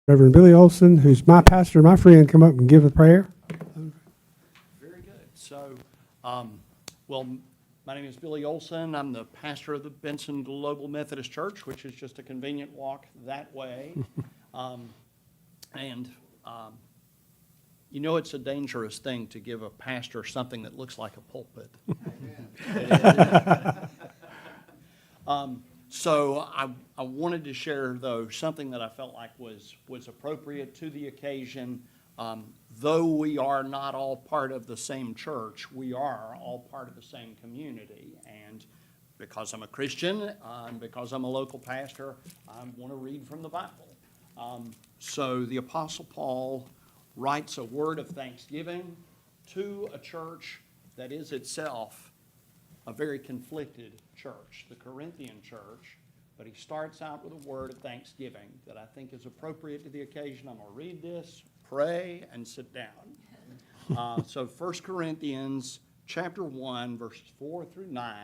Reverend Billy Olson, who's my pastor, my friend, come up and give a prayer. Very good. So, well, my name is Billy Olson. I'm the pastor of the Benson Global Methodist Church, which is just a convenient walk that way. You know, it's a dangerous thing to give a pastor something that looks like a pulpit. So I wanted to share, though, something that I felt like was appropriate to the occasion. Though we are not all part of the same church, we are all part of the same community. And because I'm a Christian, and because I'm a local pastor, I want to read from the Bible. So the Apostle Paul writes a word of thanksgiving to a church that is itself a very conflicted church, the Corinthian church, but he starts out with a word of thanksgiving that I think is appropriate to the occasion. I'm going to read this, pray, and sit down. So 1 Corinthians chapter 1, verses 4 through 9,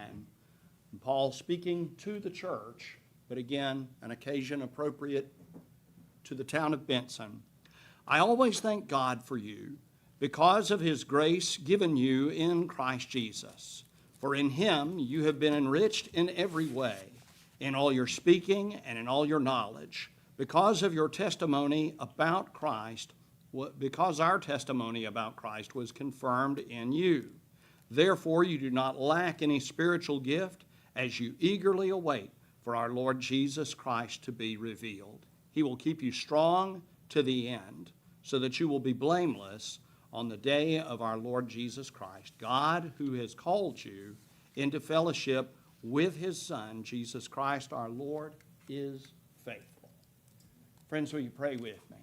and Paul speaking to the church, but again, an occasion appropriate to the town of Benson. I always thank God for you because of his grace given you in Christ Jesus. For in him you have been enriched in every way, in all your speaking and in all your knowledge, because of your testimony about Christ, because our testimony about Christ was confirmed in you. Therefore you do not lack any spiritual gift as you eagerly await for our Lord Jesus Christ to be revealed. He will keep you strong to the end, so that you will be blameless on the day of our Lord Jesus Christ. God, who has called you into fellowship with his Son, Jesus Christ our Lord, is faithful. Friends, will you pray with me?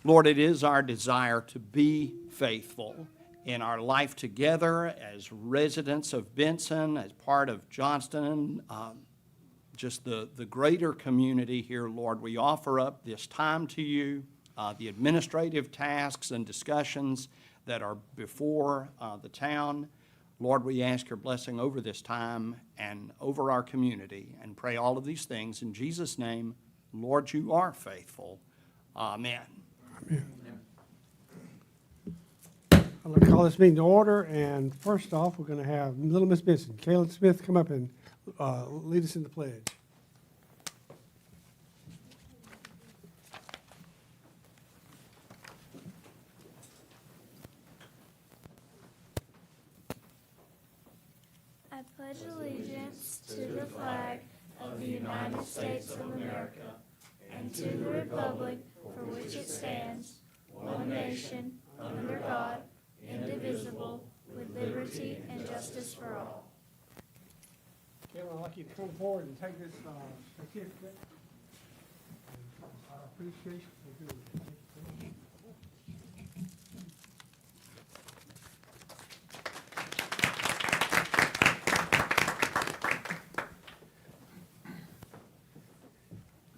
Lord, it is our desire to be faithful in our life together as residents of Benson, as part of Johnston, just the greater community here, Lord. We offer up this time to you. The administrative tasks and discussions that are before the town. Lord, we ask your blessing over this time and over our community and pray all of these things in Jesus' name. Lord, you are faithful. Amen. Amen. I'd like to call this meeting to order, and first off, we're going to have Little Miss Benson, Caleb Smith, come up and lead us in the pledge. I pledge allegiance to the flag of the United States of America and to the republic for which it stands, one nation, under God, indivisible, with liberty and justice for all. Caleb, I'd like you to come forward and take this certificate. Our appreciation for doing it.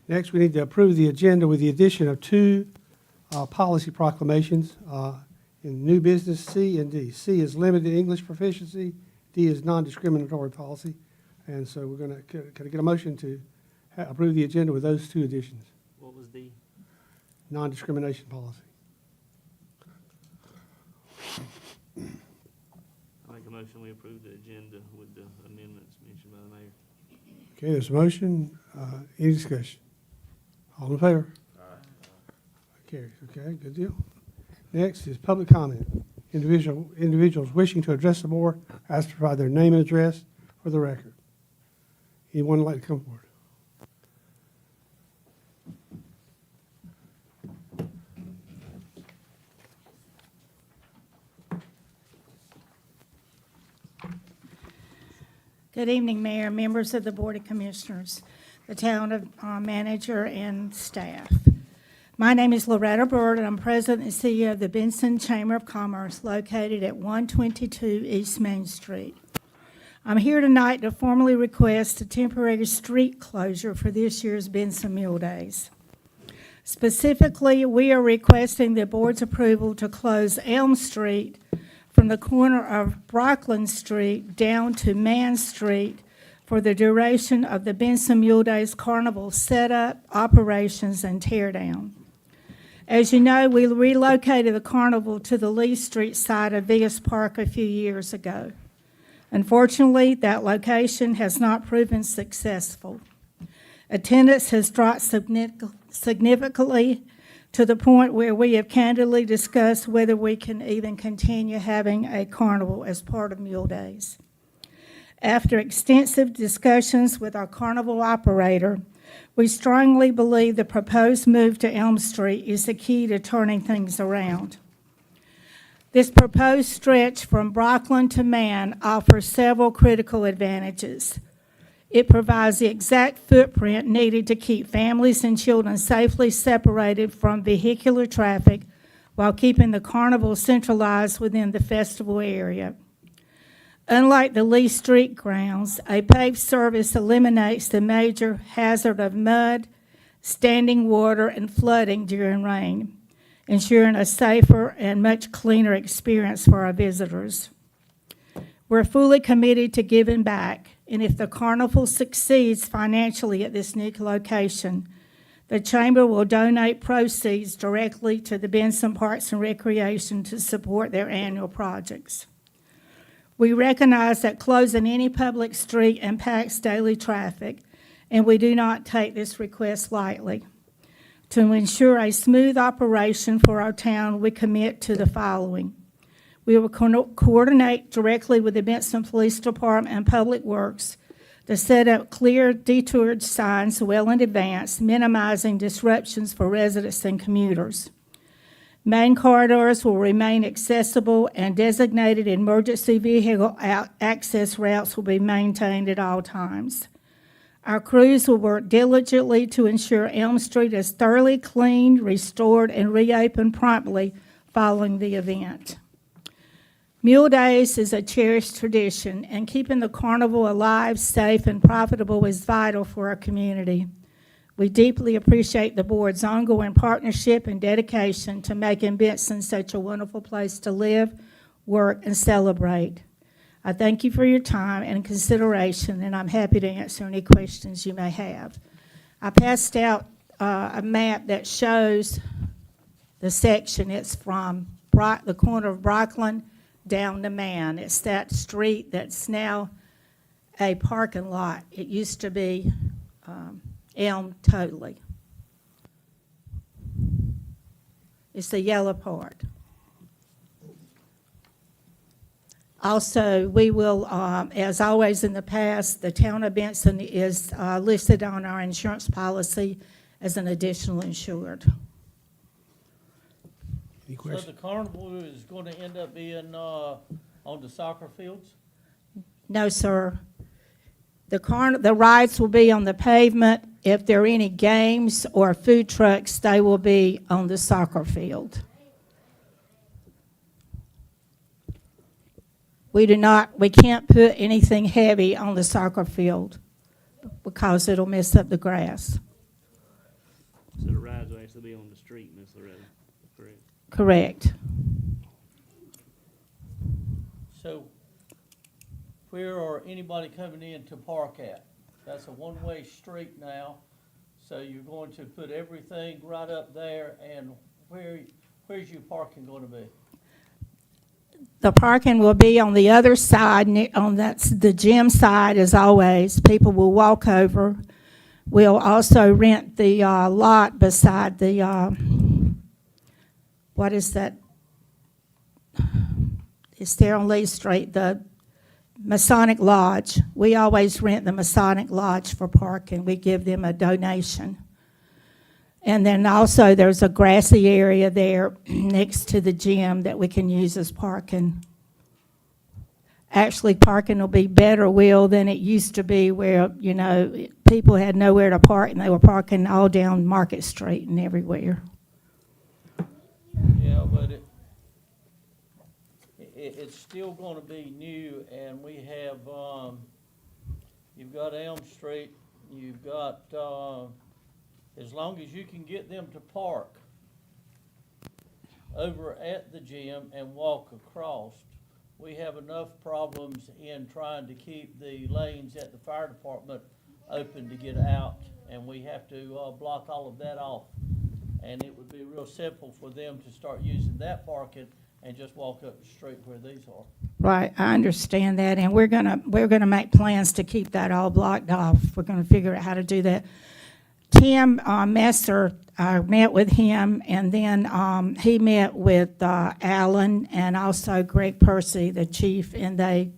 Next, we need to approve the agenda with the addition of two policy proclamations in new business C and D. C is limited English proficiency. D is non-discriminatory policy. And so we're going to, can I get a motion to approve the agenda with those two additions? What was D? Non-discrimination policy. I make a motion we approve the agenda with the amendments mentioned by the mayor. Okay, there's a motion. Any discussion? All in favor? Carries. Okay, good deal. Next is public comment. Individuals wishing to address the board ask to provide their name and address for the record. Anyone would like to come forward? Good evening, Mayor, members of the Board of Commissioners, the town manager, and staff. My name is Loretta Bird, and I'm President and CEO of the Benson Chamber of Commerce, located at 122 East Main Street. I'm here tonight to formally request a temporary street closure for this year's Benson Mule Days. Specifically, we are requesting the board's approval to close Elm Street from the corner of Brockland Street down to Mann Street for the duration of the Benson Mule Days Carnival setup, operations, and teardown. As you know, we relocated the carnival to the Lee Street side of Vias Park a few years ago. Unfortunately, that location has not proven successful. Attendance has dropped significantly to the point where we have candidly discussed whether we can even continue having a carnival as part of Mule Days. After extensive discussions with our carnival operator, we strongly believe the proposed move to Elm Street is the key to turning things around. This proposed stretch from Brockland to Mann offers several critical advantages. It provides the exact footprint needed to keep families and children safely separated from vehicular traffic while keeping the carnival centralized within the festival area. Unlike the Lee Street grounds, a paved surface eliminates the major hazard of mud, standing water, and flooding during rain, ensuring a safer and much cleaner experience for our visitors. We're fully committed to giving back, and if the carnival succeeds financially at this new location, the Chamber will donate proceeds directly to the Benson Parks and Recreation to support their annual projects. We recognize that closing any public street impacts daily traffic, and we do not take this request lightly. To ensure a smooth operation for our town, we commit to the following. We will coordinate directly with the Benson Police Department and Public Works to set up clear detoured signs well in advance, minimizing disruptions for residents and commuters. Main corridors will remain accessible, and designated emergency vehicle access routes will be maintained at all times. Our crews will work diligently to ensure Elm Street is thoroughly cleaned, restored, and reopened promptly following the event. Mule Days is a cherished tradition, and keeping the carnival alive, safe, and profitable is vital for our community. We deeply appreciate the board's ongoing partnership and dedication to making Benson such a wonderful place to live, work, and celebrate. I thank you for your time and consideration, and I'm happy to answer any questions you may have. I passed out a map that shows the section. It's from the corner of Brockland down to Mann. It's that street that's now a parking lot. It used to be Elm totally. It's the yellow part. Also, we will, as always in the past, the town of Benson is listed on our insurance policy as an additional insured. Any So questions? the carnival is going to end up being on the soccer fields? No, sir. The rides will be on the pavement. If there are any games or food trucks, they will be on the soccer field. We can't put anything heavy on the soccer field because it'll mess up the grass. So the rides will actually be on the street, Ms. Loretta, correct? Correct. So where are anybody coming in to park at? That's a one-way street now, so you're going to put everything right up there, and where's your parking going to be? The parking will be on the other side, that's the gym side as always. People will walk over. We'll also rent the lot beside the, what is that? It's there on Lee Street, the Masonic Lodge. We always rent the Masonic Lodge for parking. We give them a donation. And then also there's a grassy area there next to the gym that we can use as parking. Actually, parking will be better, Will, than it used to be where, people had nowhere to park and they were parking all down Market Street and everywhere. Yeah, but it's still going to be new, and we have, you've got Elm Street, you've got, as long as you can get them to park over at the gym and walk across, we have enough problems in trying to keep the lanes at the fire department open to get out, and we have to, block all of that off. And it would be real simple for them to start using that parking and just walk up the street where these are. Right, I understand that, and we're gonna make plans to keep that all blocked off. We're gonna figure out how to do that. Tim Messer, I met with him, and then he met with Alan and also Greg Percy, the chief, and they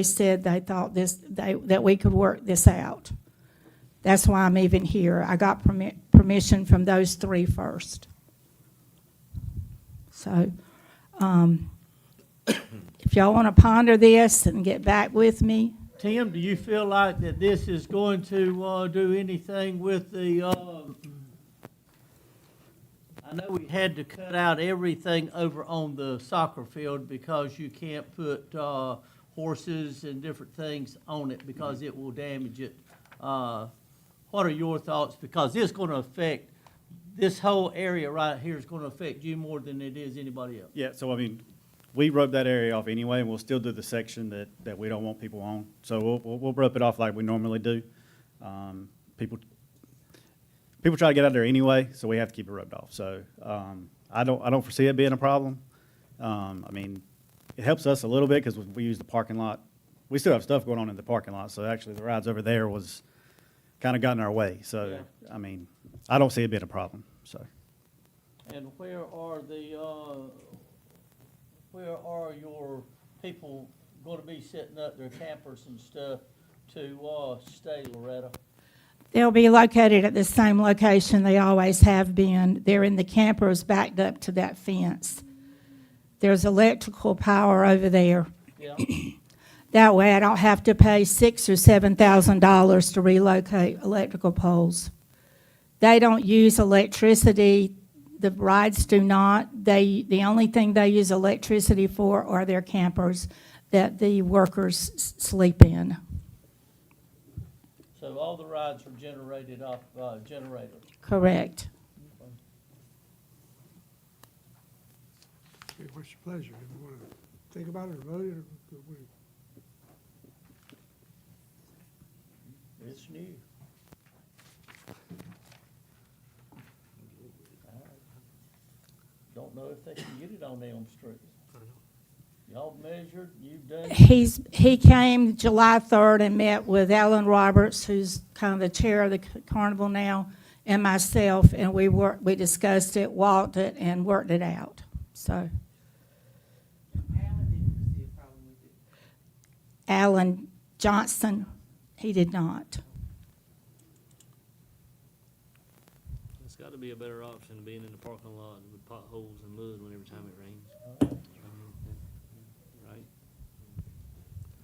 said they thought that we could work this out. That's why I'm even here. I got permission from those three first. So, if y'all want to ponder this and get back with me, Tim, do you feel like that this is going to do anything with the, I know we had to cut out everything over on the soccer field because you can't put horses and different things on it because it will damage it. What are your thoughts? Because it's going to affect, this whole area right here is going to affect you more than it is anybody else. Yeah, so I mean, we roped that area off anyway, and we'll still do the section that we don't want people on. So we'll rope it off like we normally do. People try to get out there anyway, so we have to keep it roped off. So I don't foresee it being a problem. I mean, it helps us a little bit because we use the parking lot. We still have stuff going on in the parking lot, so actually the rides over there was kind of got in our way. So, Yeah. I mean, I don't see it being a problem, so. And where are your people going to be setting up their campers and stuff to stay, Loretta? they'll be located at the same location they always have been. They're in the campers backed up to that fence. There's electrical power over there. Yeah, That way I don't have to pay $6,000 or $7,000 to relocate electrical poles. They don't use electricity. The rides do not. The only thing they use electricity for are their campers that the workers sleep in. so all the rides are generated off generators. Correct. Okay, what's your pleasure? Do you want to think about it or vote it? It's new. Don't know if they can get it on Elm Street. Y'all measured, you've done. He came July 3rd and met with Alan Roberts, who's kind of the chair of the carnival now, and myself, and we discussed it, walked it, and worked it out. So Alan didn't foresee a problem with it. Alan Johnson, he did not. It's got to be a better option than being in the parking lot with potholes and mud whenever time it rains. Right?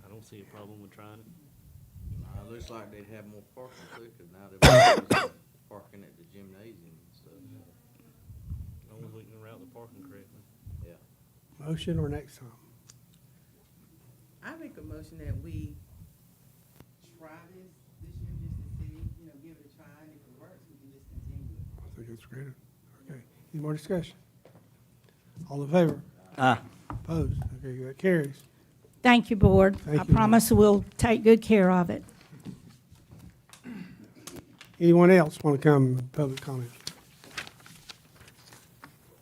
I don't see a problem with trying it. It looks like they'd have more parking too, 'cause now they're parking at the gymnasium and stuff. As long as we can route the parking correctly. Yeah. Motion or next time? I make a motion that we try this year just to see, give it a try, and if it works, we can just continue it. I think it's great. Okay, any more discussion? All in favor? Aye. Opposed? Okay, that carries. Thank you, Board. Thank I you. promise we'll take good care of it. Anyone else want to come public comment?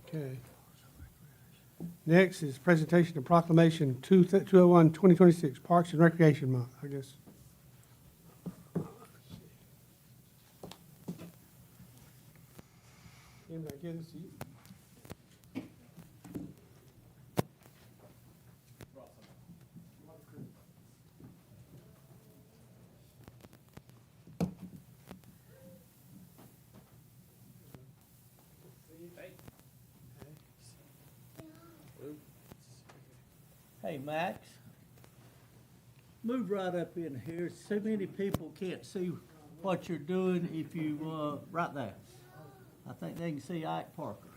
Okay. Next is presentation of proclamation 201-2026 Parks and Recreation Month, I guess. Tim, did I give this to you? Hey, Max, move right up in here. So many people can't see what you're doing if you, right there. I think they can see Ike Parker.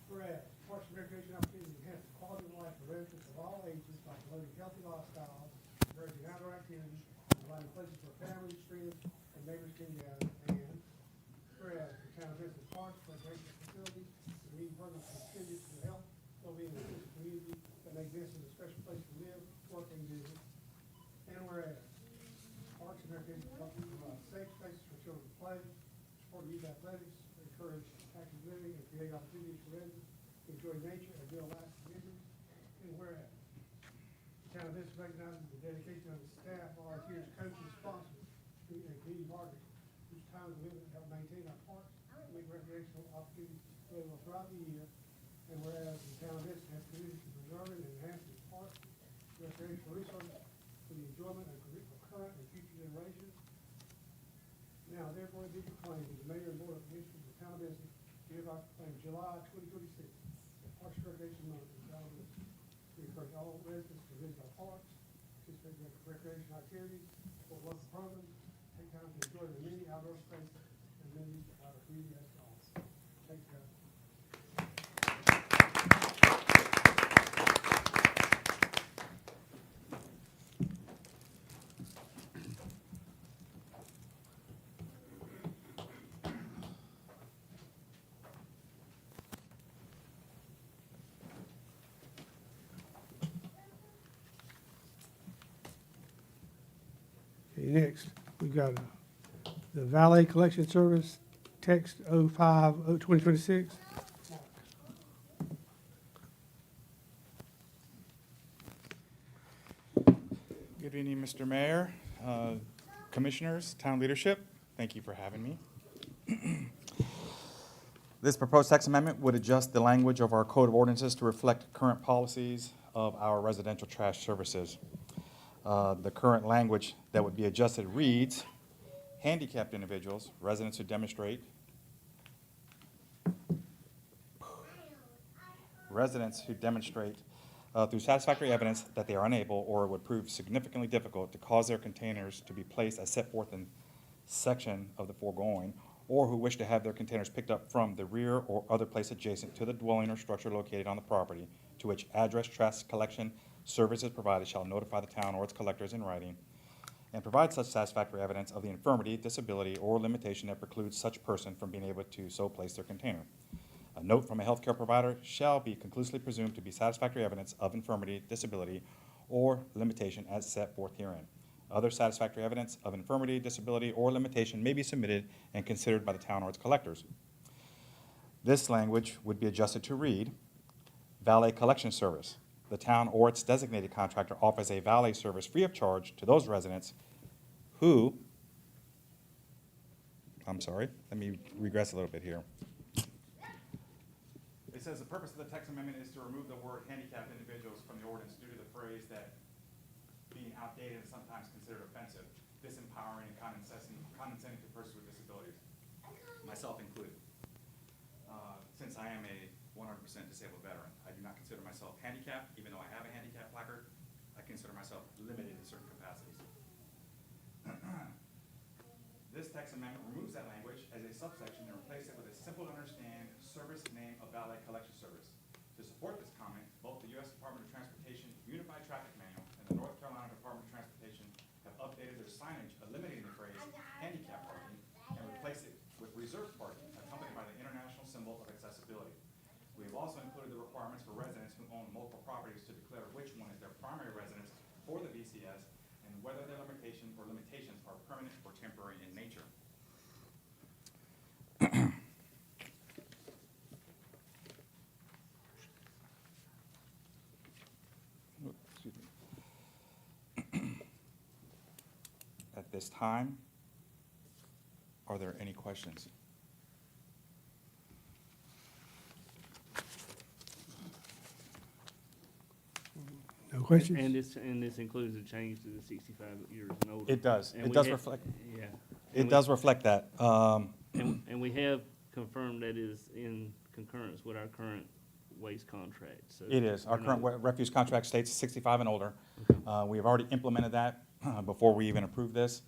Whereas Parks and Recreation opportunities enhance the quality of life for residents of all ages by promoting healthy lifestyles, encouraging outdoor activities, providing places where families, friends, and neighbors can gather. And whereas the town of Benson parks, recreation facilities, and meeting programs contribute to the health, well-being of the community that make Benson a special place to live, recreation property to provide safe spaces for children to play, support youth athletics, encourage active living, and create opportunities for residents to enjoy nature and build lasting memories. And whereas the town of Benson recognizes the dedication of its staff, volunteers, coaches, sponsors, and community partners, whose time is limited to help maintain our parks, make recreational opportunities available throughout the year. And whereas the town of Benson has committed to preserving and enhancing its parks, recreational resources for the enjoyment of current and future generations. Now therefore be proclaimed that the mayor and board of commissioners of the town of Benson hereby proclaim July 2026 as Parks and Recreation Month in the town of Benson. We encourage all residents to visit our parks, participate in recreational activities, support local programs, take time to enjoy the many outdoor spaces and amenities that our community has to offer. Thanks, guys. Okay, next, we've got the valet collection service, text 05/2026. Good evening, Mr. Mayor, Commissioners, Town Leadership. Thank you for having me. This proposed text amendment would adjust the language of our Code of Ordinances to reflect current policies of our residential trash services. The current language that would be adjusted reads, handicapped individuals, residents who demonstrate through satisfactory evidence that they are unable or it would prove significantly difficult to cause their containers to be placed as set forth in section of the foregoing, or who wish to have their containers picked up from the rear or other place adjacent to the dwelling or structure located on the property to which address trash collection services provided shall notify the town or its collectors in writing and provide such satisfactory evidence of the infirmity, disability, or limitation that precludes such person from being able to so place their container. A note from a healthcare provider shall be conclusively presumed to be satisfactory evidence of infirmity, disability, or limitation as set forth herein. Other satisfactory evidence of infirmity, disability, or limitation may be submitted and considered by the town or its collectors. This language would be adjusted to read, valet collection service. The town or its designated contractor offers a valet service free of charge to those residents who, let me regress a little bit here. It says the purpose of the text amendment is to remove the word handicapped individuals from the ordinance due to the phrase that being outdated and sometimes considered offensive, disempowering and condescending to persons with disabilities, myself included. Since I am a 100% disabled veteran, I do not consider myself handicapped, even though I have a handicap placard. I consider myself limited in certain capacities. This text amendment removes that language as a subsection and replaces it with a simple to understand service name of valet collection service. To support this comment, both the U.S. Department of Transportation Unified Traffic Manual and the North Carolina Department of Transportation have updated their signage eliminating the phrase handicap parking and replaced it with reserved parking, accompanied by the international symbol of accessibility. We have also included the requirements for residents who own multiple properties to declare which one is their primary residence for the VCS and whether their limitations are permanent or temporary in nature. Excuse me. At this time, are there any questions? No questions? And this includes a change to the 65 years and older. It does. And It we does ha- reflect, Yeah. it does reflect that. And we have confirmed that is in concurrence with our current waste contract, so. It is. Our we're current not- refuse contract states 65 and older. We have already implemented that before we even approved this.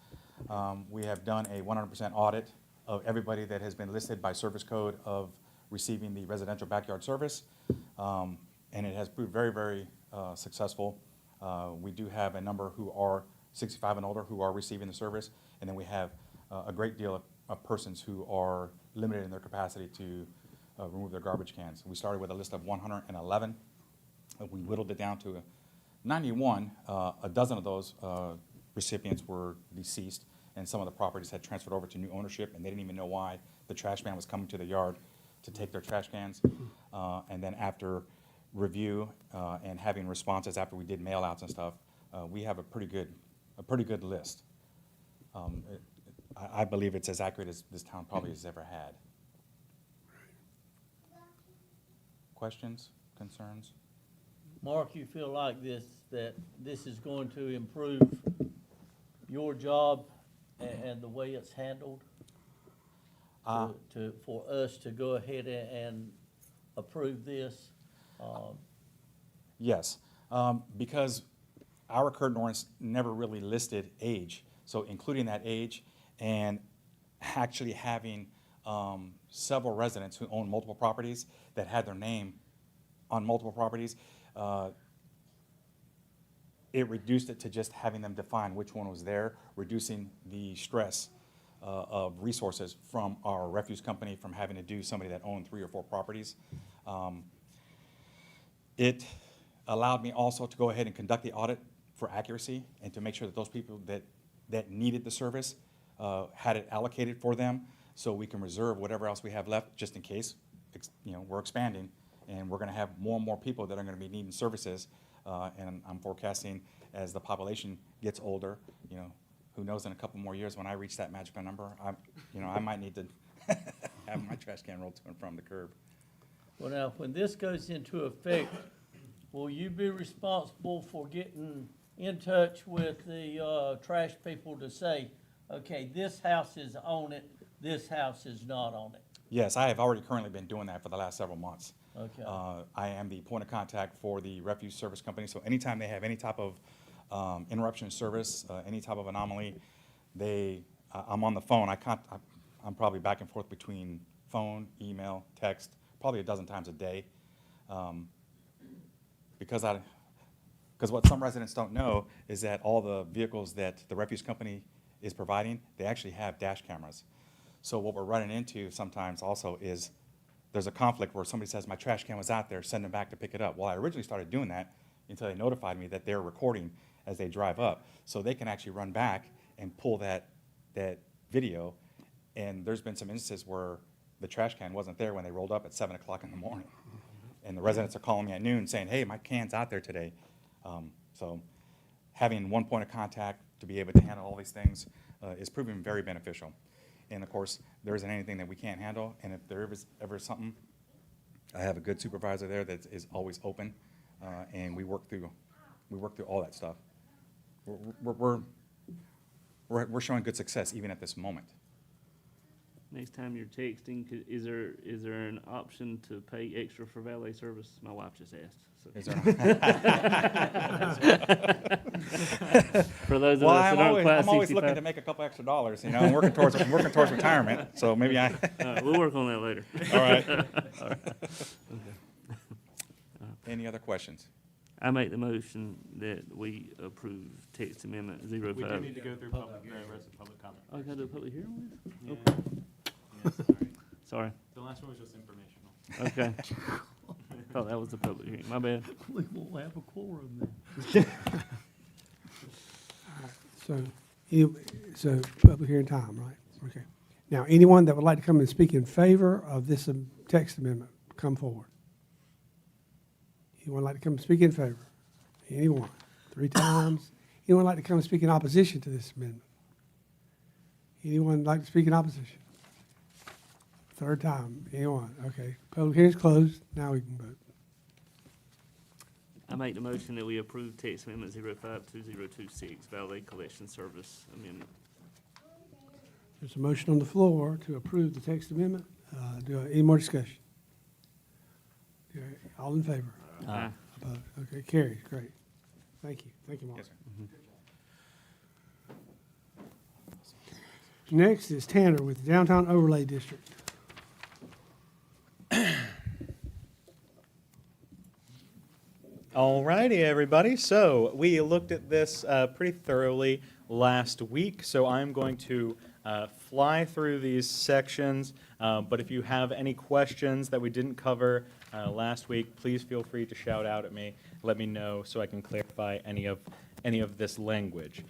We have done a 100% audit of everybody that has been listed by service code of receiving the residential backyard service. And it has proved very, very successful. We do have a number who are 65 and older who are receiving the service. And then we have a great deal of persons who are limited in their capacity to remove their garbage cans. We started with a list of 111. We whittled it down to 91. A dozen of those recipients were deceased, and some of the properties had transferred over to new ownership, and they didn't even know why the trash man was coming to the yard to take their trash cans. And then after review and having responses after we did mail outs and stuff, we have a pretty good list. I believe it's as accurate as this town probably has ever had. Questions, concerns? Mark, you feel like that this is going to improve your job and the way it's handled? For us to go ahead and approve this? Yes, because our current ordinance never really listed age. So including that age and actually having several residents who own multiple properties that had their name on multiple properties, it reduced it to just having them define which one was there, reducing the stress of resources from our refuse company from having to do somebody that owned 3 or 4 properties. It allowed me also to go ahead and conduct the audit for accuracy and to make sure that those people that needed the service had it allocated for them, so we can reserve whatever else we have left just in case, we're expanding and we're going to have more and more people that are going to be needing services. And I'm forecasting as the population gets older, who knows, in a couple more years when I reach that magical number, I might need to have my trash can rolled to and from the curb. Well, now, when this goes into effect, will you be responsible for getting in touch with the trash people to say, okay, this house is on it, this house is not on it? Yes, I have already currently been doing that for the last several months. Okay. I am the point of contact for the refuse service company, so anytime they have any type of interruption service, any type of anomaly, I'm on the phone. I'm probably back and forth between phone, email, text, probably a dozen times a day. Because what some residents don't know is that all the vehicles that the refuse company is providing, they actually have dash cameras. So what we're running into sometimes also is there's a conflict where somebody says, my trash can was out there, send them back to pick it up. Well, I originally started doing that until they notified me that they're recording as they drive up. So they can actually run back and pull that video. And there's been some instances where the trash can wasn't there when they rolled up at 7 o'clock in the morning. And the residents are calling me at noon saying, hey, my can's out there today. So having one point of contact to be able to handle all these things is proving very beneficial. And of course, there isn't anything that we can't handle. And if there is ever something, I have a good supervisor there that is always open, and we work through all that stuff. We're showing good success even at this moment. Next time you're texting, is there an option to pay extra for valet service? My wife just asked. So. Is there? For those of Well, us that aren't Class I'm always 65. looking to make a couple extra dollars, I'm working towards retirement, so maybe I. All right, we'll work on that later. All right. Any other questions? I make the motion that we approve text amendment 05. We do need to go through the rest of public comment. Oh, I gotta do a public hearing with? Yeah. Yeah, Sorry. The last one was just informational. Okay. Thought that was the public hearing. My bad. We won't have a quorum then. So public hearing time, right? Okay. Now, anyone that would like to come and speak in favor of this text amendment, come forward. Anyone like to come and speak in favor? Anyone? 3 times. Anyone like to come and speak in opposition to this amendment? Anyone like to speak in opposition? 3rd time. Anyone? Okay. Public hearing's closed. Now we can vote. I make the motion that we approve text amendment 052026, valet collection service amendment. There's a motion on the floor to approve the text amendment. Any more discussion? Okay, all in favor? Aye. Opposed? Okay, carries. Great. Thank you. Thank you, Mark. Yes, sir. Next is Tanner with the Downtown Overlay District. All righty, everybody. So we looked at this pretty thoroughly last week, so I'm going to fly through these sections, but if you have any questions that we didn't cover, last week. Please feel free to shout out at me, let me know so I can clarify any of this language.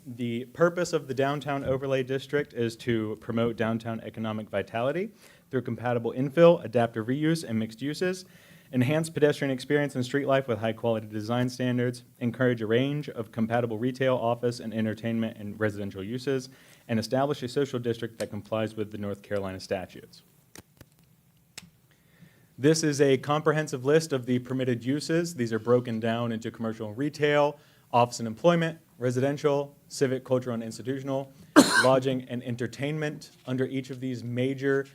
The purpose of the Downtown Overlay District is to promote downtown economic vitality through compatible infill, adaptive reuse, and mixed uses, enhance pedestrian experience and street life with high-quality design standards, encourage a range of compatible retail, office, and entertainment and residential uses, and establish a social district that complies with the North Carolina statutes. This is a comprehensive list of the permitted uses. These are broken down into commercial and retail, office and employment, residential, civic, cultural, and institutional, lodging, and entertainment. Under each of these major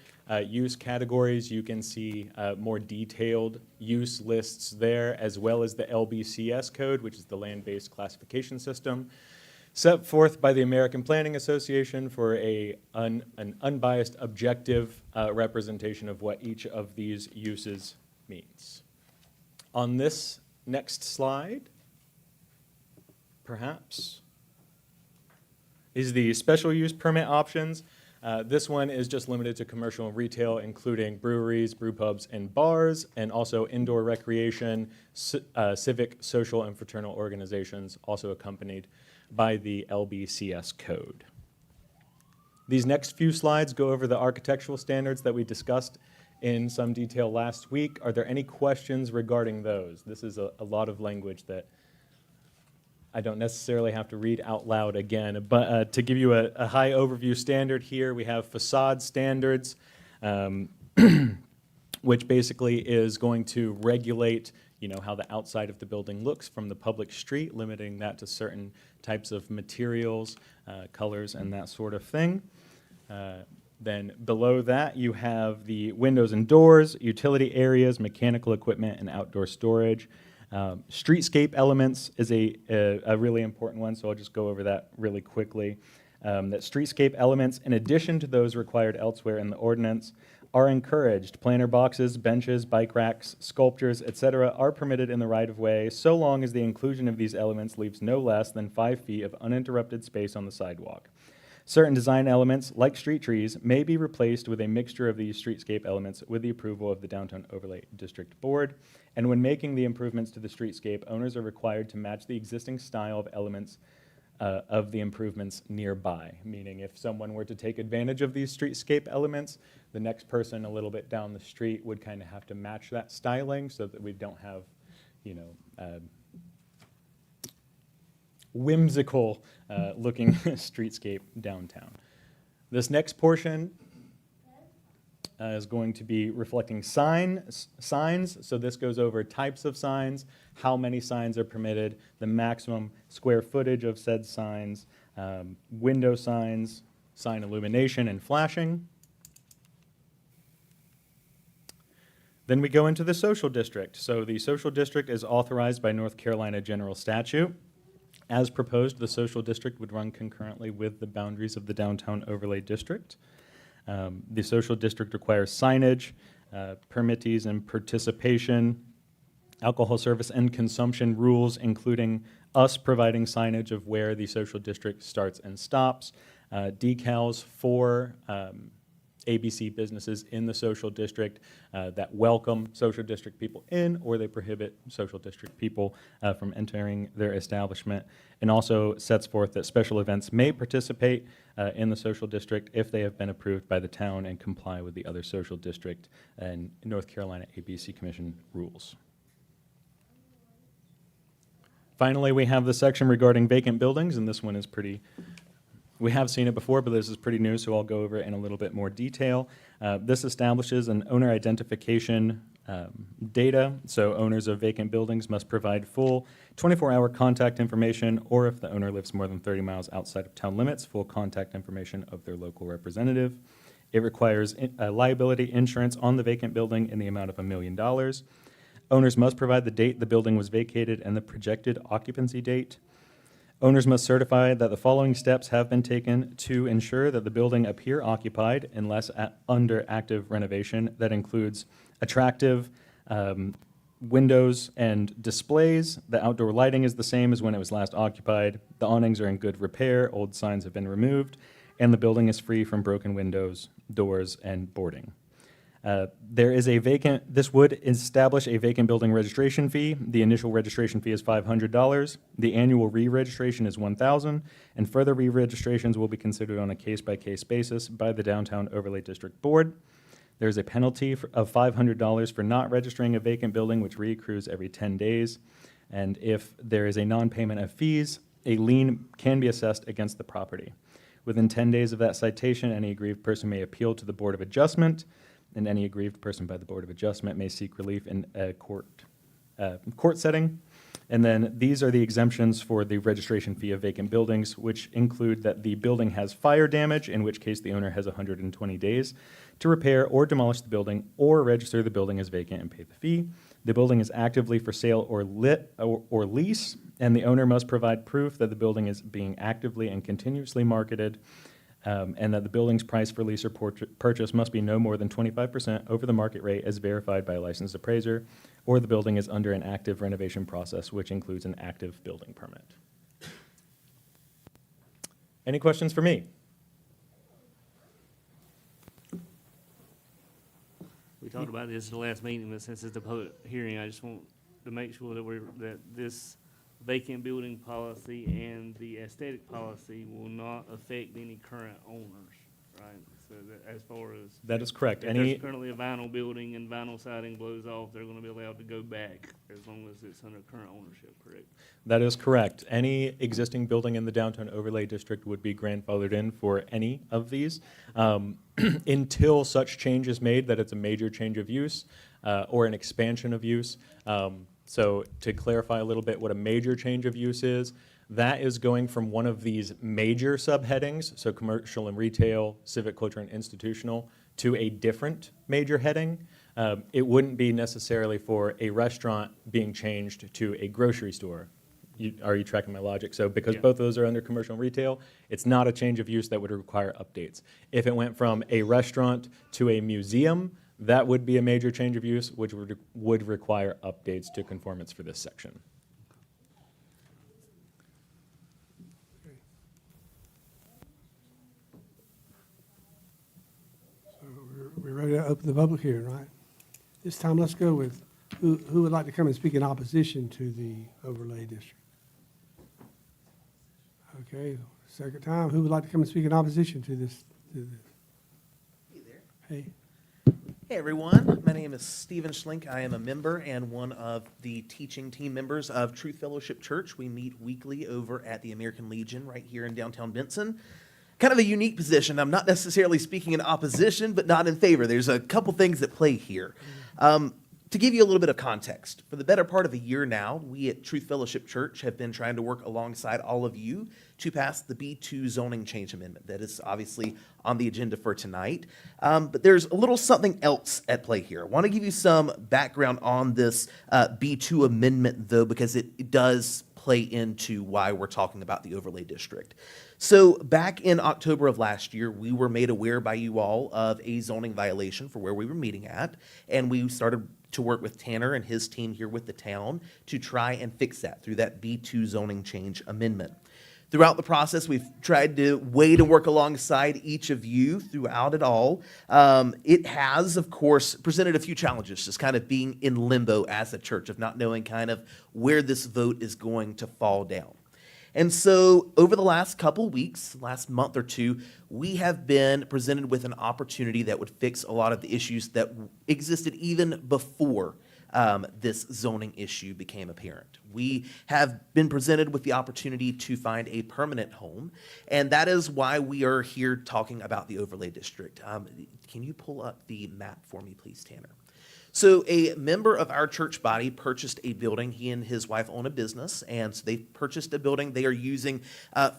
use categories, you can see more detailed use lists there, as well as the LBCS code, which is the land-based classification system, set forth by the American Planning Association for an unbiased, objective representation of what each of these uses means. On this next slide, perhaps, is the special use permit options. This one is just limited to commercial and retail, including breweries, brew pubs, and bars, and also indoor recreation, civic, social, and fraternal organizations, also accompanied by the LBCS code. These next few slides go over the architectural standards that we discussed in some detail last week. Are there any questions regarding those? This is a lot of language that I don't necessarily have to read out loud again, but to give you a high overview standard here, we have facade standards, which basically is going to regulate, how the outside of the building looks from the public street, limiting that to certain types of materials, colors, and that sort of thing. Then below that, you have the windows and doors, utility areas, mechanical equipment, and outdoor storage. Streetscape elements is a really important one, so I'll just go over that really quickly. That streetscape elements, in addition to those required elsewhere in the ordinance, are encouraged. Planter boxes, benches, bike racks, sculptures, etc. are permitted in the right-of-way so long as the inclusion of these elements leaves no less than 5 feet of uninterrupted space on the sidewalk. Certain design elements, like street trees, may be replaced with a mixture of these streetscape elements with the approval of the Downtown Overlay District Board. And when making the improvements to the streetscape, owners are required to match the existing style of elements of the improvements nearby. Meaning if someone were to take advantage of these streetscape elements, the next person a little bit down the street would kind of have to match that styling so that we don't have, whimsical looking streetscape downtown. This next portion is going to be reflecting signs. So this goes over types of signs, how many signs are permitted, the maximum square footage of said signs, window signs, sign illumination and flashing. Then we go into the social district. So the social district is authorized by North Carolina general statute. As proposed, the social district would run concurrently with the boundaries of the Downtown Overlay District. The social district requires signage, permittees and participation, alcohol service and consumption rules, including us providing signage of where the social district starts and stops, decals for ABC businesses in the social district that welcome social district people in, or they prohibit social district people from entering their establishment, and also sets forth that special events may participate in the social district if they have been approved by the town and comply with the other social district and North Carolina ABC Commission rules. Finally, we have the section regarding vacant buildings, and this one is we have seen it before, but this is pretty new, so I'll go over it in a little bit more detail. This establishes an owner identification data, so owners of vacant buildings must provide full 24-hour contact information, or if the owner lives more than 30 miles outside of town limits, full contact information of their local representative. It requires liability insurance on the vacant building in the amount of $1 million. Owners must provide the date the building was vacated and the projected occupancy date. Owners must certify that the following steps have been taken to ensure that the building appear occupied unless under active renovation. That includes attractive windows and displays. The outdoor lighting is the same as when it was last occupied. The awnings are in good repair, old signs have been removed, and the building is free from broken windows, doors, and boarding. There is a vacant, this would establish a vacant building registration fee. The initial registration fee is $500. The annual re-registration is $1,000, and further re-registrations will be considered on a case-by-case basis by the Downtown Overlay District Board. There's a penalty of $500 for not registering a vacant building, which reaccrues every 10 days. And if there is a non-payment of fees, a lien can be assessed against the property. Within 10 days of that citation, any aggrieved person may appeal to the Board of Adjustment, and any aggrieved person by the Board of Adjustment may seek relief in a court setting. And then these are the exemptions for the registration fee of vacant buildings, which include that the building has fire damage, in which case the owner has 120 days to repair or demolish the building or register the building as vacant and pay the fee. The building is actively for sale or lease, and the owner must provide proof that the building is being actively and continuously marketed, and that the building's price for lease or purchase must be no more than 25% over the market rate as verified by a licensed appraiser, or the building is under an active renovation process, which includes an active building permit. Any questions for me? We talked about this in the last meeting, but since it's a public hearing, I just want to make sure that this vacant building policy and the aesthetic policy will not affect any current owners, right? So that as far as. That is correct. If Any, there's currently a vinyl building and vinyl siding blows off, they're gonna be allowed to go back as long as it's under current ownership, correct? that is correct. Any existing building in the Downtown Overlay District would be grandfathered in for any of these until such change is made that it's a major change of use or an expansion of use. So to clarify a little bit what a major change of use is, that is going from one of these major subheadings, so commercial and retail, civic, culture, and institutional, to a different major heading. It wouldn't be necessarily for a restaurant being changed to a grocery store. Are you tracking my logic? So because Yeah. both of those are under commercial and retail, it's not a change of use that would require updates. If it went from a restaurant to a museum, that would be a major change of use, which would require updates to conformance for this section. So we're ready to open the public hearing, right? This time, let's go with who would like to come and speak in opposition to the overlay district? Okay, second time, who would like to come and speak in opposition to this? Hey there. Hey, Hey everyone, my name is Stephen Schlink. I am a member and one of the teaching team members of Truth Fellowship Church. We meet weekly over at the American Legion right here in downtown Benson. Kind of a unique position. I'm not necessarily speaking in opposition, but not in favor. There's a couple things at play here. To give you a little bit of context, for the better part of a year now, we at Truth Fellowship Church have been trying to work alongside all of you to pass the B2 zoning change amendment that is obviously on the agenda for tonight. But there's a little something else at play here. I want to give you some background on this B2 amendment, though, because it does play into why we're talking about the overlay district. So back in October of last year, we were made aware by you all of a zoning violation for where we were meeting at, and we started to work with Tanner and his team here with the town to try and fix that through that B2 zoning change amendment. Throughout the process, we've tried to work alongside each of you throughout it all. It has, of course, presented a few challenges, just kind of being in limbo as a church, of not knowing kind of where this vote is going to fall down. And so over the last couple weeks, last month or two, we have been presented with an opportunity that would fix a lot of the issues that existed even before this zoning issue became apparent. We have been presented with the opportunity to find a permanent home, and that is why we are here talking about the overlay district. Can you pull up the map for me, please, Tanner? So a member of our church body purchased a building. He and his wife own a business, and so they purchased a building they are using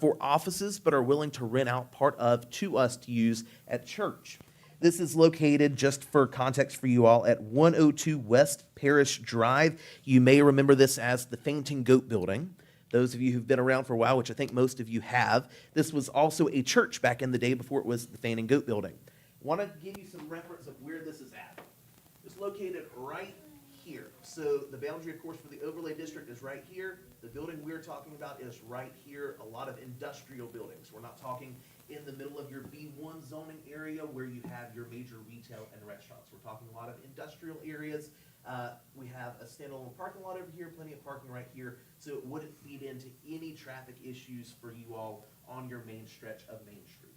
for offices, but are willing to rent out part of to us to use at church. This is located, just for context for you all, at 102 West Parish Drive. You may remember this as the Fainting Goat Building. Those of you who've been around for a while, which I think most of you have, this was also a church back in the day before it was the Fainting Goat Building. I want to give you some reference of where this is at. It's located right here. So the boundary, of course, for the overlay district is right here. The building we're talking about is right here. A lot of industrial buildings. We're not talking in the middle of your B1 zoning area where you have your major retail and restaurants. We're talking a lot of industrial areas. We have a standalone parking lot over here, plenty of parking right here, so it wouldn't feed into any traffic issues for you all on your main stretch of Main Street.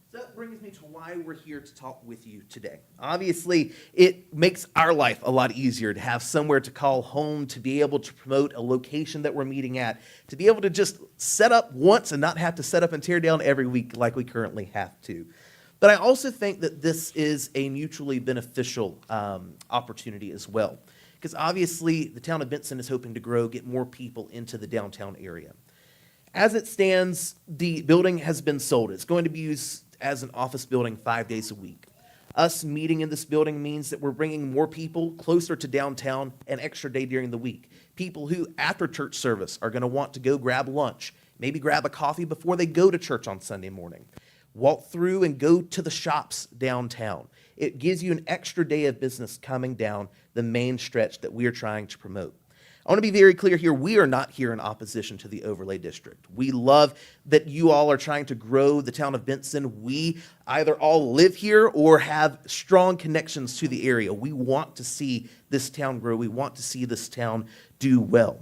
So that brings me to why we're here to talk with you today. Obviously, it makes our life a lot easier to have somewhere to call home, to be able to promote a location that we're meeting at, to be able to just set up once and not have to set up and tear down every week like we currently have to. But I also think that this is a mutually beneficial opportunity as well, because obviously the town of Benson is hoping to grow, get more people into the downtown area. As it stands, the building has been sold. It's going to be used as an office building 5 days a week. Us meeting in this building means that we're bringing more people closer to downtown an extra day during the week. People who, after church service, are going to want to go grab lunch, maybe grab a coffee before they go to church on Sunday morning. Walk through and go to the shops downtown. It gives you an extra day of business coming down the main stretch that we are trying to promote. I want to be very clear here, we are not here in opposition to the overlay district. We love that you all are trying to grow the town of Benson. We either all live here or have strong connections to the area. We want to see this town grow. We want to see this town do well.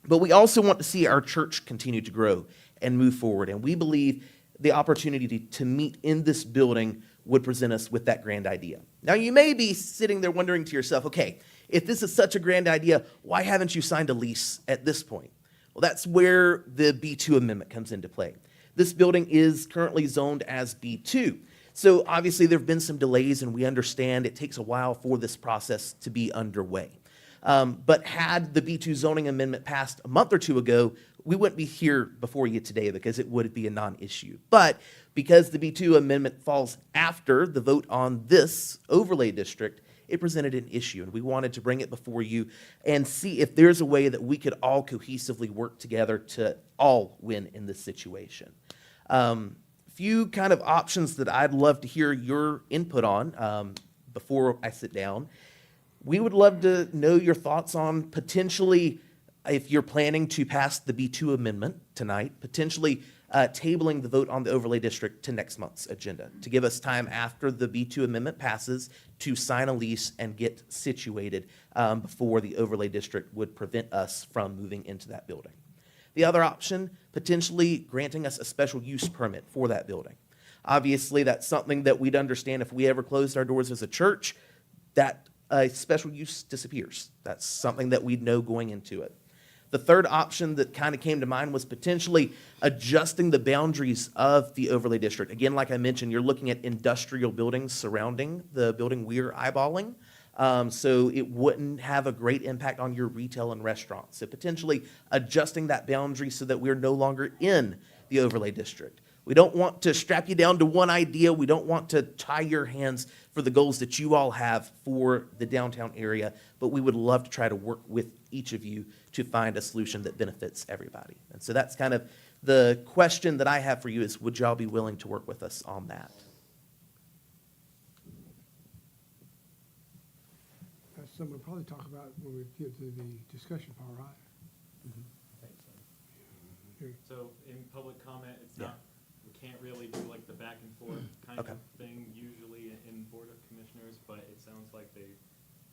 But we also want to see our church continue to grow and move forward. And we believe the opportunity to meet in this building would present us with that grand idea. Now, you may be sitting there wondering to yourself, okay, if this is such a grand idea, why haven't you signed a lease at this point? Well, that's where the B2 amendment comes into play. This building is currently zoned as B2. So obviously there have been some delays, and we understand it takes a while for this process to be underway. But had the B2 zoning amendment passed a month or two ago, we wouldn't be here before you today because it would be a non-issue. But because the B2 amendment falls after the vote on this overlay district, it presented an issue, and we wanted to bring it before you and see if there's a way that we could all cohesively work together to all win in this situation. Few kind of options that I'd love to hear your input on before I sit down. We would love to know your thoughts on potentially, if you're planning to pass the B2 amendment tonight, potentially tabling the vote on the overlay district to next month's agenda to give us time after the B2 amendment passes to sign a lease and get situated before the overlay district would prevent us from moving into that building. The other option, potentially granting us a special use permit for that building. Obviously, that's something that we'd understand if we ever closed our doors as a church, that special use disappears. That's something that we'd know going into it. The third option that kind of came to mind was potentially adjusting the boundaries of the overlay district. Again, like I mentioned, you're looking at industrial buildings surrounding the building we're eyeballing. So it wouldn't have a great impact on your retail and restaurants. So potentially adjusting that boundary so that we're no longer in the overlay district. We don't want to strap you down to one idea. We don't want to tie your hands for the goals that you all have for the downtown area, but we would love to try to work with each of you to find a solution that benefits everybody. And so that's kind of the question that I have for you is, would y'all be willing to work with us on that? That's something we'll probably talk about when we get to the discussion part, right? So in public comment, it's Yeah. not, we can't really do like the back and forth kind Okay. of thing usually in Board of Commissioners, but it sounds like they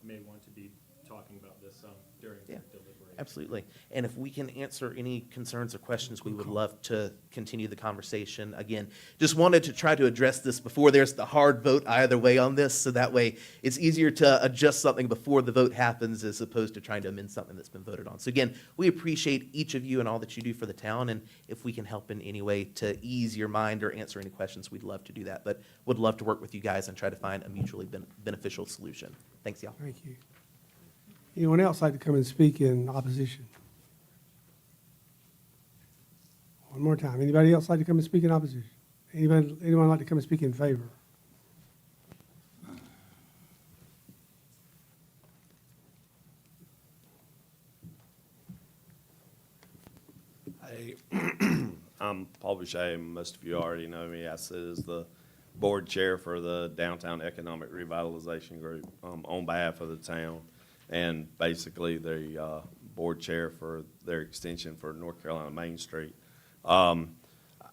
may want to be talking about this during the Yeah. deliberation. Absolutely. And if we can answer any concerns or questions, we would love to continue the conversation. Again, just wanted to try to address this before there's the hard vote either way on this, so that way it's easier to adjust something before the vote happens as opposed to trying to amend something that's been voted on. So again, we appreciate each of you and all that you do for the town, and if we can help in any way to ease your mind or answer any questions, we'd love to do that. But would love to work with you guys and try to find a mutually beneficial solution. Thanks, y'all. Thank you. Anyone else like to come and speak in opposition? One more time. Anybody else like to come and speak in opposition? Anyone like to come and speak in favor? Hey, I'm Paul Boucher. Most of you already know me. I sit as the board chair for the Downtown Economic Revitalization Group on behalf of the town, and basically the board chair for their extension for North Carolina Main Street.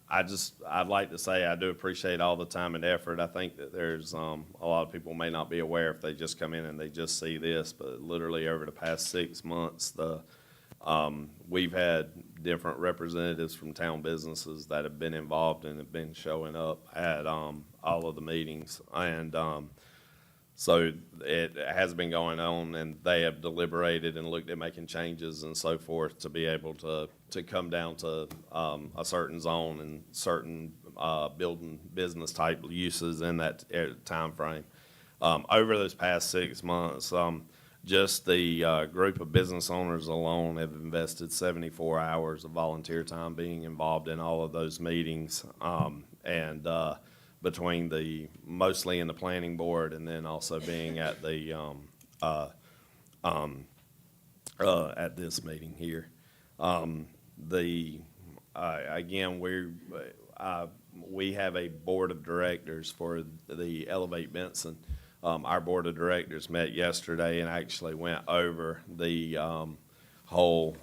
I'd like to say I do appreciate all the time and effort. I think that there's, a lot of people may not be aware if they just come in and they just see this, but literally over the past 6 months, we've had different representatives from town businesses that have been involved and have been showing up at, all of the meetings. And, so it has been going on, and they have deliberated and looked at making changes and so forth to be able to come down to a certain zone and certain building business type uses in that time frame. Over those past 6 months, just the group of business owners alone have invested 74 hours of volunteer time being involved in all of those meetings. Between mostly in the planning board and then also being at at this meeting here. Again, we have a board of directors for the Elevate Benson. Our board of directors met yesterday and actually went over the whole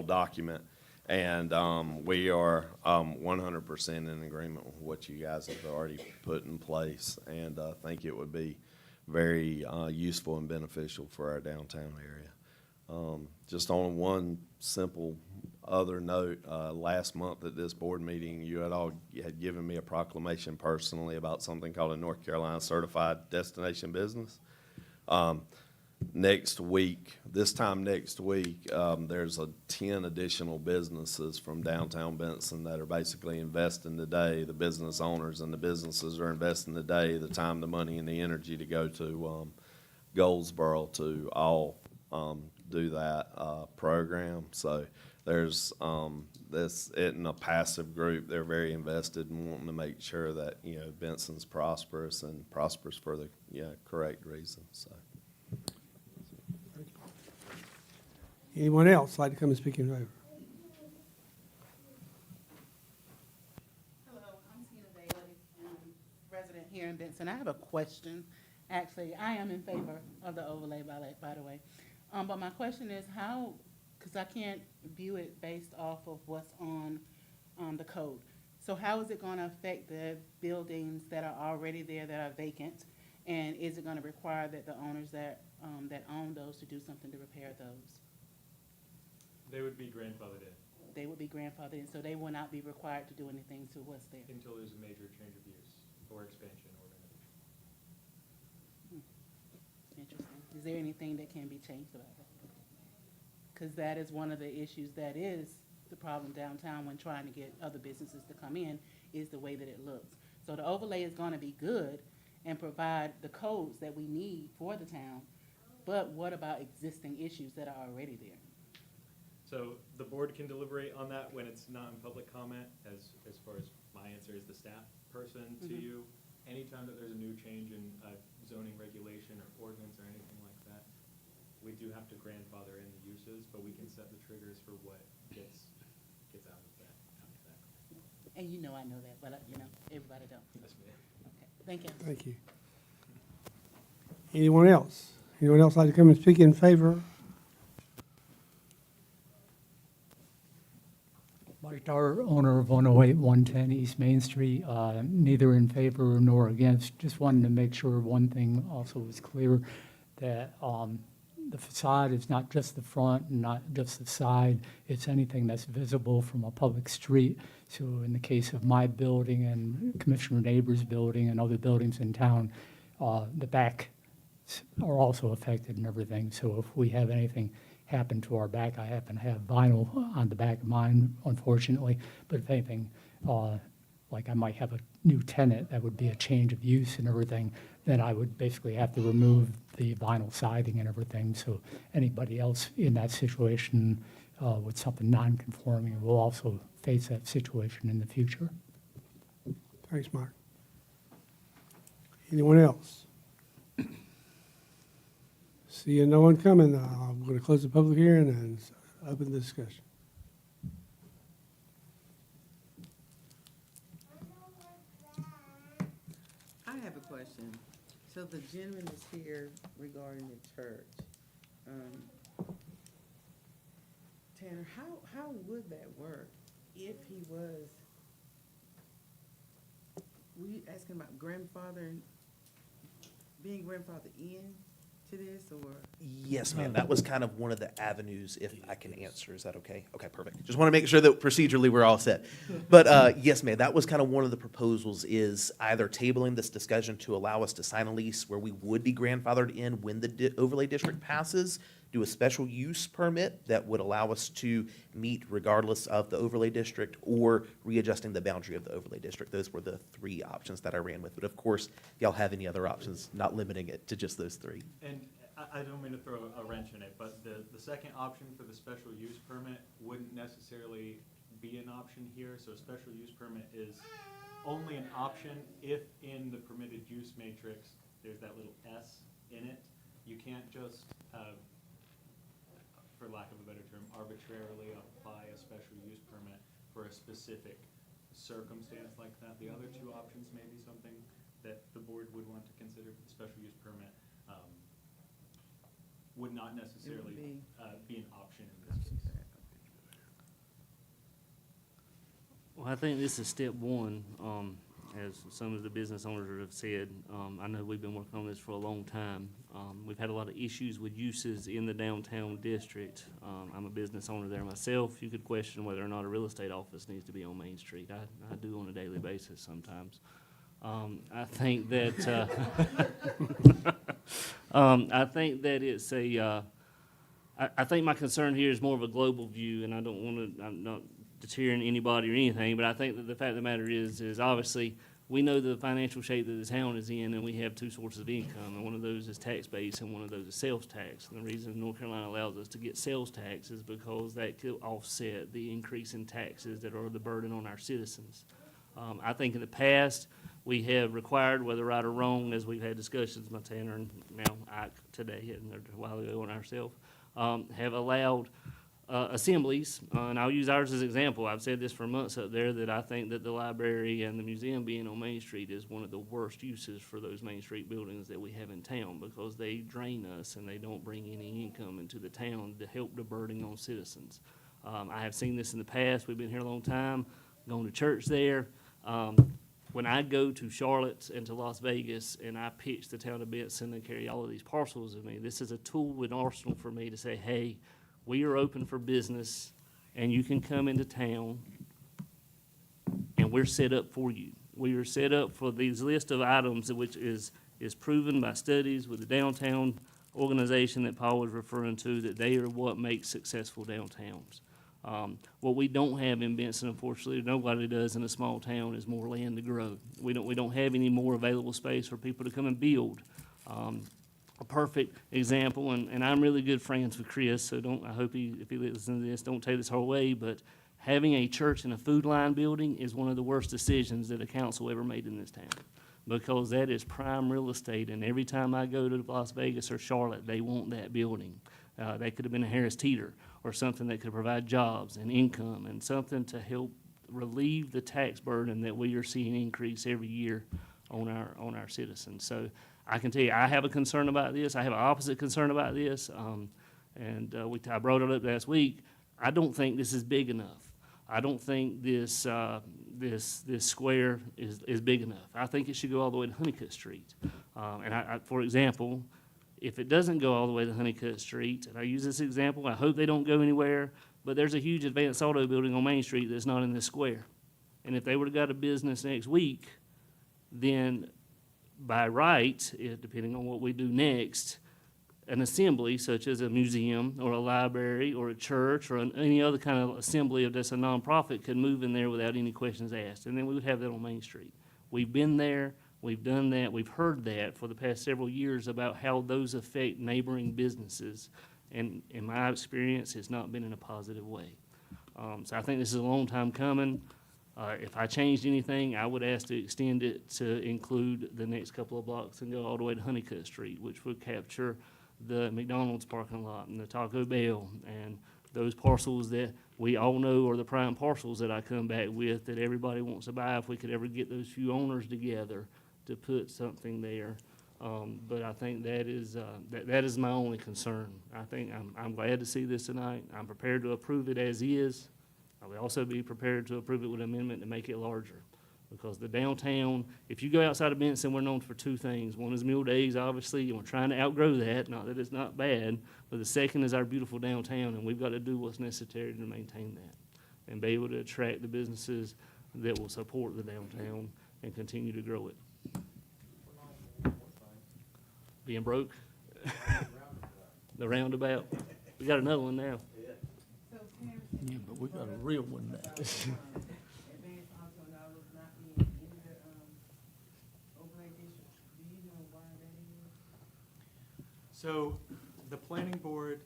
document. And we are 100% in agreement with what you guys have already put in place, and I think it would be very useful and beneficial for our downtown area. Just on one simple other note, last month at this board meeting, you had given me a proclamation personally about something called a North Carolina Certified Destination Business. This time next week, there's 10 additional businesses from downtown Benson that are basically investing today. The business owners and the businesses are investing today, the time, the money, and the energy to go to Goldsboro to all do that program. So there's this isn't a passive group. They're very invested in wanting to make sure that Benson's prosperous and prosperous for the correct reasons. So. Anyone else like to come and speak in favor? Hello, I'm Tina Bailey, resident here in Benson. I have a question. Actually, I am in favor of the overlay by the way. But my question is how, because I can't view it based off of what's on the code. So how is it going to affect the buildings that are already there that are vacant? And is it going to require that the owners that own those to do something to repair those? They would be grandfathered in They would be grandfathered in, so they will not be required to do anything to what's there. until there's a major change of use or expansion or renovation. Interesting. Is there anything that can be changed about that? Because that is one of the issues that is the problem downtown when trying to get other businesses to come in, is the way that it looks. So the overlay is going to be good and provide the codes that we need for the town, but what about existing issues that are already there? So the board can deliberate on that when it's not in public comment, as far as my answer is the staff person to you. Anytime that there's a new change in zoning regulation or ordinance or anything like that, we do have to grandfather in the uses, but we can set the triggers for what gets out of that. And I know that, but everybody don't. Yes, ma'am. Okay, thank you. Thank you. Anyone else? Anyone else like to come and speak in favor? Mike Dar, owner of 108 110 East Main Street, neither in favor nor against. Just wanted to make sure one thing also was clear, that the facade is not just the front and not just the side, it's anything that's visible from a public street. So in the case of my building and Commissioner Neighbor's building and other buildings in town, the back are also affected and everything. So if we have anything happen to our back, I happen to have vinyl on the back of mine, unfortunately, but if anything, like I might have a new tenant, that would be a change of use and everything, then I would basically have to remove the vinyl siding and everything. So anybody else in that situation with something non-conforming will also face that situation in the future. Thanks, Mark. Anyone else? Seeing no one coming, I'm going to close the public hearing and open the discussion. I have a question. So the gentleman is here regarding the church. Tanner, how would that work if he was, were you asking about being grandfathered in to this, or? Yes, ma'am. That was kind of one of the avenues, if I can answer. Is that okay? Okay, perfect. Just want to make sure that procedurally we're all set. But yes, ma'am, that was kind of one of the proposals, is either tabling this discussion to allow us to sign a lease where we would be grandfathered in when the overlay district passes, do a special use permit that would allow us to meet regardless of the overlay district, or readjusting the boundary of the overlay district. Those were the three options that I ran with. But of course, if y'all have any other options, not limiting it to just those three. And I don't mean to throw a wrench in it, but the second option for the special use permit wouldn't necessarily be an option here. So a special use permit is only an option if in the permitted use matrix, there's that little S in it. You can't just, for lack of a better term, arbitrarily apply a special use permit for a specific circumstance like that. The other two options may be something that the board would want to consider for the special use permit. Would not necessarily be an option in this case. Well, I think this is step one, as some of the business owners have said. I know we've been working on this for a long time. We've had a lot of issues with uses in the downtown district. I'm a business owner there myself. You could question whether or not a real estate office needs to be on Main Street. I do on a daily basis sometimes. I think that, I think that it's I think my concern here is more of a global view, and I don't want to, I'm not deterring anybody or anything, but I think that the fact of the matter is obviously we know the financial shape that the town is in, and we have two sources of income, and one of those is tax base and one of those is sales tax. And the reason North Carolina allows us to get sales tax is because that could offset the increase in taxes that are the burden on our citizens. I think in the past, we have required, whether right or wrong, as we've had discussions, my Tanner and now Ike today and a while ago on ourselves, have allowed assemblies, and I'll use ours as an example. I've said this for months up there, that I think that the library and the museum being on Main Street is one of the worst uses for those Main Street buildings that we have in town, because they drain us and they don't bring any income into the town to help the burden on citizens. I have seen this in the past. We've been here a long time, going to church there. When I go to Charlotte and to Las Vegas and I pitch the town of Benson and carry all of these parcels with me, this is a tool and arsenal for me to say, hey, we are open for business and you can come into town and we're set up for you. We are set up for these list of items, which is proven by studies with the downtown organization that Paul was referring to, that they are what makes successful downtowns. What we don't have in Benson, unfortunately, nobody does in a small town, is more land to grow. We don't have any more available space for people to come and build. A perfect example, and I'm really good friends with Chris, so I hope if he listens to this, don't take this whole way, but having a church in a Food Line building is one of the worst decisions that a council ever made in this town, because that is prime real estate, and every time I go to Las Vegas or Charlotte, they want that building. They could have been a Harris Teeter or something that could provide jobs and income and something to help relieve the tax burden that we are seeing increase every year on our citizens. So I can tell you, I have a concern about this. I have an opposite concern about this, I brought it up last week. I don't think this is big enough. I don't think this square is big enough. I think it should go all the way to Honeycutt Street. For example, if it doesn't go all the way to Honeycutt Street, and I use this example, I hope they don't go anywhere, but there's a huge Advanced Auto building on Main Street that's not in this square. And if they would have got a business next week, then by right, depending on what we do next, an assembly such as a museum or a library or a church or any other kind of assembly that's a nonprofit could move in there without any questions asked. And then we would have that on Main Street. We've been there. We've done that. We've heard that for the past several years about how those affect neighboring businesses. And in my experience, it's not been in a positive way. So I think this is a long time coming. If I changed anything, I would ask to extend it to include the next couple of blocks and go all the way to Honeycutt Street, which would capture the McDonald's parking lot and the Taco Bell and those parcels that we all know are the prime parcels that I come back with that everybody wants to buy. If we could ever get those few owners together to put something there, But I think that is, that is my only concern. I think I'm glad to see this tonight. I'm prepared to approve it as is. I would also be prepared to approve it with an amendment to make it larger. Because the downtown, if you go outside of Benson, we're known for two things. One is meal days, obviously, and we're trying to outgrow that, not that it's not bad. But the second is our beautiful downtown, and we've got to do what's necessary to maintain that. And be able to attract the businesses that will support the downtown and continue to grow it. Being broke? The roundabout. We got another one now. Yeah, but we got a real one now. So, the planning board,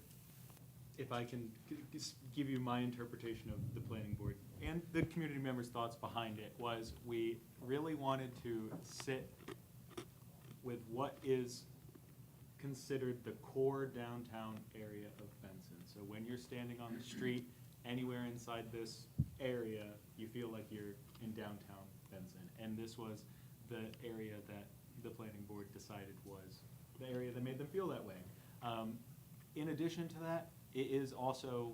if I can just give you my interpretation of the planning board and the community members' thoughts behind it, was we really wanted to sit with what is considered the core downtown area of Benson. So when you're standing on the street, anywhere inside this area, you feel like you're in downtown Benson. And this was the area that the planning board decided was the area that made them feel that way. In addition to that, it is also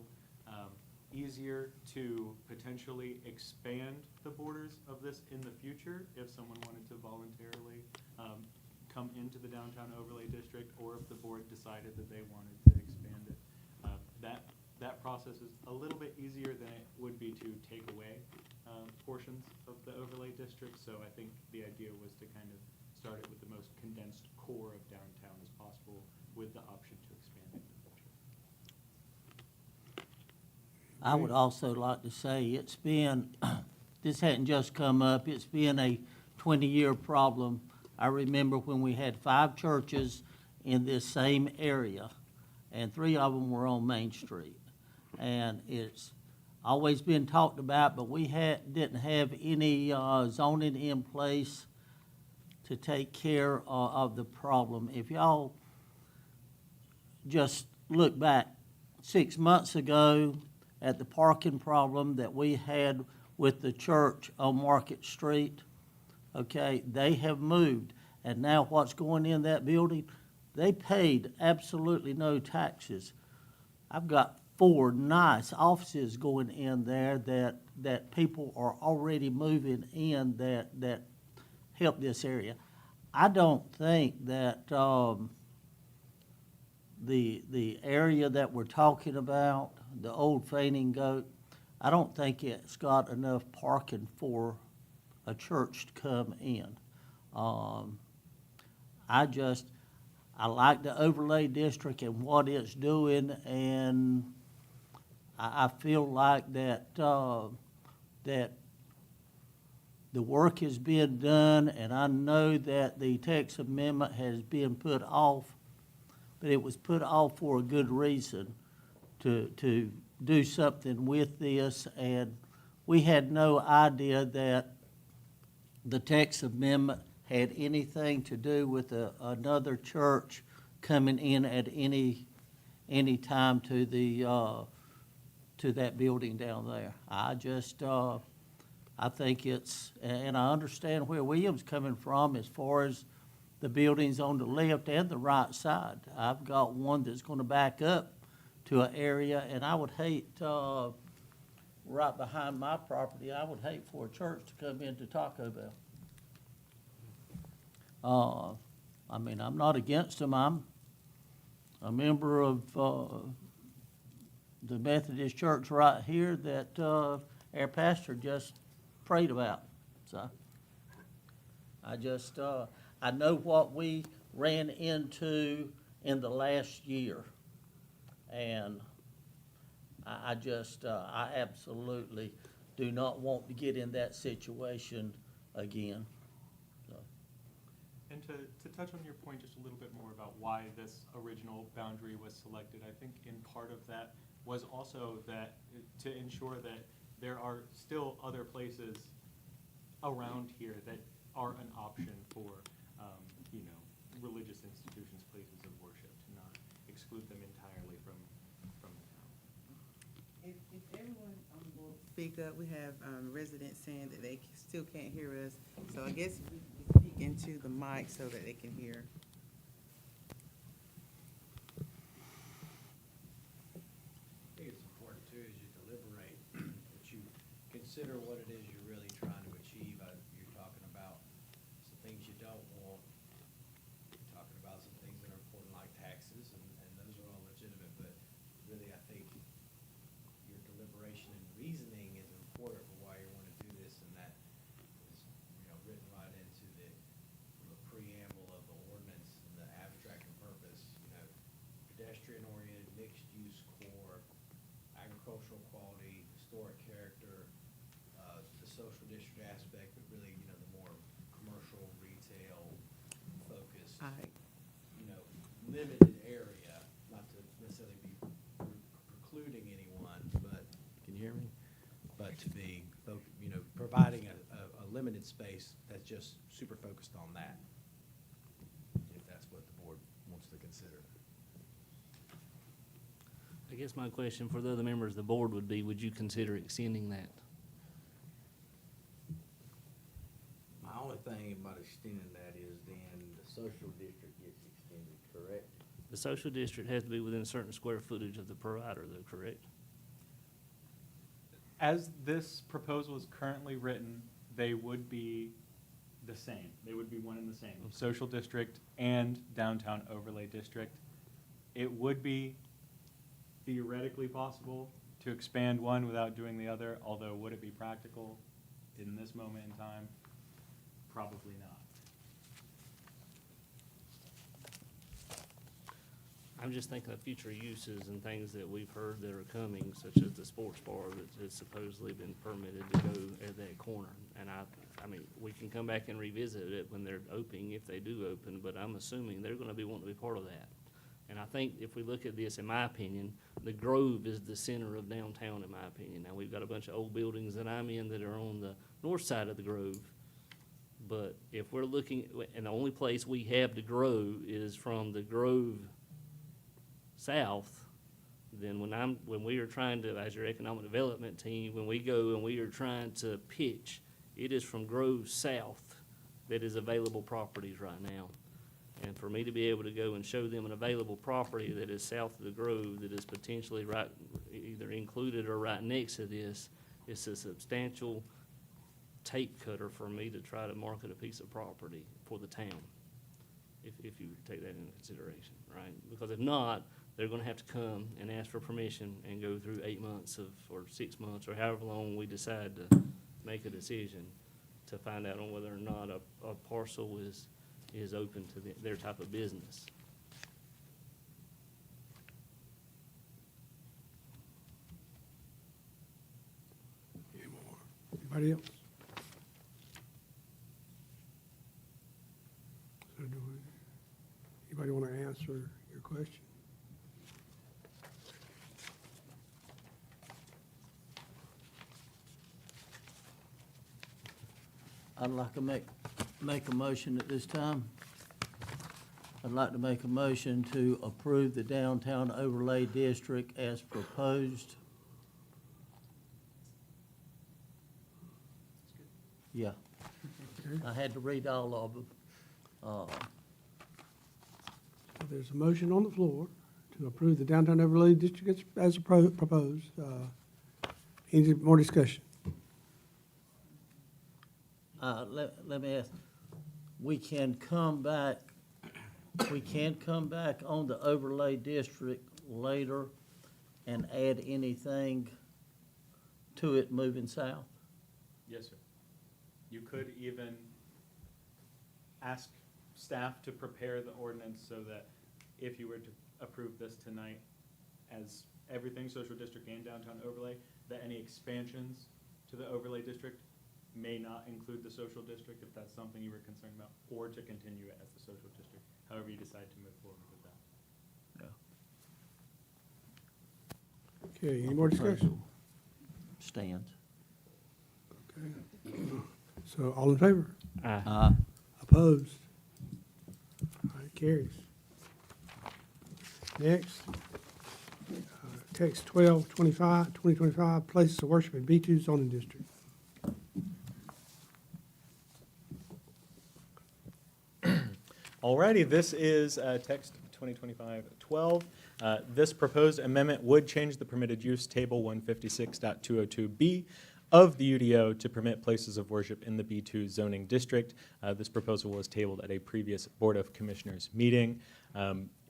easier to potentially expand the borders of this in the future if someone wanted to voluntarily come into the downtown overlay district, or if the board decided that they wanted to expand it. That process is a little bit easier than it would be to take away portions of the overlay district. So I think the idea was to kind of start it with the most condensed core of downtown as possible, with the option to expand it in the future. I would also like to say it's been, this hadn't just come up, it's been a 20-year problem. I remember when we had 5 churches in this same area, and 3 of them were on Main Street. And it's always been talked about, but we didn't have any zoning in place to take care of the problem. If y'all just look back 6 months ago at the parking problem that we had with the church on Market Street, okay, they have moved. And now what's going in that building, they paid absolutely no taxes. I've got 4 nice offices going in there that people are already moving in that help this area. I don't think that the area that we're talking about, the old Fainting Goat, I don't think it's got enough parking for a church to come in. I like the overlay district and what it's doing, and I feel like that that the work is being done, and I know that the text amendment has been put off, but it was put off for a good reason, to do something with this, and we had no idea that the text amendment had anything to do with another church coming in at any time to that building down there. I think it's, and I understand where William's coming from as far as the buildings on the left and the right side. I've got one that's gonna back up to an area, and I would hate, right behind my property, I would hate for a church to come into Taco Bell. I mean, I'm not against them. I'm a member of the Methodist Church right here that our pastor just prayed about. So I know what we ran into in the last year, and I absolutely do not want to get in that situation again. And to touch on your point just a little bit more about why this original boundary was selected, I think in part of that was also that to ensure that there are still other places around here that are an option for, religious institutions, places of worship, to not exclude them entirely from the town. If everyone will speak up, we have residents saying that they still can't hear us. So I guess we speak into the mic so that they can hear. consider what it is you're really trying to achieve. You're talking about some things you don't want. You're talking about some things that are important like taxes, and those are all legitimate, but really, I think your deliberation and reasoning is important for why you want to do this, and that is, written right into the preamble of the ordinance and the abstract and purpose, pedestrian-oriented, mixed-use core, agricultural quality, historic character, the social district aspect, but really, the more commercial, retail focused, limited area, not to necessarily be precluding anyone, but, can you hear me? But to be, providing a limited space that's just super focused on that, if that's what the board wants to consider. I guess my question for the other members of the board would be, would you consider extending that? My only thing about extending that is then the social district gets extended, correct? The social district has to be within a certain square footage of the provider, though, correct? As this proposal is currently written, they would be the same. They would be one and the same. Social district and downtown overlay district. It would be theoretically possible to expand one without doing the other, although would it be practical in this moment in time? Probably not. I'm just thinking of future uses and things that we've heard that are coming, such as the sports bar that has supposedly been permitted to go at that corner. And I mean, we can come back and revisit it when they're opening, if they do open, but I'm assuming they're gonna be wanting to be part of that. And I think if we look at this, in my opinion, the Grove is the center of downtown, in my opinion. Now, we've got a bunch of old buildings that I'm in that are on the north side of the Grove. But if we're looking, and the only place we have to grow is from the Grove south, then when we are trying to, as your economic development team, when we go and we are trying to pitch, it is from Grove south that is available properties right now. And for me to be able to go and show them an available property that is south of the Grove, that is potentially right, either included or right next to this, it's a substantial tape cutter for me to try to market a piece of property for the town, if you take that into consideration, right? Because if not, they're gonna have to come and ask for permission and go through 8 months or 6 months, or however long we decide to make a decision to find out on whether or not a parcel is open to their type of business. Anybody else? So anybody want to answer your question? I'd like to make a motion at this time. I'd like to make a motion to approve the downtown overlay district as proposed. Yeah, Okay. I had to read all of them. So there's a motion on the floor to approve the downtown overlay district as proposed. Any more discussion? Let me ask, we can come back on the overlay district later and add anything to it moving south? Yes, sir. You could even ask staff to prepare the ordinance so that if you were to approve this tonight as everything, social district and downtown overlay, that any expansions to the overlay district may not include the social district, if that's something you were concerned about, or to continue it as the social district, however you decide to move forward with that. Okay, any more discussion? Stands. Okay. So all in favor? Aye. Opposed? All right, carries. Next, text 2025, places of worship in B2 zoning district. Alrighty, this is text 2025-12. This proposed amendment would change the permitted use table 156.202B of the UDO to permit places of worship in the B2 zoning district. This proposal was tabled at a previous Board of Commissioners meeting.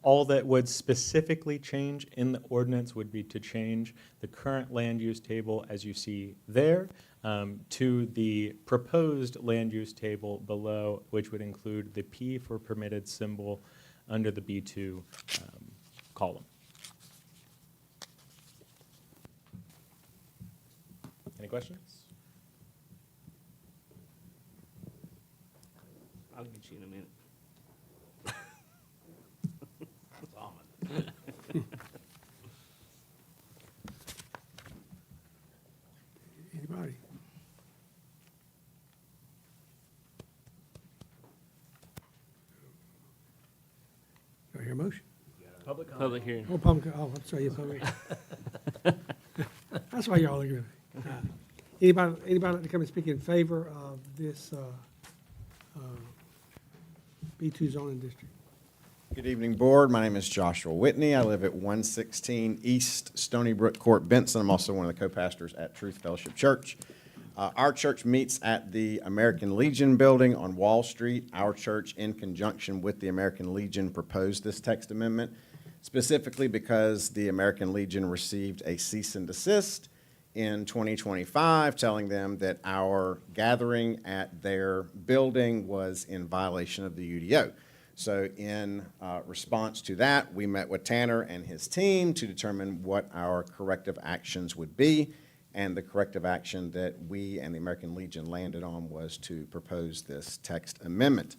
All that would specifically change in the ordinance would be to change the current land use table, as you see there, to the proposed land use table below, which would include the P for permitted symbol under the B2 column. Any questions? I'll get you in a minute. That's ominous. Anybody? Do I hear a motion? Public hearing. Oh, public, oh, I'm sorry, yeah, public. That's why y'all are good. Anybody like to come and speak in favor of this B2 zoning district? Good evening, Board. My name is Joshua Whitney. I live at 116 East Stony Brook Court, Benson. I'm also one of the co-pastors at Truth Fellowship Church. Our church meets at the American Legion building on Wall Street. Our church, in conjunction with the American Legion, proposed this text amendment, specifically because the American Legion received a cease and desist in 2025, telling them that our gathering at their building was in violation of the UDO. So in response to that, we met with Tanner and his team to determine what our corrective actions would be. And the corrective action that we and the American Legion landed on was to propose this text amendment.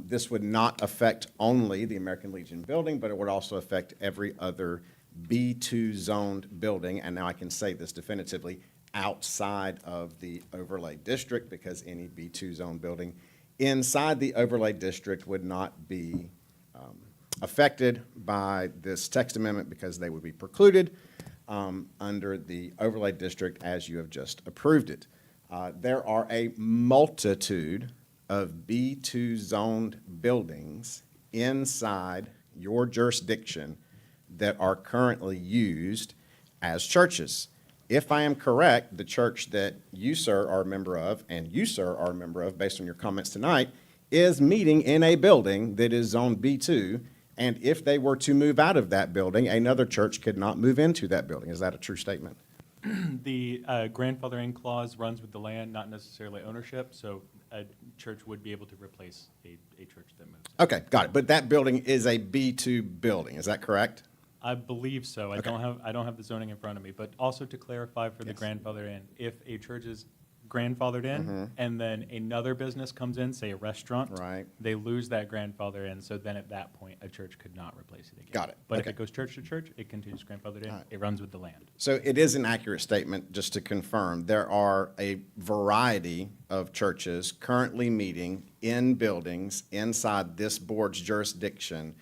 This would not affect only the American Legion building, but it would also affect every other B2 zoned building. And now I can say this definitively, outside of the overlay district, because any B2 zone building inside the overlay district would not be affected by this text amendment because they would be precluded under the overlay district as you have just approved it. There are a multitude of B2 zoned buildings inside your jurisdiction that are currently used as churches. If I am correct, the church that you, sir, are a member of, and you, sir, are a member of, based on your comments tonight, is meeting in a building that is zoned B2, and if they were to move out of that building, another church could not move into that building. Is that a true statement? The grandfathering clause runs with the land, not necessarily ownership, so a church would be able to replace a church that moves. Okay, got it. But that building is a B2 building, is that correct? I believe so. I Okay. don't have the zoning in front of me, but also to clarify for the Yes. grandfather in, if a church is grandfathered in and then another business comes in, say a restaurant, Right. they lose that grandfather in, so then at that point, a church could not replace it again. Got it. But if Okay. it goes church to church, it continues grandfathered in. All right. It runs with the land. So it is an accurate statement, just to confirm. There are a variety of churches currently meeting in buildings inside this board's jurisdiction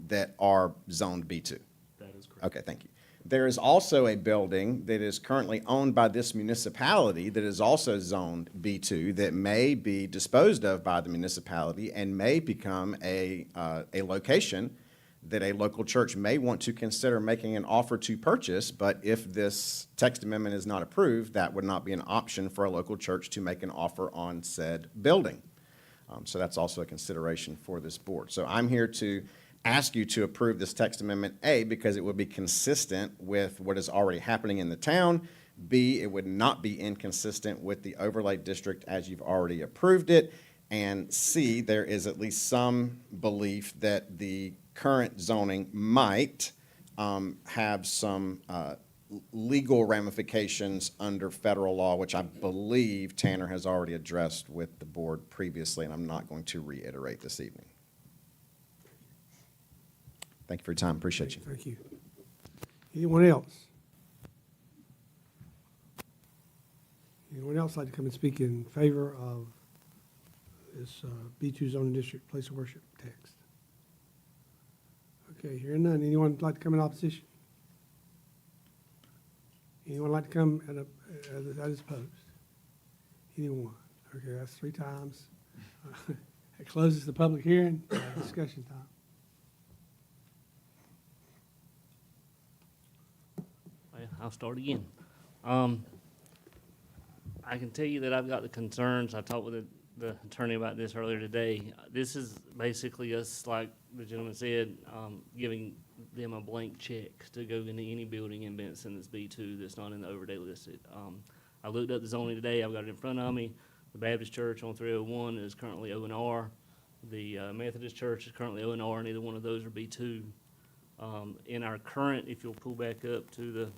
that are zoned B2. That is correct. Okay, thank you. There is also a building that is currently owned by this municipality that is also zoned B2 that may be disposed of by the municipality and may become a location that a local church may want to consider making an offer to purchase, but if this text amendment is not approved, that would not be an option for a local church to make an offer on said building. So that's also a consideration for this board. So I'm here to ask you to approve this text amendment, A, because it would be consistent with what is already happening in the town. B, it would not be inconsistent with the overlay district as you've already approved it. And C, there is at least some belief that the current zoning might have some legal ramifications under federal law, which I believe Tanner has already addressed with the board previously, and I'm not going to reiterate this evening. Thank you for your time. Appreciate you. Thank you. Anyone else? Anyone else like to come and speak in favor of this B2 zoning district place of worship text? Okay, hearing none. Anyone like to come in opposition? Anyone like to come that is opposed? Anyone? Okay, that's 3 times. That closes the public hearing. Discussion time. Well, I'll start again. I can tell you that I've got the concerns. I talked with the attorney about this earlier today. This is basically us, like the gentleman said, giving them a blank check to go into any building in Benson that's B2 that's not in the overlay listed. I looked up the zoning today. I've got it in front of me. The Baptist Church on 301 is currently O&R. The Methodist Church is currently O&R. Neither one of those are B2. In our current, if you'll pull back up to the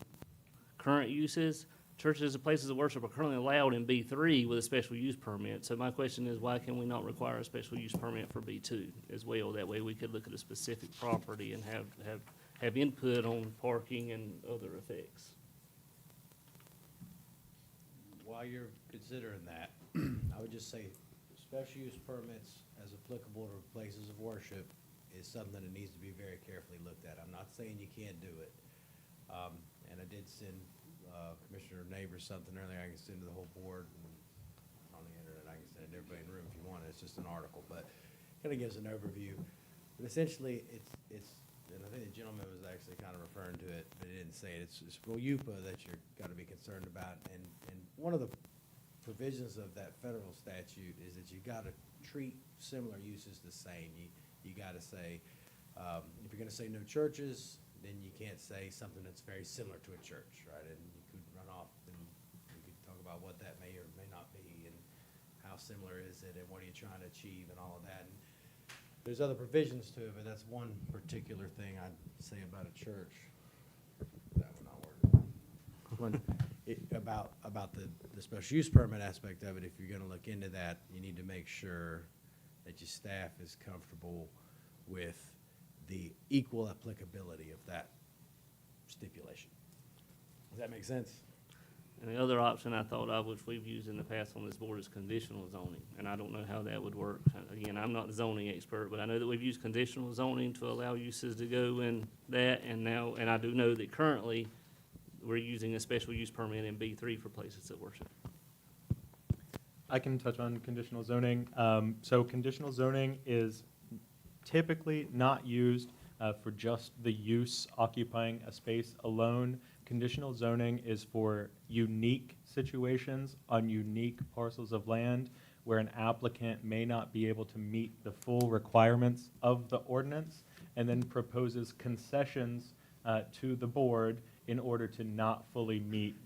current uses, churches and places of worship are currently allowed in B3 with a special use permit. So my question is, why can we not require a special use permit for B2 as well? That way we could look at a specific property and have input on parking and other effects. While you're considering that, I would just say special use permits as applicable to places of worship is something that needs to be very carefully looked at. I'm not saying you can't do it. And I did send Commissioner Neighbors something earlier I can send to the whole board and on the internet. I can send it to everybody in the room if you want it. It's just an article, but kind of gives an overview. But essentially, it's and I think the gentleman was actually kind of referring to it, but he didn't say it. It's ROUPA that you're got to be concerned about. And one of the provisions of that federal statute is that you got to treat similar uses the same. You got to say, if you're going to say no churches, then you can't say something that's very similar to a church, right? And you could run off and we could talk about what that may or may not be and how similar is it and what are you trying to achieve and all of that. And there's other provisions to it, but that's one particular thing I'd say about a church. That would not work. About the special use permit aspect of it, if you're gonna look into that, you need to make sure that your staff is comfortable with the equal applicability of that stipulation. Does that make sense? And the other option I thought of, which we've used in the past on this board, is conditional zoning. And I don't know how that would work. Again, I'm not the zoning expert, but I know that we've used conditional zoning to allow uses to go in that. And I do know that currently we're using a special use permit in B3 for places that worship. I can touch on conditional zoning. So conditional zoning is typically not used for just the use occupying a space alone. Conditional zoning is for unique situations on unique parcels of land where an applicant may not be able to meet the full requirements of the ordinance and then proposes concessions to the board in order to not fully meet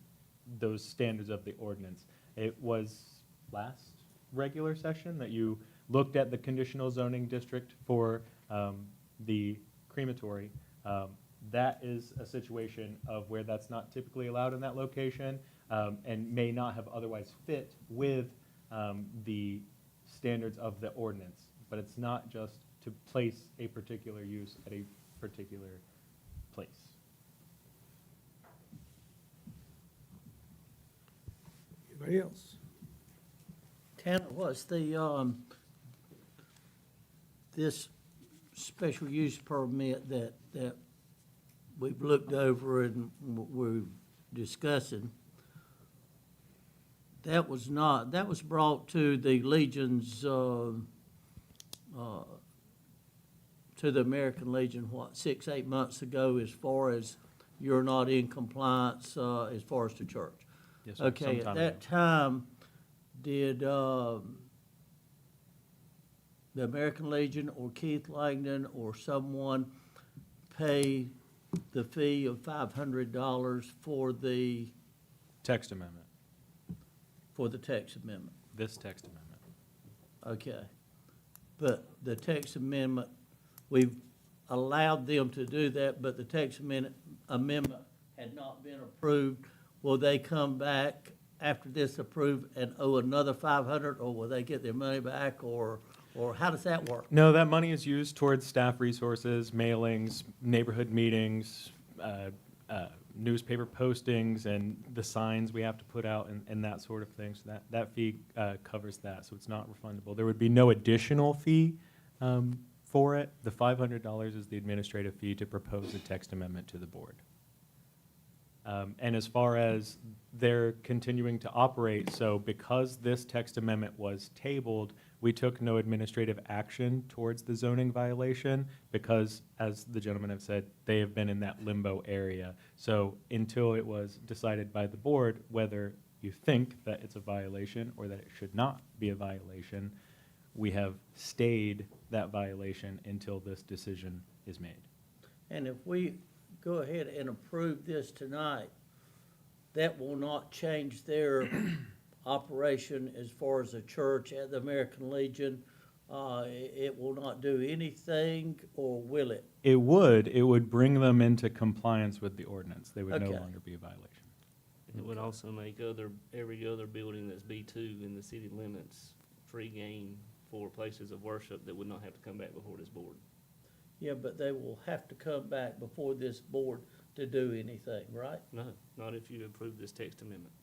those standards of the ordinance. It was last regular session that you looked at the conditional zoning district for the crematory. That is a situation of where that's not typically allowed in that location and may not have otherwise fit with the standards of the ordinance. But it's not just to place a particular use at a particular place. Anybody else? Tanner, what's the, this special use permit that we've looked over and we're discussing? That was brought to the Legion's, to the American Legion, 6-8 months ago, as far as you're not in compliance, as far as the church? Yes, sir. Okay, at Sometime that ago. time, did the American Legion or Keith Langdon or someone pay the fee of $500 for the Text amendment, text amendment? this text amendment. Okay. But the text amendment, we've allowed them to do that, but the text amendment had not been approved. Will they come back after this approved and owe another $500, or will they get their money back, or how does that work? No, that money is used towards staff resources, mailings, neighborhood meetings, newspaper postings, and the signs we have to put out and that sort of thing. So that fee covers that, so it's not refundable. There would be no additional fee for it. The $500 is the administrative fee to propose a text amendment to the board. And as far as they're continuing to operate, so because this text amendment was tabled, we took no administrative action towards the zoning violation because, as the gentlemen have said, they have been in that limbo area. So until it was decided by the board whether you think that it's a violation or that it should not be a violation, we have stayed that violation until this decision is made. And if we go ahead and approve this tonight, that will not change their operation as far as the church at the American Legion. It will not do anything, or will it? It would bring them into compliance with the ordinance. They would no Okay. longer be a violation. It would also make every other building that's B2 in the city limits free game for places of worship that would not have to come back before this board. Yeah, but they will have to come back before this board to do anything, right? No, not if you approve this text amendment.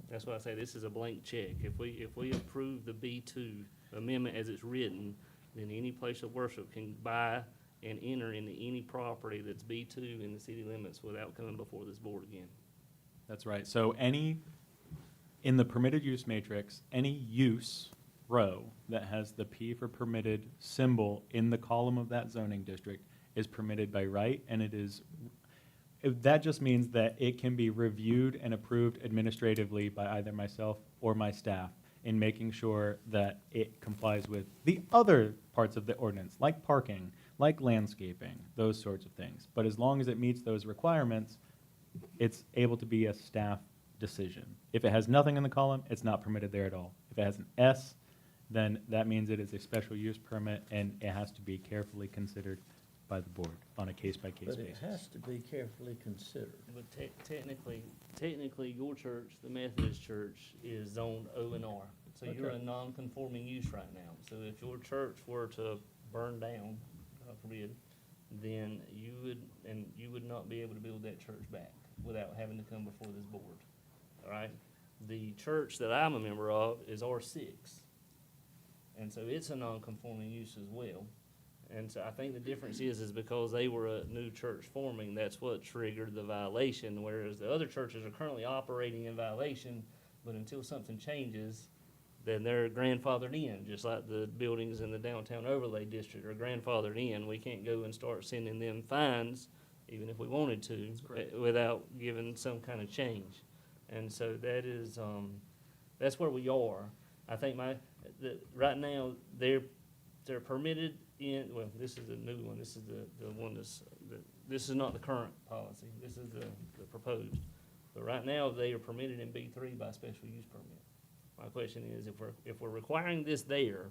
That's why I say this is a blank check. If we approve the B2 amendment as it's written, then any place of worship can buy and enter into any property that's B2 in the city limits without coming before this board again. That's right. So in the permitted use matrix, any use row that has the P for permitted symbol in the column of that zoning district is permitted by right, and that just means that it can be reviewed and approved administratively by either myself or my staff in making sure that it complies with the other parts of the ordinance, like parking, like landscaping, those sorts of things. But as long as it meets those requirements, it's able to be a staff decision. If it has nothing in the column, it's not permitted there at all. If it has an S, then that means it is a special use permit, and it has to be carefully considered by the board on a case-by-case But it basis. has to be carefully considered. But technically, your church, the Methodist Church, is zoned O and R. So you're a Okay. non-conforming use right now. So if your church were to burn down, God forbid, then you would not be able to build that church back without having to come before this board. All right? The church that I'm a member of is R6. And so it's a non-conforming use as well. And so I think the difference is because they were a new church forming, that's what triggered the violation, whereas the other churches are currently operating in violation, but until something changes, then they're grandfathered in, just like the buildings in the downtown overlay district are grandfathered in. We can't go and start sending them fines, even if we wanted to, without giving some kind of change. And so that is, that's where we are. I think right now, they're permitted in, well, this is a new one, this is the one this is not the current policy, this is the proposed. But right now, they are permitted in B3 by special use permit. My question is, if we're requiring this there,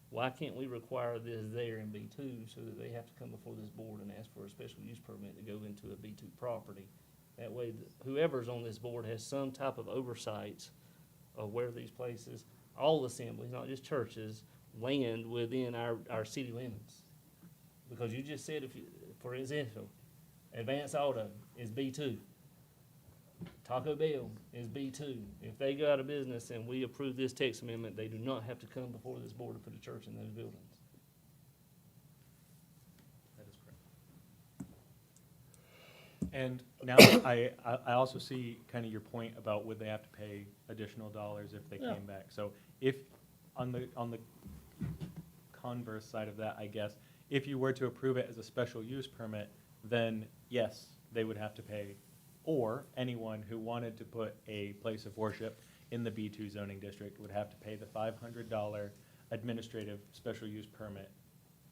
why can't we require this there in B2 so that they have to come before this board and ask for a special use permit to go into a B2 property? That way, whoever's on this board has some type of oversight of where these places, all assemblies, not just churches, land within our city limits. Because you just said, for example, Advance Auto is B2. Taco Bell is B2. If they go out of business and we approve this text amendment, they do not have to come before this board to put a church in those buildings. That is correct. And now I also see kind of your point about would they have to pay additional dollars if they Yeah. came back. So if, on the converse side of that, I guess, if you were to approve it as a special use permit, then yes, they would have to pay. Or anyone who wanted to put a place of worship in the B2 zoning district would have to pay the $500 administrative special use permit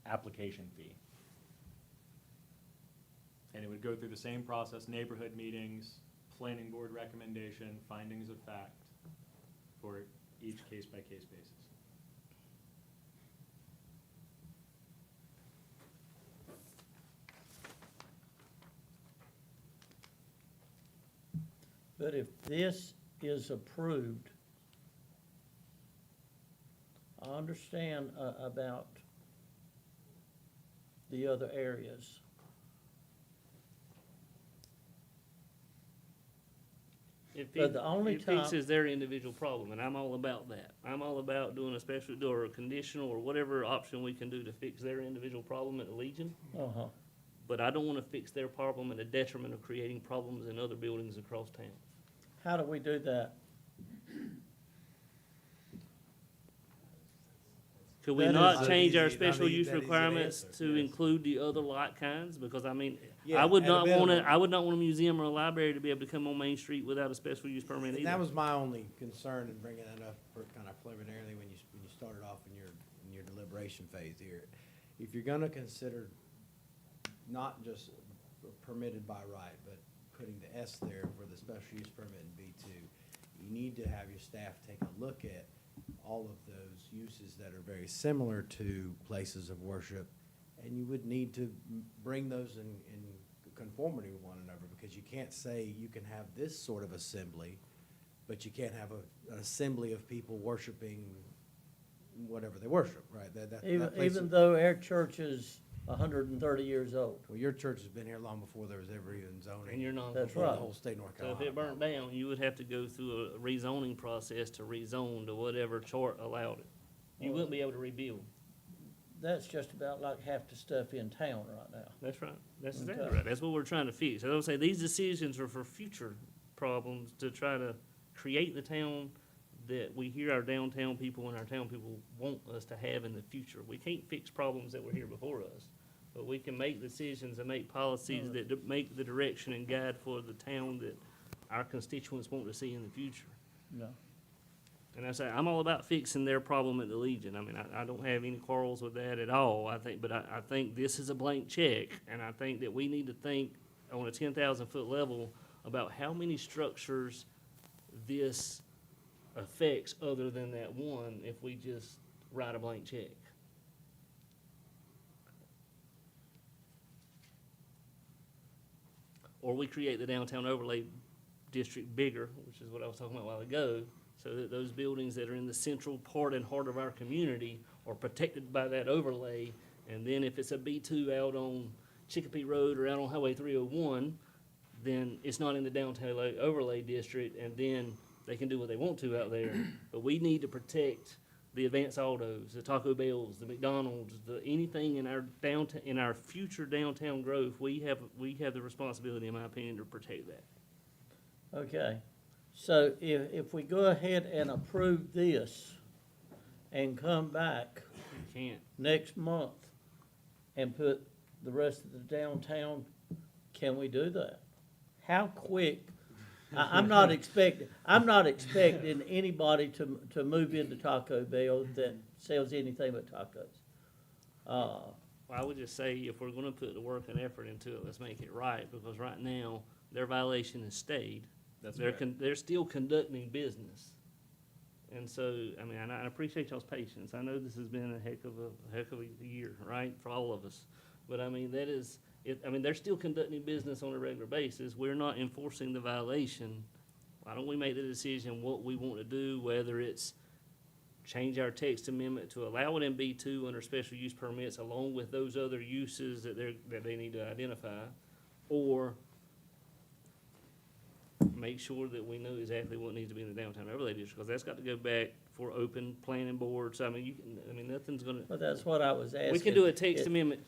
application fee. And it would go through the same process, neighborhood meetings, planning board recommendation, findings of fact, for each case-by-case basis. But if this is approved, I understand about the other areas. But the only It time- fixes their individual problem, and I'm all about that. I'm all about doing a special, or a conditional, or whatever option we can do to fix their individual problem at the Legion. Uh-huh. But I don't want to fix their problem at the detriment of creating problems in other buildings across town. How do we do that? Could we That not is- change our That is special easy- use that is an requirements answer, to yes. include the other lot kinds? Because I mean, Yeah, I would at a not want to, minimum. I would not want a museum or a library to be able to come on Main Street without a special use permit And that either. was my only concern in bringing that up for kind of preliminarily when you started off in your deliberation phase here. If you're gonna consider not just permitted by right, but putting the S there for the special use permit in B2, you need to have your staff take a look at all of those uses that are very similar to places of worship, and you would need to bring those in conformity with one another, because you can't say you can have this sort of assembly, but you can't have an assembly of people worshiping whatever they worship, right? That place Even is- though our church is 130 years old. Well, your church has been here long before there was ever even zoning. And you're not. That's for the right. whole state of North So Carolina. if it burnt down, you would have to go through a rezoning process to rezone to whatever chart allowed it. You wouldn't be able to rebuild. That's just about like half the stuff in town right now. That's right. That's Okay. exactly right. That's what we're trying to fix. I don't say these decisions are for future problems to try to create the town that we hear our downtown people and our town people want us to have in the future. We can't fix problems that were here before us, but we can make decisions and make policies that make the direction and guide for the town that our constituents want to see in the future. No. And I say, I'm all about fixing their problem at the Legion. I mean, I don't have any quarrels with that at all. I think, but I think this is a blank check, and I think that we need to think on a 10,000-foot level about how many structures this affects other than that one if we just write a blank check. Or we create the downtown overlay district bigger, which is what I was talking about a while ago, so that those buildings that are in the central part and heart of our community are protected by that overlay. And then if it's a B2 out on Chicopee Road or out on Highway 301, then it's not in the downtown overlay district, and then they can do what they want to out there. But we need to protect the Advance Autos, the Taco Bells, the McDonald's, anything in our downtown, in our future downtown growth. We have the responsibility, in my opinion, to protect that. Okay, so if we go ahead and approve this and come back You can't. next month and put the rest of the downtown, can we do that? How quick? I'm not expecting anybody to move into Taco Bell that sells anything but tacos. I would just say, if we're gonna put the work and effort into it, let's make it right, because right now, their violation has stayed. That's They're, correct. they're still conducting business. And so, I mean, and I appreciate y'all's patience. I know this has been a heck of a year, right, for all of us. But I mean, they're still conducting business on a regular basis. We're not enforcing the violation. Why don't we make the decision what we want to do, whether it's change our text amendment to allow it in B2 under special use permits along with those other uses that they need to identify, or make sure that we know exactly what needs to be in the downtown overlay district, because that's got to go back for open planning boards. I mean, nothing's gonna, But that's what I was asking. we can do a text amendment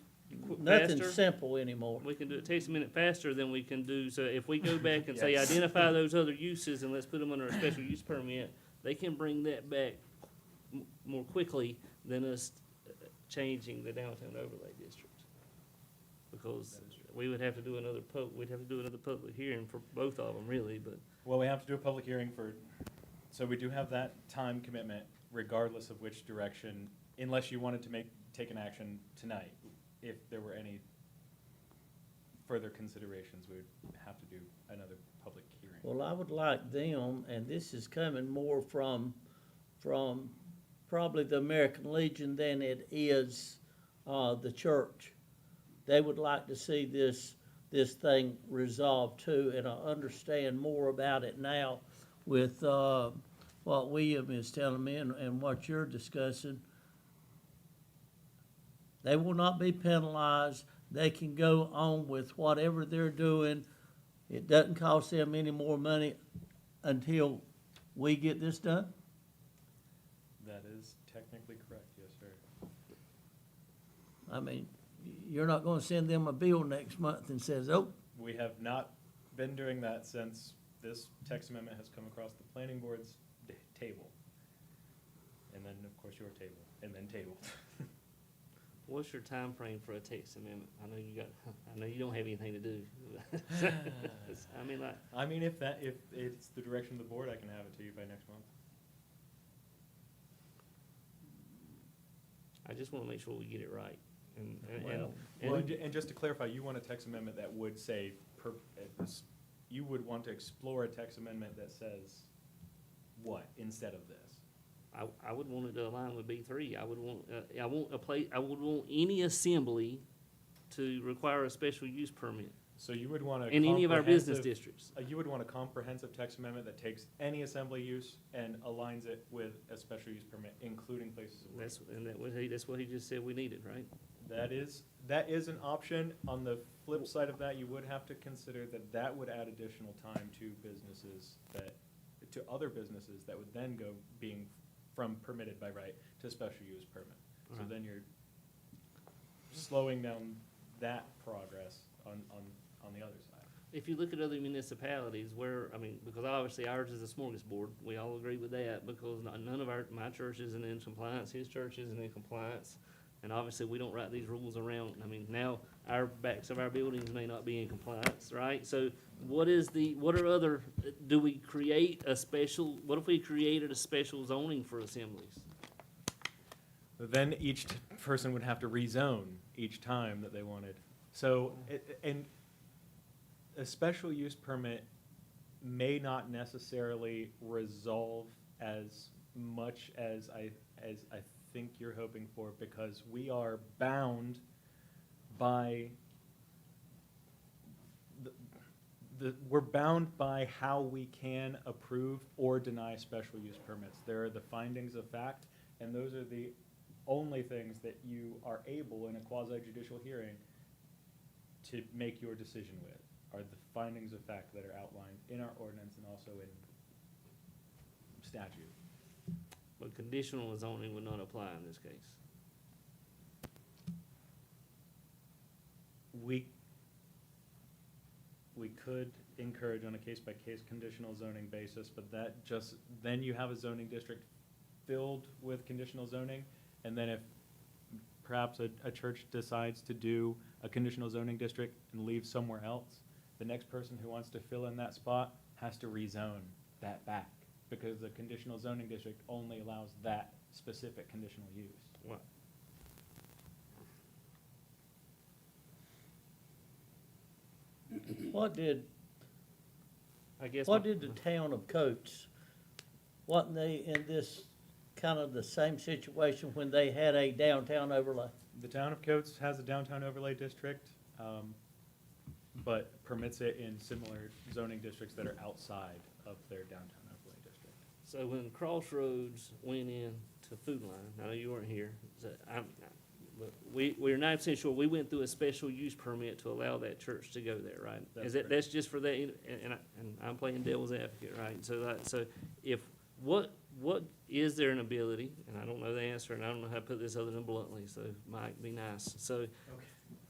Nothing's faster. simple anymore. We can do a text amendment faster than we can do, so if we go back and say, identify those other uses and let's put them under a special use permit, they can bring that back more quickly than us changing the downtown overlay district. Because we would have to do another public hearing for both of them, really, but. Well, we have to do a public hearing so we do have that time commitment regardless of which direction, unless you wanted to take an action tonight. If there were any further considerations, we would have to do another public hearing. Well, I would like them, and this is coming more from probably the American Legion than it is, the church. They would like to see this thing resolved too, and I understand more about it now with, what William is telling me and what you're discussing. They will not be penalized. They can go on with whatever they're doing. It doesn't cost them any more money until we get this done. That is technically correct, yes, sir. I mean, you're not gonna send them a bill next month and says, oh, We have not been doing that since this text amendment has come across the planning board's table. and then, of course, your table, and then table. What's your time frame for a text amendment? I know you don't have anything to do. I mean, like, I mean, if it's the direction of the board, I can have it to you by next month. I just wanna make sure we get it right. And just to clarify, you want a text amendment that would say, you would want to explore a text amendment that says what instead of this? I would want it to align with B3. I would want any assembly to require a special use permit So you would want a in any of our business comprehensive- districts. You would want a comprehensive text amendment that takes any assembly use and aligns it with a special use permit, including places of worship. That's what he just said we needed, right? That is an option. On the flip side of that, you would have to consider that would add additional time to other businesses that would then go being from permitted by right to special use permit. So Right. then you're slowing down that progress on the other side. If you look at other municipalities because obviously ours is a smorgasbord, we all agree with that, because none of my church isn't in compliance, his church isn't in compliance, and obviously we don't write these rules around, now our backs of our buildings may not be in compliance, right? So what do we create what if we created a special zoning for assemblies? Then each person would have to rezone each time that they wanted. So, and a special use permit may not necessarily resolve as much as I think you're hoping for, because we are bound by we're bound by how we can approve or deny special use permits. There are the findings of fact, and those are the only things that you are able in a quasi-judicial hearing to make your decision with, are the findings of fact that are outlined in our ordinance and also in statute. But conditional zoning would not apply in this case. We could encourage on a case-by-case conditional zoning basis, but then you have a zoning district filled with conditional zoning, and then if perhaps a church decides to do a conditional zoning district and leave somewhere else, the next person who wants to fill in that spot has to rezone that back, because the conditional zoning district only allows that specific conditional use. What? What did I guess. What did the town of Coates, wasn't they in this kind of the same situation when they had a downtown overlay? The town of Coates has a downtown overlay district, but permits it in similar zoning districts that are outside of their downtown overlay district. So when Crossroads went in to Food Line, I know you weren't here, but we're 90% sure, we went through a special use permit to allow that church to go there, right? That's That's just for that, and I'm playing devil's advocate, right? So what is there an ability, and I don't know the answer, and I don't know how to put this other than bluntly, so Mike, be nice. So,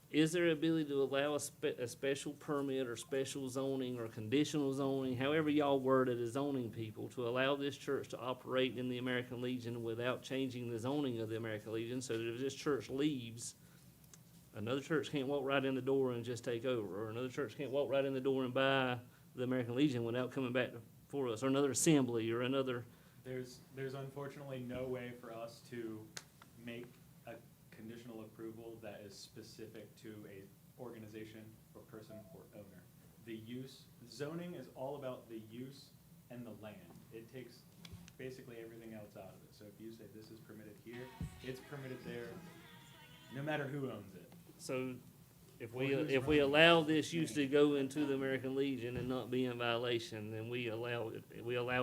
is there ability to allow a special permit or special zoning or conditional zoning, however y'all word it as zoning people, to allow this church to operate in the American Legion without changing the zoning of the American Legion, so that if this church leaves, another church can't walk right in the door and just take over, or another church can't walk right in the door and buy the American Legion without coming back for us, or another assembly, or another. There's unfortunately no way for us to make a conditional approval that is specific to a organization or person or owner. Zoning is all about the use and the land. It takes basically everything else out of it. So if you say this is permitted here, it's permitted there, no matter who owns it. So if we allow this use to go into the American Legion and not be in violation, then we allow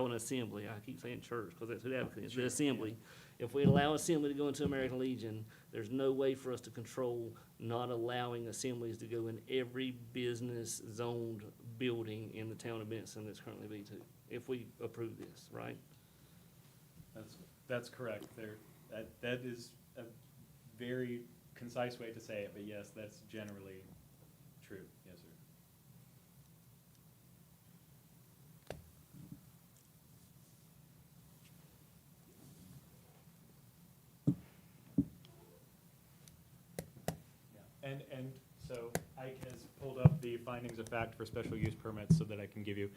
an assembly. I keep saying church because that's who the advocate is, the assembly. If we allow assembly to go into American Legion, there's no way for us to control not allowing assemblies to go in every business zoned building in the town of Benson that's currently B2, if we approve this, right? That's correct. That is a very concise way to say it, but yes, that's generally true. Yes, sir. And so Ike has pulled up the findings of fact for special use permits so that I can give you.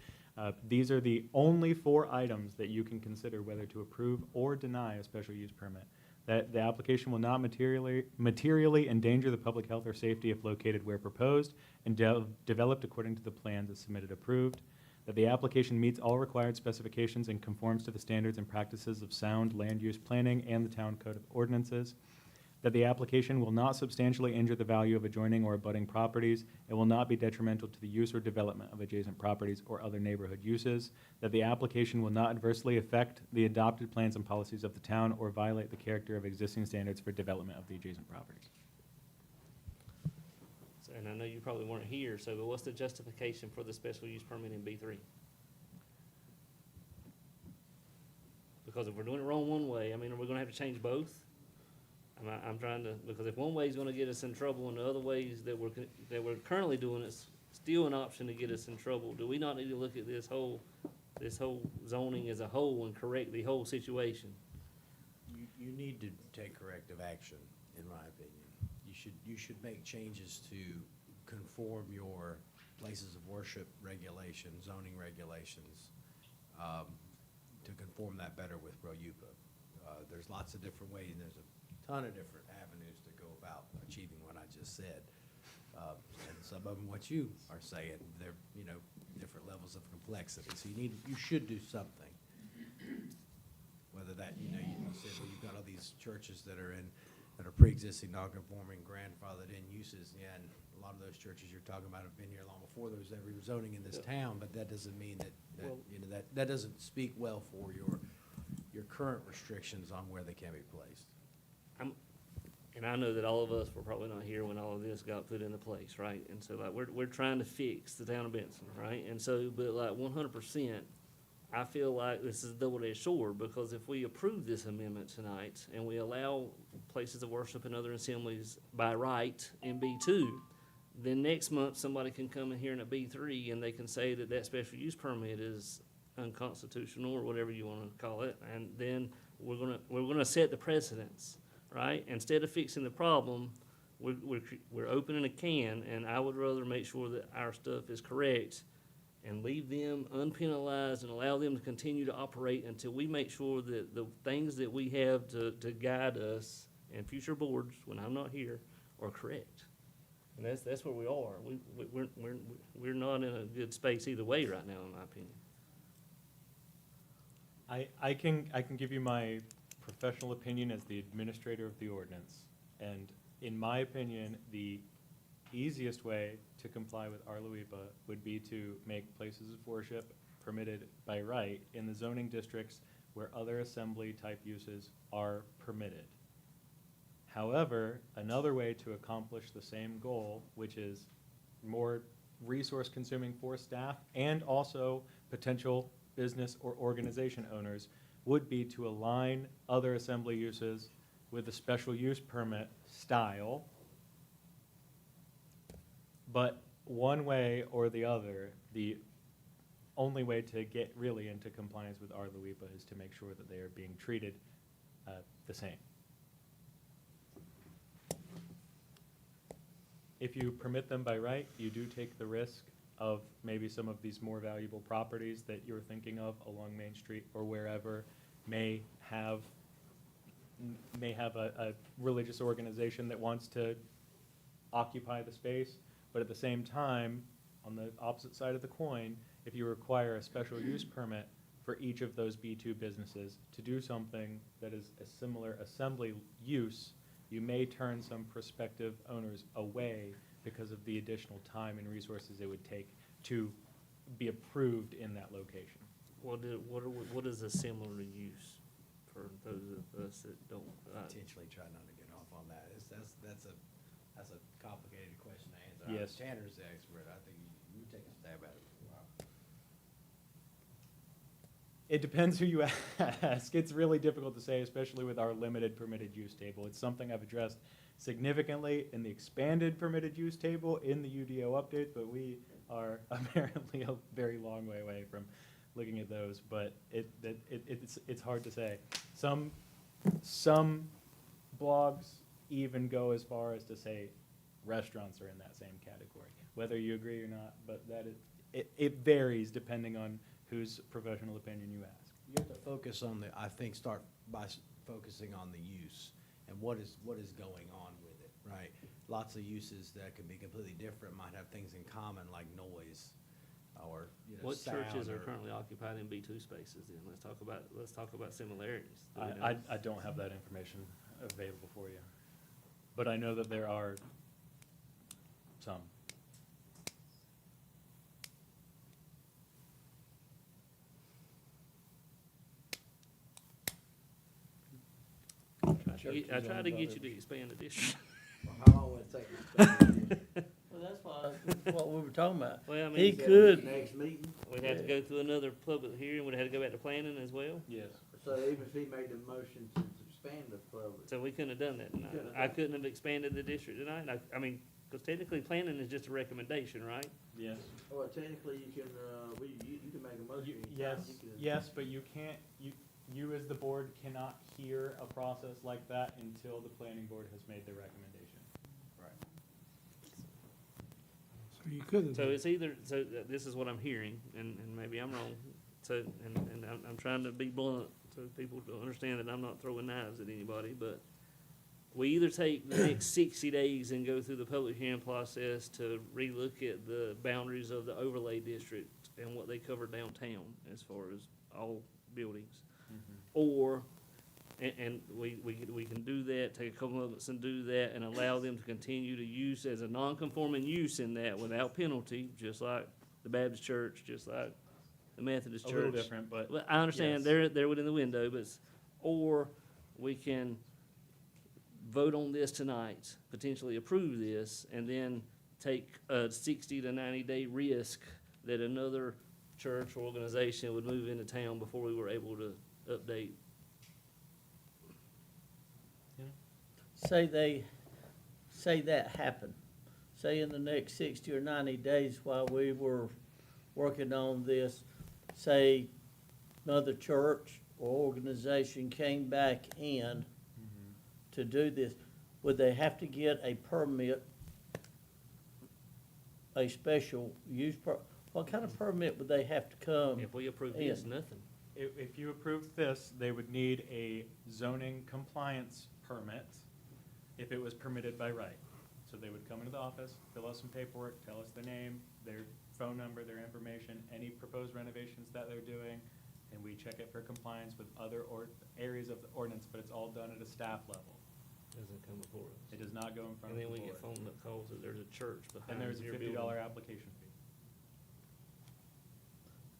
These are the only 4 items that you can consider whether to approve or deny a special use permit. That the application will not materially endanger the public health or safety if located where proposed and developed according to the plans as submitted approved. That the application meets all required specifications and conforms to the standards and practices of sound land use planning and the town code of ordinances. That the application will not substantially injure the value of adjoining or abutting properties. It will not be detrimental to the use or development of adjacent properties or other neighborhood uses. That the application will not adversely affect the adopted plans and policies of the town or violate the character of existing standards for development of the adjacent properties. So, and I know you probably weren't here, so what's the justification for the special use permit in B3? Because if we're doing it wrong one way, I mean, are we gonna have to change both? I'm trying to, because if one way is gonna get us in trouble and the other ways that we're currently doing is still an option to get us in trouble, do we not need to look at this whole zoning as a whole and correct the whole situation? You need to take corrective action, in my opinion. You should make changes to conform your places of worship regulations, zoning regulations, to conform that better with ROUPA. There's lots of different ways, and there's a ton of different avenues to go about achieving what I just said. And some of them, what you are saying, they're, different levels of complexity. So you should do something. Whether that, you said, well, you've got all these churches that are pre-existing, non-conforming, grandfathered in uses, and a lot of those churches you're talking about have been here long before there was ever zoning in this town, but that doesn't mean that doesn't speak well for your current restrictions on where they can be placed. And I know that all of us were probably not here when all of this got put into place, right? And so like, we're trying to fix the town of Benson, right? And so, but like 100%, I feel like this is a double-edged sword, because if we approve this amendment tonight and we allow places of worship and other assemblies by right in B2, then next month somebody can come in here in a B3 and they can say that that special use permit is unconstitutional or whatever you want to call it, and then we're gonna set the precedence, right? Instead of fixing the problem, we're opening a can, and I would rather make sure that our stuff is correct and leave them unpenalized and allow them to continue to operate until we make sure that the things that we have to guide us and future boards, when I'm not here, are correct. And that's where we are. We're not in a good space either way right now, in my opinion. I can give you my professional opinion as the administrator of the ordinance. And in my opinion, the easiest way to comply with our LUIPA would be to make places of worship permitted by right in the zoning districts where other assembly type uses are permitted. However, another way to accomplish the same goal, which is more resource consuming for staff and also potential business or organization owners, would be to align other assembly uses with the special use permit style. But one way or the other, the only way to get really into compliance with our LUIPA is to make sure that they are being treated the same. If you permit them by right, you do take the risk of maybe some of these more valuable properties that you're thinking of along Main Street or wherever may have a religious organization that wants to occupy the space. But at the same time, on the opposite side of the coin, if you require a special use permit for each of those B2 businesses to do something that is a similar assembly use, you may turn some prospective owners away because of the additional time and resources it would take to be approved in that location. What is a similar use for those of us that don't? Intentionally try not to get off on that. That's a complicated question to answer. Yes. Tanner's the expert. I think you take a stab at it for a while. It depends who you ask. It's really difficult to say, especially with our limited permitted use table. It's something I've addressed significantly in the expanded permitted use table in the UDO update, but we are apparently a very long way away from looking at those. But it's hard to say. Some blogs even go as far as to say restaurants are in that same category, whether you agree or not, but that is, it varies depending on whose professional opinion you ask. You have to focus on the, I think, start by focusing on the use and what is going on with it, right? Lots of uses that could be completely different, might have things in common like noise or, you know, What sound. churches are or- currently occupied in B2 spaces then? Let's talk about similarities. Do we know? I don't have that information available for you, but I know that there are some. I tried to get you to expand the district. Well, how long will it take to spend it? Well, that's what we were talking about. Well, I mean, He is that could, Next meeting? We'd have to go through another public hearing, we'd have to go back to planning as well. Yes. So even if he made the motion to expand the public. So we couldn't have done that tonight. Couldn't have I done it. couldn't have expanded the district tonight. I mean, because technically planning is just a recommendation, right? Yes. Well, technically, you can, you can make a motion. Yes, You can- yes, but you can't, you as the board cannot hear a process like that until the planning board has made their recommendation. So you couldn't. So it's either, this is what I'm hearing, and maybe I'm wrong. So, and I'm trying to be blunt so people to understand that I'm not throwing knives at anybody, but we either take the next 60 days and go through the public hearing process to relook at the boundaries of the overlay district and what they cover downtown as far as all buildings. Or, and we can do that, take a couple of months and do that, and allow them to continue to use as a non-conforming use in that without penalty, just like the Baptist church, just like the Methodist A church. little different, but I understand, yes. they're within the window, but, or we can vote on this tonight, potentially approve this, and then take a 60 to 90-day risk that another church or organization would move into town before we were able to update. say that happened. Say in the next 60 or 90 days while we were working on this, say another church or organization came back in to do this, would they have to get a permit, a special use what kind of permit would they have to come? If we approve in? this, nothing. If you approved this, they would need a zoning compliance permit if it was permitted by right. So they would come into the office, fill out some paperwork, tell us their name, their phone number, their information, any proposed renovations that they're doing, and we check it for compliance with other areas of the ordinance, but it's all done at a staff level. Doesn't come before us. It does not go in front And of the then we board. get phone calls that there's a church And behind there's a your $50 building. application fee.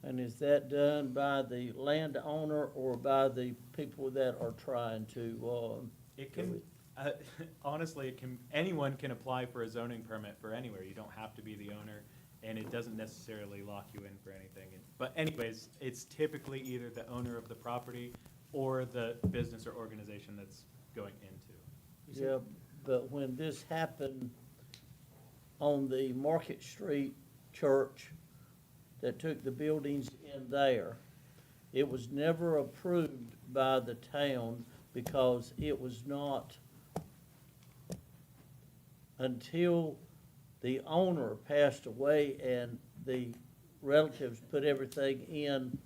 And is that done by the landowner or by the people that are trying to, It can, honestly, anyone can apply for a zoning permit for anywhere. You don't have to be the owner, and it doesn't necessarily lock you in for anything. But anyways, it's typically either the owner of the property or the business or organization that's going into. yeah, but when this happened on the Market Street church that took the buildings in there, it was never approved by the town because it was not until the owner passed away and the relatives put everything in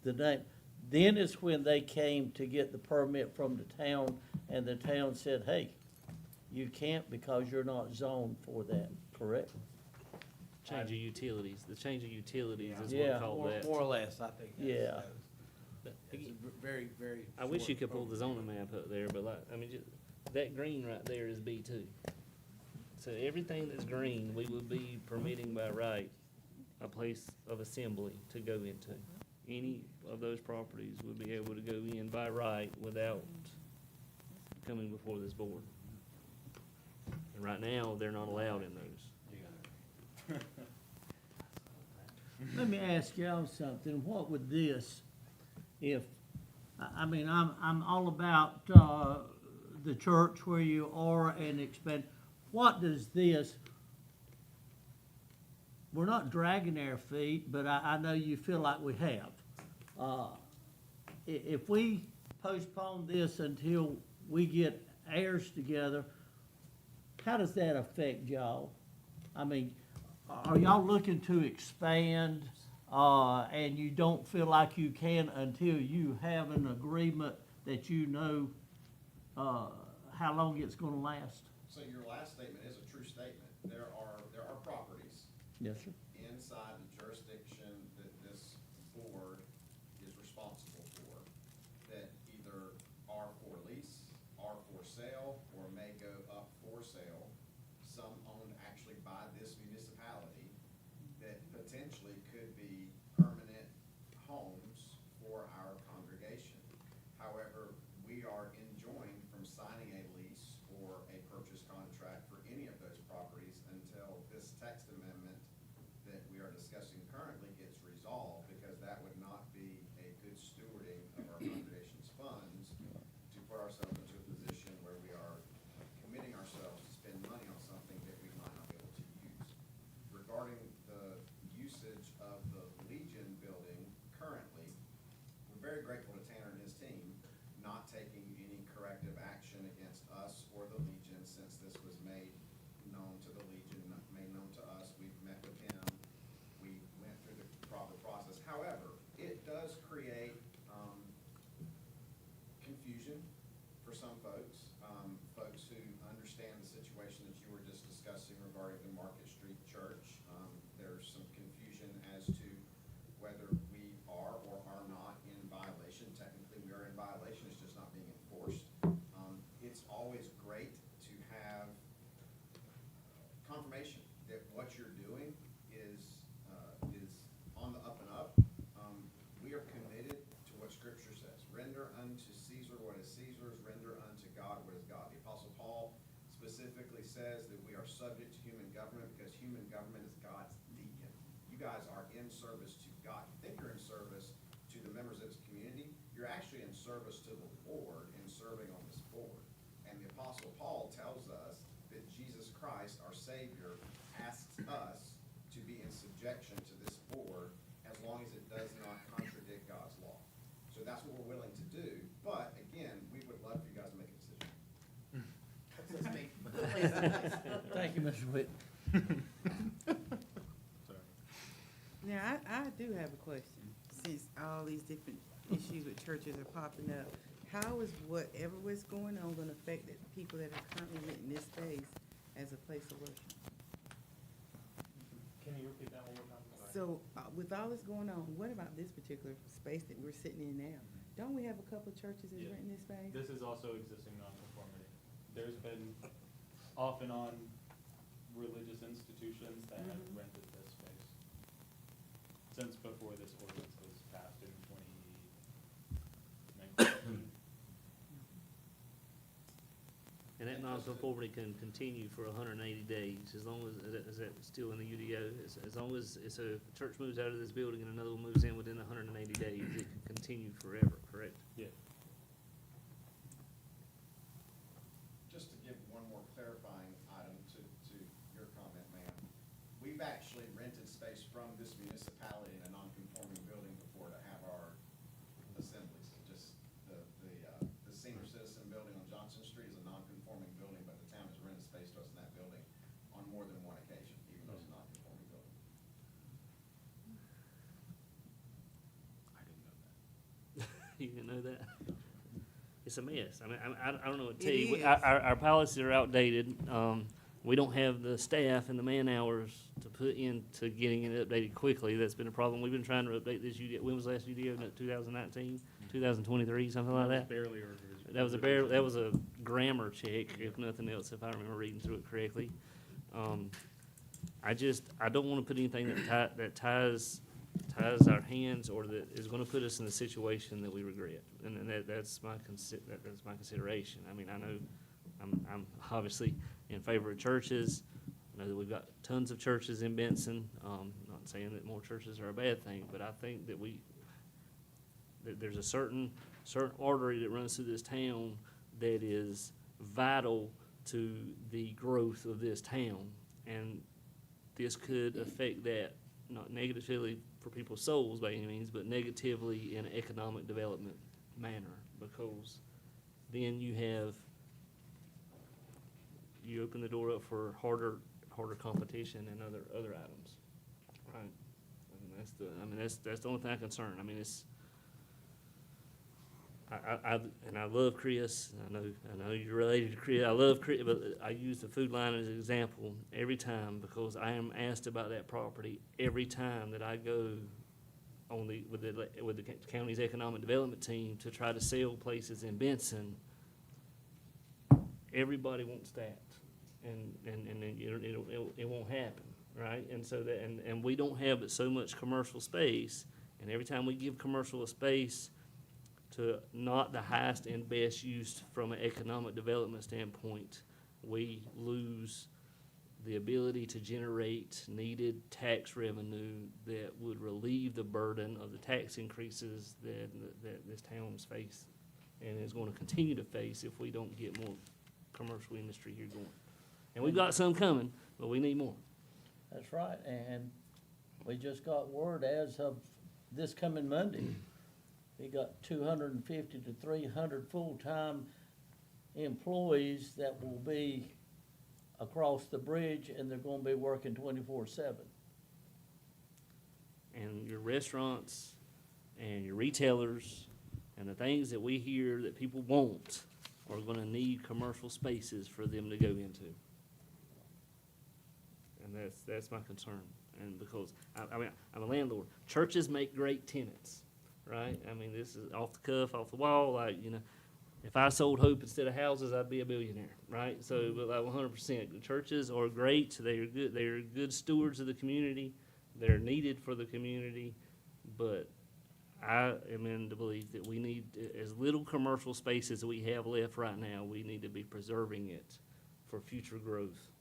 the name. Then is when they came to get the permit from the town, and the town said, hey, you can't because you're not zoned for that, correct? Change of utilities, the change of utilities is what we Yeah. call that. More or less, I think. Yeah. It's very, very. I wish you short could pull the program. zoning map up there, but like, I mean, that green right there is B2. So everything that's green, we would be permitting by right a place of assembly to go into. Any of those properties would be able to go in by right without coming before this board. And right now, they're not allowed in those. Let me ask y'all something. What would this, if, I mean, I'm all about, the church where you are and expand. What does this, we're not dragging our feet, but I know you feel like we have. If we postpone this until we get heirs together, how does that affect y'all? I mean, are y'all looking to expand, and you don't feel like you can until you have an agreement that you know, how long it's gonna last? So your last statement is a true statement. There are properties Yes, sir. inside the jurisdiction that this board is responsible for that either are for lease, are for sale, or may go up for sale. Some owned actually by this municipality that potentially could be permanent homes for our congregation. However, we are enjoined from signing a lease or a purchase contract for any of those properties until this text amendment that we are discussing currently gets resolved, because that would not be a good stewarding of our congregation's funds to put ourselves into a position where we are committing ourselves to spend money on something that we might not be able to use. Regarding the usage of the Legion building currently, we're very grateful to Tanner and his team not taking any corrective action against us or the Legion since this was made known to the Legion, made known to us. We've met with him. We went through the proper process. However, it does create confusion for some folks, folks who understand the situation that you were just discussing regarding the Market Street Church. There's some confusion as to whether we are or are not in violation. Technically, we are in violation, it's just not being enforced. It's always great to have confirmation that what you're doing is on the up and up. We are committed to what Scripture says. Render unto Caesar what is Caesar's, render unto God what is God. The Apostle Paul specifically says that we are subject to human government because human government is God's deacon. You guys are in service to God. You think you're in service to the members of this community. You're actually in service to the Lord in serving on this board. And the Apostle Paul tells us that Jesus Christ, our Savior, asks us to be in subjection to this board as long as it does not contradict God's law. So that's what we're willing to do. But again, we would love for you guys to make a decision. Thank you, Mr. Whit. Now, I do have a question, since all these different issues with churches are popping up. How is whatever was going on gonna affect the people that are currently renting this space as a place of worship? Can you repeat that one more time? Sorry. So, with all this going on, what about this particular space that we're sitting in now? Don't we have a couple of churches that's Yeah. renting this space? This is also existing nonconformity. There's been off and on religious institutions that have Mhm. rented this space since before this ordinance was passed in 2019. And that nonconformity can continue for 180 days, as long as, is that still in the UDO? As long as, a church moves out of this building and another one moves in within 180 days, it can continue forever, correct? Yeah. Just to give one more clarifying item to your comment, ma'am. We've actually rented space from this municipality in a non-conforming building before to have our assemblies. Just the senior citizen building on Johnson Street is a non-conforming building, but the town has rented space to us in that building on more than one occasion, even though it's a non-conforming building. You didn't know that? It's a mess. I mean, I don't know what to tell It you. is. Our policies are outdated. We don't have the staff and the man-hours to put into getting it updated quickly. That's been a problem. We've been trying to update this UDO. When was the last UDO? 2019, 2023, something like that? Barely or. That was a grammar check, if nothing else, if I remember reading through it correctly. I don't wanna put anything that ties our hands or that is gonna put us in a situation that we regret. And that's my consideration. I mean, I know, I'm obviously in favor of churches. I know that we've got tons of churches in Benson. Not saying that more churches are a bad thing, but I think that there's a certain artery that runs through this town that is vital to the growth of this town. And this could affect that, not negatively for people's souls by any means, but negatively in an economic development manner, because then you have you open the door up for harder competition and other items, right? And that's the only thing I'm concerned. I mean, it's, I love Chris. I know you're related to Chris. I love Chris, but I use the food line as an example every time because I am asked about that property every time that I go with the county's economic development team to try to sell places in Benson. Everybody wants that, and it won't happen, right? And so and we don't have so much commercial space, and every time we give commercial a space to not the highest and best use from an economic development standpoint, we lose the ability to generate needed tax revenue that would relieve the burden of the tax increases that this town's face and is going to continue to face if we don't get more commercial industry here going. And we've got some coming, but we need more. That's right, and we just got word as of this coming Monday, we got 250 to 300 full-time employees that will be across the bridge, and they're gonna be working 24/7. And your restaurants and your retailers and the things that we hear that people want are gonna need commercial spaces for them to go into. And that's my concern. And because, I mean, I'm a landlord. Churches make great tenants, right? I mean, this is off the cuff, off the wall, like, you know, if I sold hope instead of houses, I'd be a billionaire, right? So, but like 100%, churches are great. They are good stewards of the community. They're needed for the community. But I am in the belief that we need as little commercial space as we have left right now. We need to be preserving it for future growth.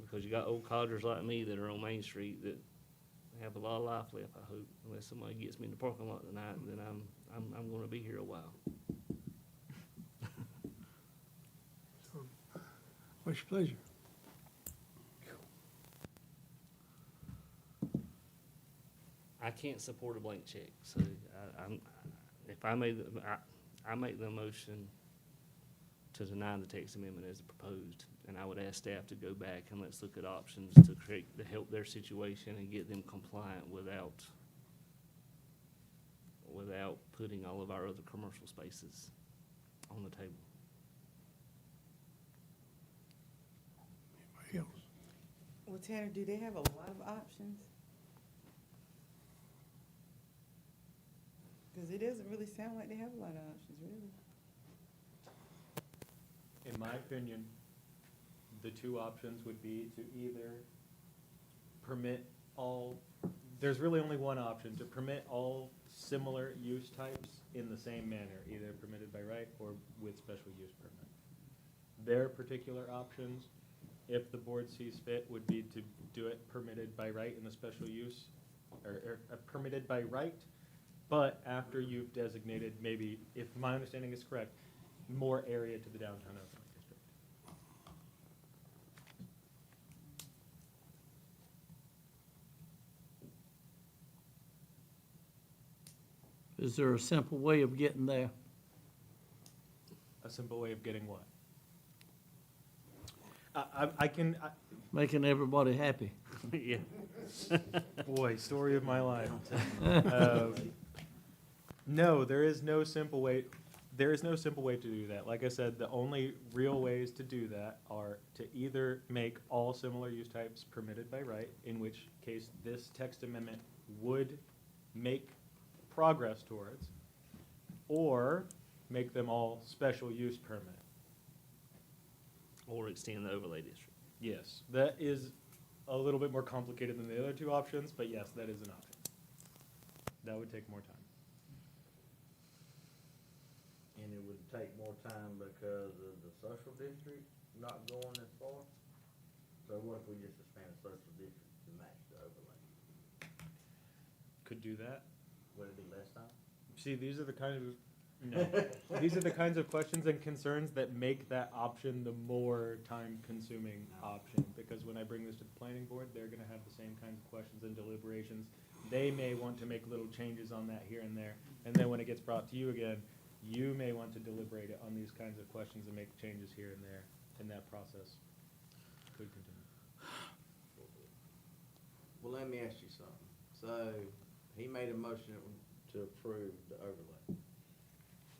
Because you got old codgers like me that are on Main Street that have a lot of life left, I hope. Unless somebody gets me in the parking lot tonight, then I'm going to be here a while. What's your pleasure? I can't support a blank check, so I make the motion to deny the text amendment as proposed, and I would ask staff to go back and let's look at options to help their situation and get them compliant without putting all of our other commercial spaces on the table. Anybody else? Well, Tanner, do they have a lot of options? Because it doesn't really sound like they have a lot of options, really. In my opinion, the two options would be to either permit all, there's really only one option, to permit all similar use types in the same manner, either permitted by right or with special use permit. Their particular options, if the board sees fit, would be to do it permitted by right in the special use, or permitted by right, but after you've designated maybe, if my understanding is correct, more area to the downtown overlay district. Is there a simple way of getting there? A simple way of getting what? Making everybody happy. Yeah. Boy, story of my life. No, there is no simple way. There is no simple way to do that. Like I said, the only real ways to do that are to either make all similar use types permitted by right, in which case this text amendment would make progress towards, or make them all special use permit. Or extend the overlay district. Yes, that is a little bit more complicated than the other two options, but yes, that is an option. That would take more time. And it would take more time because of the social district not going as far? So what if we just expand the social district to match the overlay? Could do that. Would it be less time? See, these are the kind of, no, these are the kinds of questions and concerns that make that option the more time-consuming option. Because when I bring this to the planning board, they're gonna have the same kinds of questions and deliberations. They may want to make little changes on that here and there. And then when it gets brought to you again, you may want to deliberate on these kinds of questions and make changes here and there. and that process could continue. Well, let me ask you something. So, he made a motion to approve the overlay.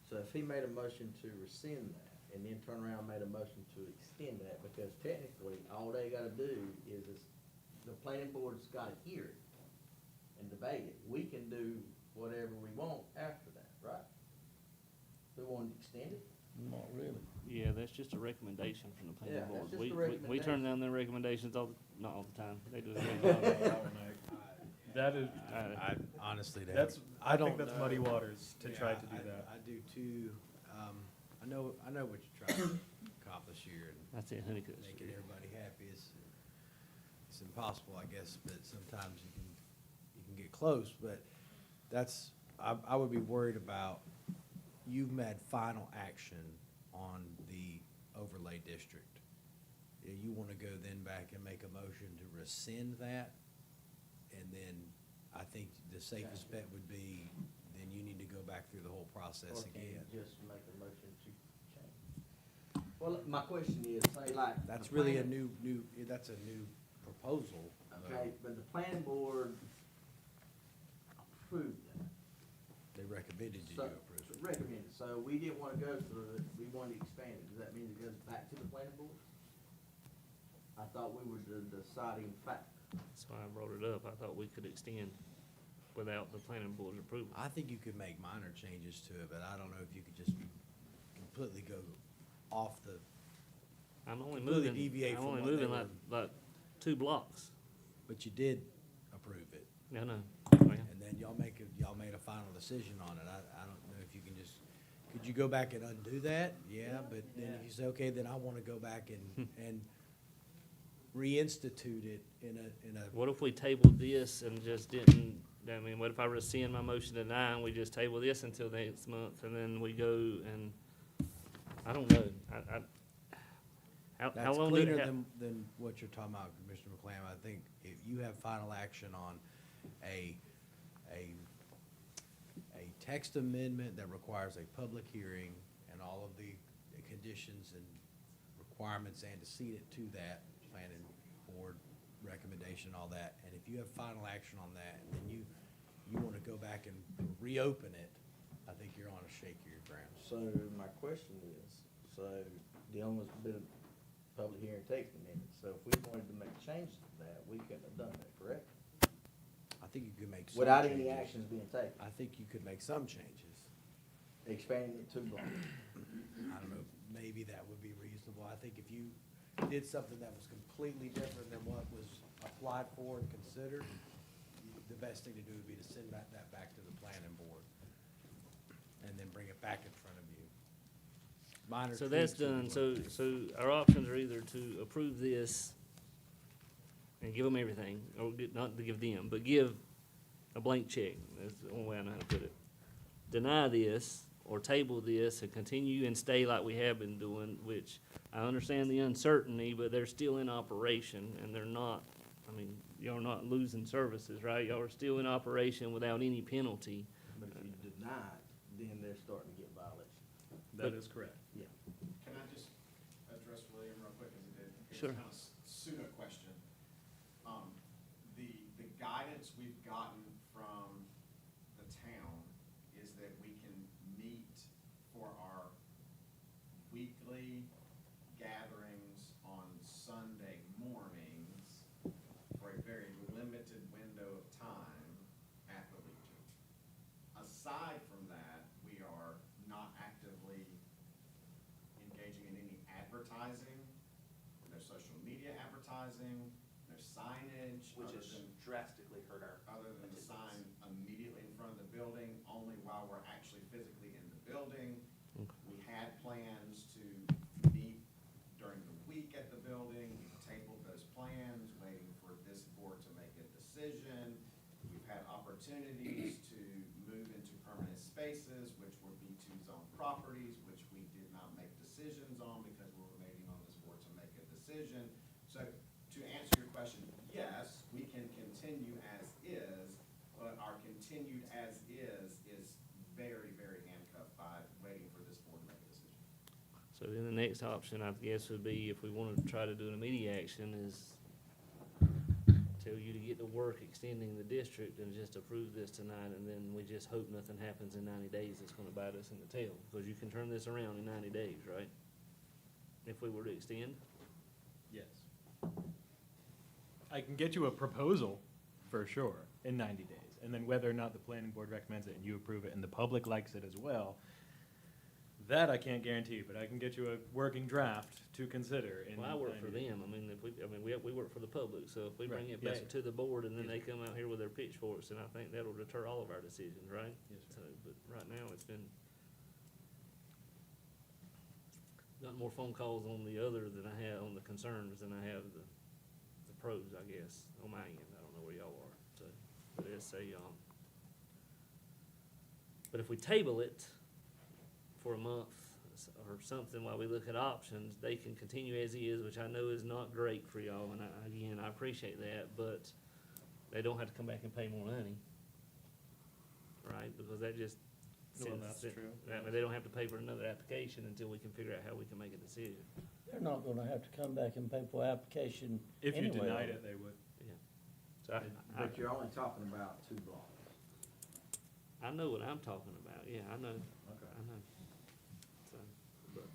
So if he made a motion to rescind that, and then turn around and made a motion to extend that, because technically, all they gotta do is, the planning board's gotta hear it and debate it. We can do whatever we want after that, right? We want to extend it? Not really. Yeah, that's just a recommendation from the planning Yeah, board. that's just We a we turn recommendation. down their recommendations not all the time. They do it. That is, I honestly, that's, I think that's muddy know. waters to try to do Yeah, that. I do too. I know what you're trying to accomplish here, and That's it, Honeycutt making Street. everybody happy is, it's impossible, I guess, but sometimes you can get close, but I would be worried about, you've made final action on the overlay district. You wanna go then back and make a motion to rescind that, and then I think the safest bet would be, then you need to go back through the whole process Or can you again. just make a motion to change? Well, my question is, say like. That's the really a plan- that's a new proposal. Okay, but the planning board approved that. They recommended you So- approve it. Recommended, so we didn't wanna go through it, we wanted to expand it, does that mean it goes back to the planning board? I thought we were the deciding factor. That's why I brought it up. I thought we could extend without the planning board's approval. I think you could make minor changes to it, but I don't know if you could just completely go off the, I'm only completely moving, deviate I'm from only what they moving were. like 2 blocks. but you did approve it. No, no. And then y'all made a final decision on it. I don't know if you can just, could you go back and undo that? Yeah, but then if you say, okay, then I wanna go back and reinstitute it in a. What if we tabled this and just didn't, I mean, what if I rescind my motion to deny and we just table this until next month and then we go and, I don't know. How That's long cleaner did it than what you're talking about, Commissioner McClam. I think if you have final action on a text amendment that requires a public hearing and all of the conditions and requirements antecedent to that, planning board recommendation, all that, and if you have final action on that, and then you wanna go back and reopen it, I think you're on a shakier ground. So my question is, so the only bit of public hearing takes a minute, so if we wanted to make changes to that, we couldn't have done that, correct? I think you could make some Without any changes. actions being taken, I think you could make some changes. expanding it to blocks. I don't know, maybe that would be reasonable. I think if you did something that was completely different than what was applied for and considered, the best thing to do would be to send that back to the planning board and then bring it back in front of you. Minor So that's tweaks would done, be so our options are either to approve this and give them everything, or not to give them, but give a blank check, that's the only way I know how to put it. Deny this, or table this, and continue and stay like we have been doing, which I understand the uncertainty, but they're still in operation, and they're not, I mean, y'all are not losing services, right? Y'all are still in operation without any penalty. But if you deny it, then they're starting to get violations. That is correct. Yeah. Can I just address William real quick, as he did? It's Sure. kind of pseudo question. The guidance we've gotten from the town is that we can meet for our weekly gatherings on Sunday mornings for a very limited window of time at the Legion. Aside from that, we are not actively engaging in any advertising, no social media advertising, no signage. Which other has than- drastically hurt our Other than the attendance. sign immediately in front of the building, only while we're actually physically in the building. We had plans to meet during the week at the building, we tabled those plans, waiting for this board to make a decision. We've had opportunities to move into permanent spaces, which were B2 zone properties, which we did not make decisions on because we were waiting on this board to make a decision. So to answer your question, yes, we can continue as is, but our continued as is very, very handcuffed by waiting for this board to make a decision. So So then the next option, I guess, would be if we wanted to try to do an immediate action is tell you to get to work extending the district and just approve this tonight, and then we just hope nothing happens in 90 days that's gonna bite us in the tail, because you can turn this around in 90 days, right? If we were to extend? Yes. I can get you a proposal, for sure, in 90 days. And then whether or not the planning board recommends it and you approve it and the public likes it as well, that I can't guarantee, but I can get you a working draft to consider in Well, I work for 90 days. them, I mean, we work for the public, so if we bring Right. it Yes, back sir. to the board and then Yes, they come out here with their pitchforks, then I think that'll deter all of our decisions, right? Yes, sir. So, but right now, it's been, got more phone calls on the other than I have, on the concerns than I have the pros, I guess, on my end. I don't know where y'all are, so, but it's a, but if we table it for a month or something while we look at options, they can continue as is, which I know is not great for y'all, and again, I appreciate that, but they don't have to come back and pay more money, right? Because that just. Well, that's true. That way they don't have to pay for another application until we can figure out how we can make a decision. They're not gonna have to come back and pay for application If you anyway. denied it, they would. Yeah. So But you're only talking about 2 blocks. I know what I'm talking about, yeah, I know, Okay. I know. So, but,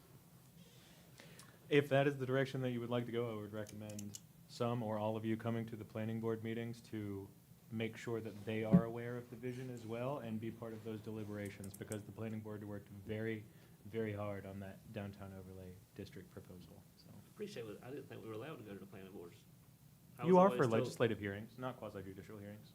If that is the direction that you would like to go, I would recommend some or all of you coming to the planning board meetings to make sure that they are aware of the vision as well and be part of those deliberations, because the planning board worked very, very hard on that downtown overlay district proposal, so. appreciate it, I didn't think we were allowed to go to the planning boards. I You was are always for told- legislative hearings, not quasi judicial hearings.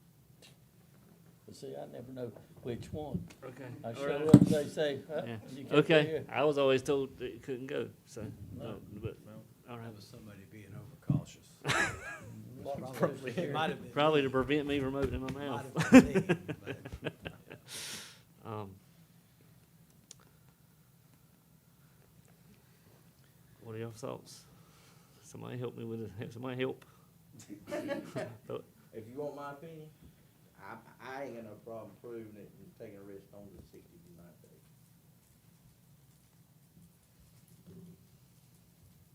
But see, I never know which one. Okay. I all show right. up, they say, Yeah. you can't Okay, be here. I was always told that you couldn't go, so, No. but, Well, all right. That was somebody being overcautious. Probably It might have been. Probably to prevent me from opening my mouth. Might have been me, but- What are your thoughts? Somebody help me with it, somebody help. If you want my opinion, I ain't got no problem proving it and taking a risk on the 60 to 90 days.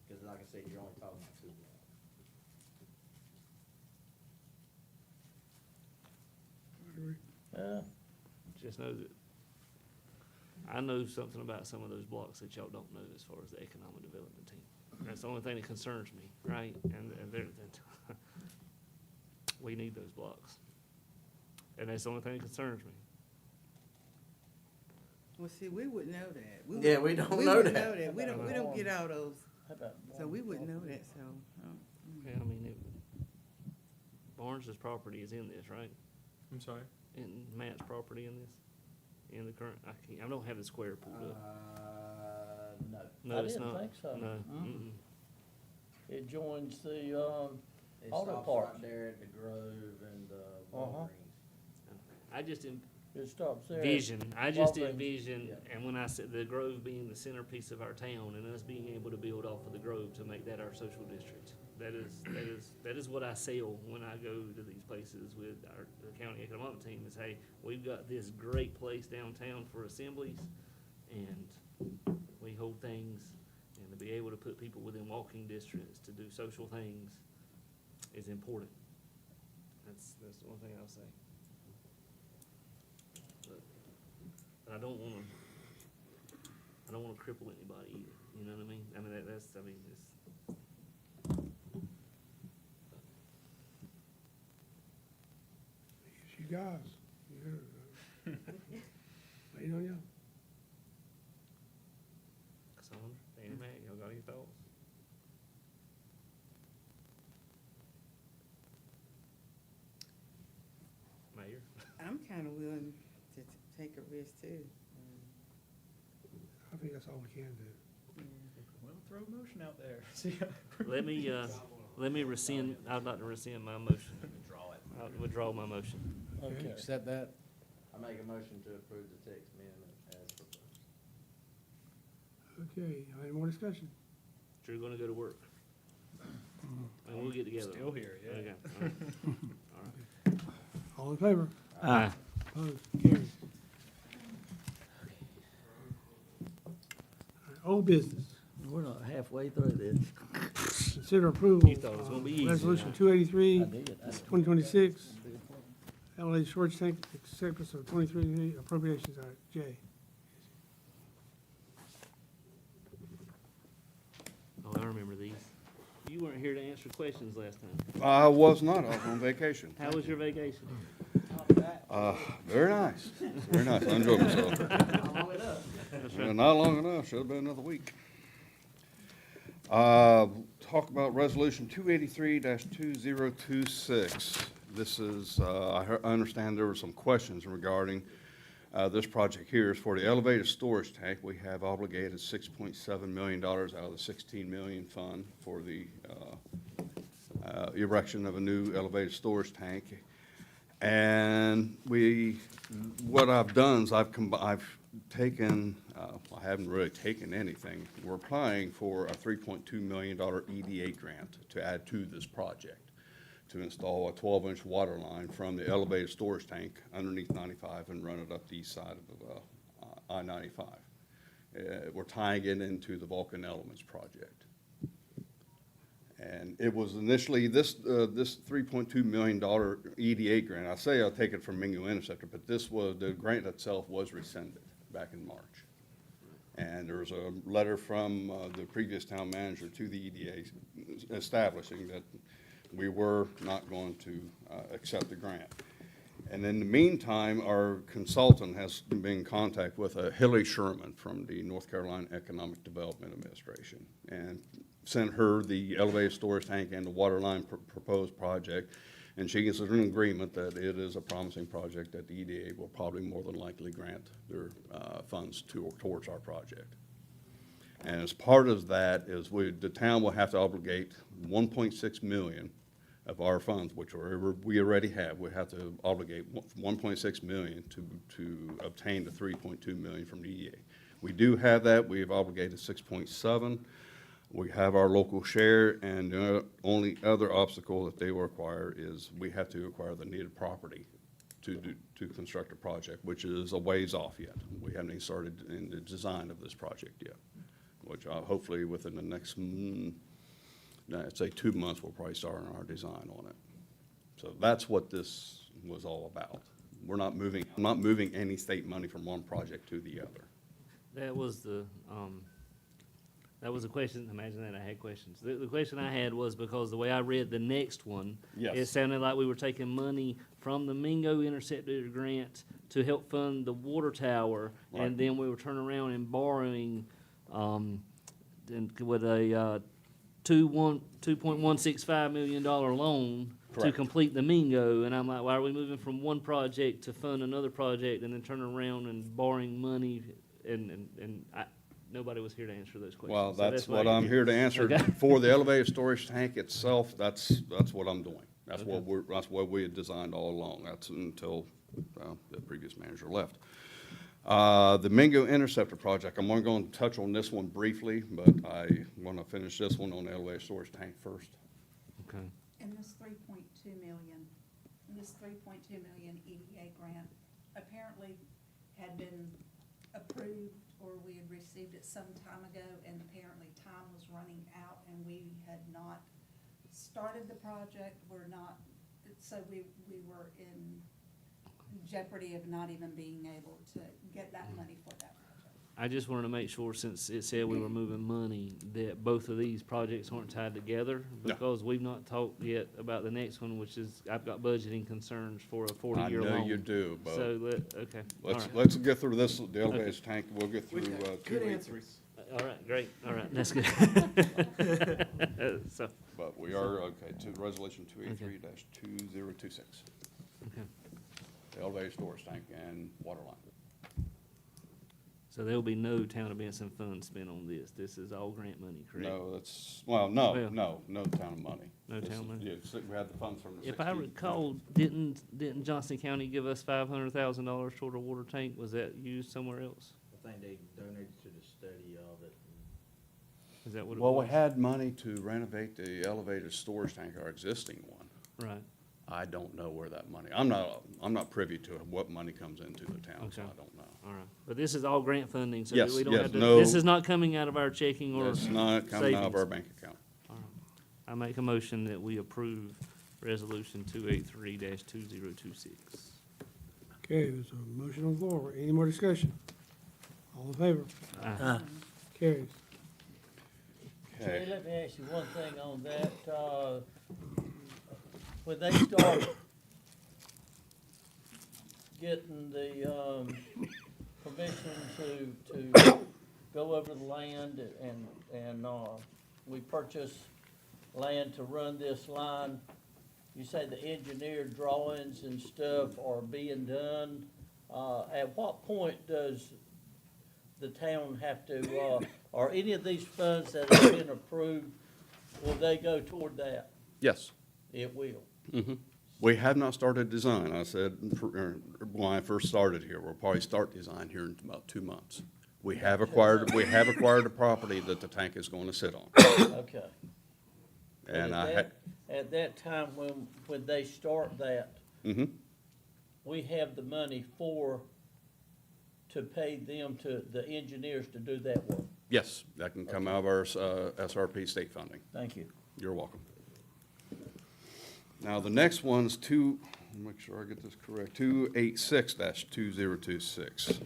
Because like I said, you're only talking about 2 blocks. Yeah, Just know that, I know something about some of those blocks that y'all don't know as far as the economic development team. That's the only thing that concerns me, right? And we need those blocks. And that's the only thing that concerns me. Well, see, we wouldn't know that. Yeah, we don't know wouldn't that. know that. We don't get all those, how about so we wouldn't know that, so. Yeah, I mean, Barnes's property is in this, right? I'm sorry? And Matt's property in this, in the current, I don't have the square pulled up. No. No, I it's didn't not. think so. No, Mm. mm-mm. It joins the, It auto stops parts. right there at the Grove and Uh-huh. Walgreens. I just It stops there. I just Walgreens. envision, Yeah. and when I said the Grove being the centerpiece of our town, and us being able to build off of the Grove to make that our social district. That is what I sell when I go to these places with the county economic team, is, hey, we've got this great place downtown for assemblies, and we hold things, and to be able to put people within walking distance to do social things is important. That's the one thing I'll say. But I don't wanna cripple anybody either, you know what I mean? I mean, it's, It's you guys. Waiting on you. Cassandra, Danny Mac, y'all got any thoughts? Mayor? I'm kinda willing to take a risk too. I think that's all we can do. Well, throw a motion out there. See, Let me rescind, I'd like to rescind my motion. I'll withdraw my motion. Okay. Accept that. I make a motion to approve the text amendment as proposed. Okay, any more discussion? Drew gonna go to work. And we'll get together. Still here, yeah. Okay, all right. All right. All in favor? Aye. Opposed? Carried. All right, old business. halfway through this. Consider approval. You thought it was gonna be easy, Resolution huh? 283, I did. 2026. LA storage tank acceptance of 23 appropriations. Jay. Oh, I remember these. You weren't here to answer questions last time. I was not, I was on vacation. How was your vacation? Very nice, very nice, I enjoyed myself. That's Yeah, right. not long enough, should have been another week. Talk about resolution 283-2026. This is, I understand there were some questions regarding this project here. Is for the elevated storage tank. We have obligated $6.7 million out of the $16 million fund for the erection of a new elevated storage tank. And what I've done is I've taken, I haven't really taken anything. We're applying for a $3.2 million EDA grant to add to this project, to install a 12-inch water line from the elevated storage tank underneath 95 and run it up the east side of I-95. We're tying it into the Vulcan Elements project. And it was initially, this $3.2 million EDA grant, I say I'll take it from Mingo Interceptor, but the grant itself was rescinded back in March. And there was a letter from the previous town manager to the EDA establishing that we were not going to accept the grant. And in the meantime, our consultant has been in contact with Hillary Sherman from the North Carolina Economic Development Administration and sent her the elevated storage tank and the water line proposed project. And she is in agreement that it is a promising project that the EDA will probably more than likely grant their funds towards our project. And as part of that is the town will have to obligate $1.6 million of our funds, which we already have. We have to obligate $1.6 million to obtain the $3.2 million from the EDA. We do have that. We have obligated $6.7 million. We have our local share, and the only other obstacle that they will require is we have to acquire the needed property to construct a project, which is a ways off yet. We haven't even started in the design of this project yet, which hopefully within the next, I'd say 2 months, we'll probably start on our design on it. So that's what this was all about. I'm not moving any state money from one project to the other. That was a question. Imagine that I had questions. The question I had was because the way I read the next one, Yes. it sounded like we were taking money from the Mingo Interceptor grant to help fund the water tower, Right. and then we were turning around and borrowing with a $2.165 million loan to Correct. complete the Mingo. And I'm like, why are we moving from one project to fund another project and then turning around and borrowing money? And nobody was here to answer those questions. Well, So that's why what you're I'm here to answer. Okay. For the elevated storage tank itself, that's what I'm doing. That's Okay. that's what we had designed all along. That's until, well, the previous manager left. The Mingo Interceptor project, I'm only going to touch on this one briefly, but I want to finish this one on the elevated storage tank first. Okay. And this $3.2 million EDA grant apparently had been approved, or we had received it some time ago, and apparently time was running out, and we had not started the project. So we were in jeopardy of not even being able to get that money for that project. I just wanted to make sure, since it said we were moving money, that both of these projects aren't tied together, No. because we've not talked yet about the next one, which is, I've got budgeting concerns for a 40-year loan. I know you do, but So, okay. All right. let's get through this, the elevated tank, we'll get through. Good answers. All right, great, all right, that's good. So, But we are, okay, to resolution 283-2026. okay. The elevated storage tank and water line. So there'll be no town of Benson funds spent on this. This is all grant money, correct? No, that's, well, no Well- town money. No This town is- money? Yeah, we had the funds from the 16. If I recall, didn't Johnson County give us $500,000 toward a water tank? Was that used somewhere else? I think they donated to the study of it. Is that what it Well, was? we had money to renovate the elevated storage tank, our existing one. Right. I don't know where that money, I'm not privy to what money comes into the town, so Okay. I don't know. All right, but this is all grant funding, so Yes, we don't yes, have to, no. this is not coming out of our checking or That's not coming out of our savings. bank account. All right. I make a motion that we approve resolution 283-2026. Okay, there's a motion on the floor. Any more discussion? All in favor? Aye. Carries. Jay, let me ask you one thing on that. When they start getting the, permission to go over the land and, we purchase land to run this line, you say the engineered drawings and stuff are being done. At what point does the town have to, or any of these funds that have been approved, will they go toward that? Yes. It will. We have not started design. I said, when I first started here, we'll probably start design here in about 2 months. We have acquired a property that the tank is going to sit on. Okay. And At that time, when they start that, we have the money to pay them the engineers to do that work. yes, that can come out of our SRP state funding. Thank you. You're welcome. Now, the next one's let me make sure I get this correct, 286-2026.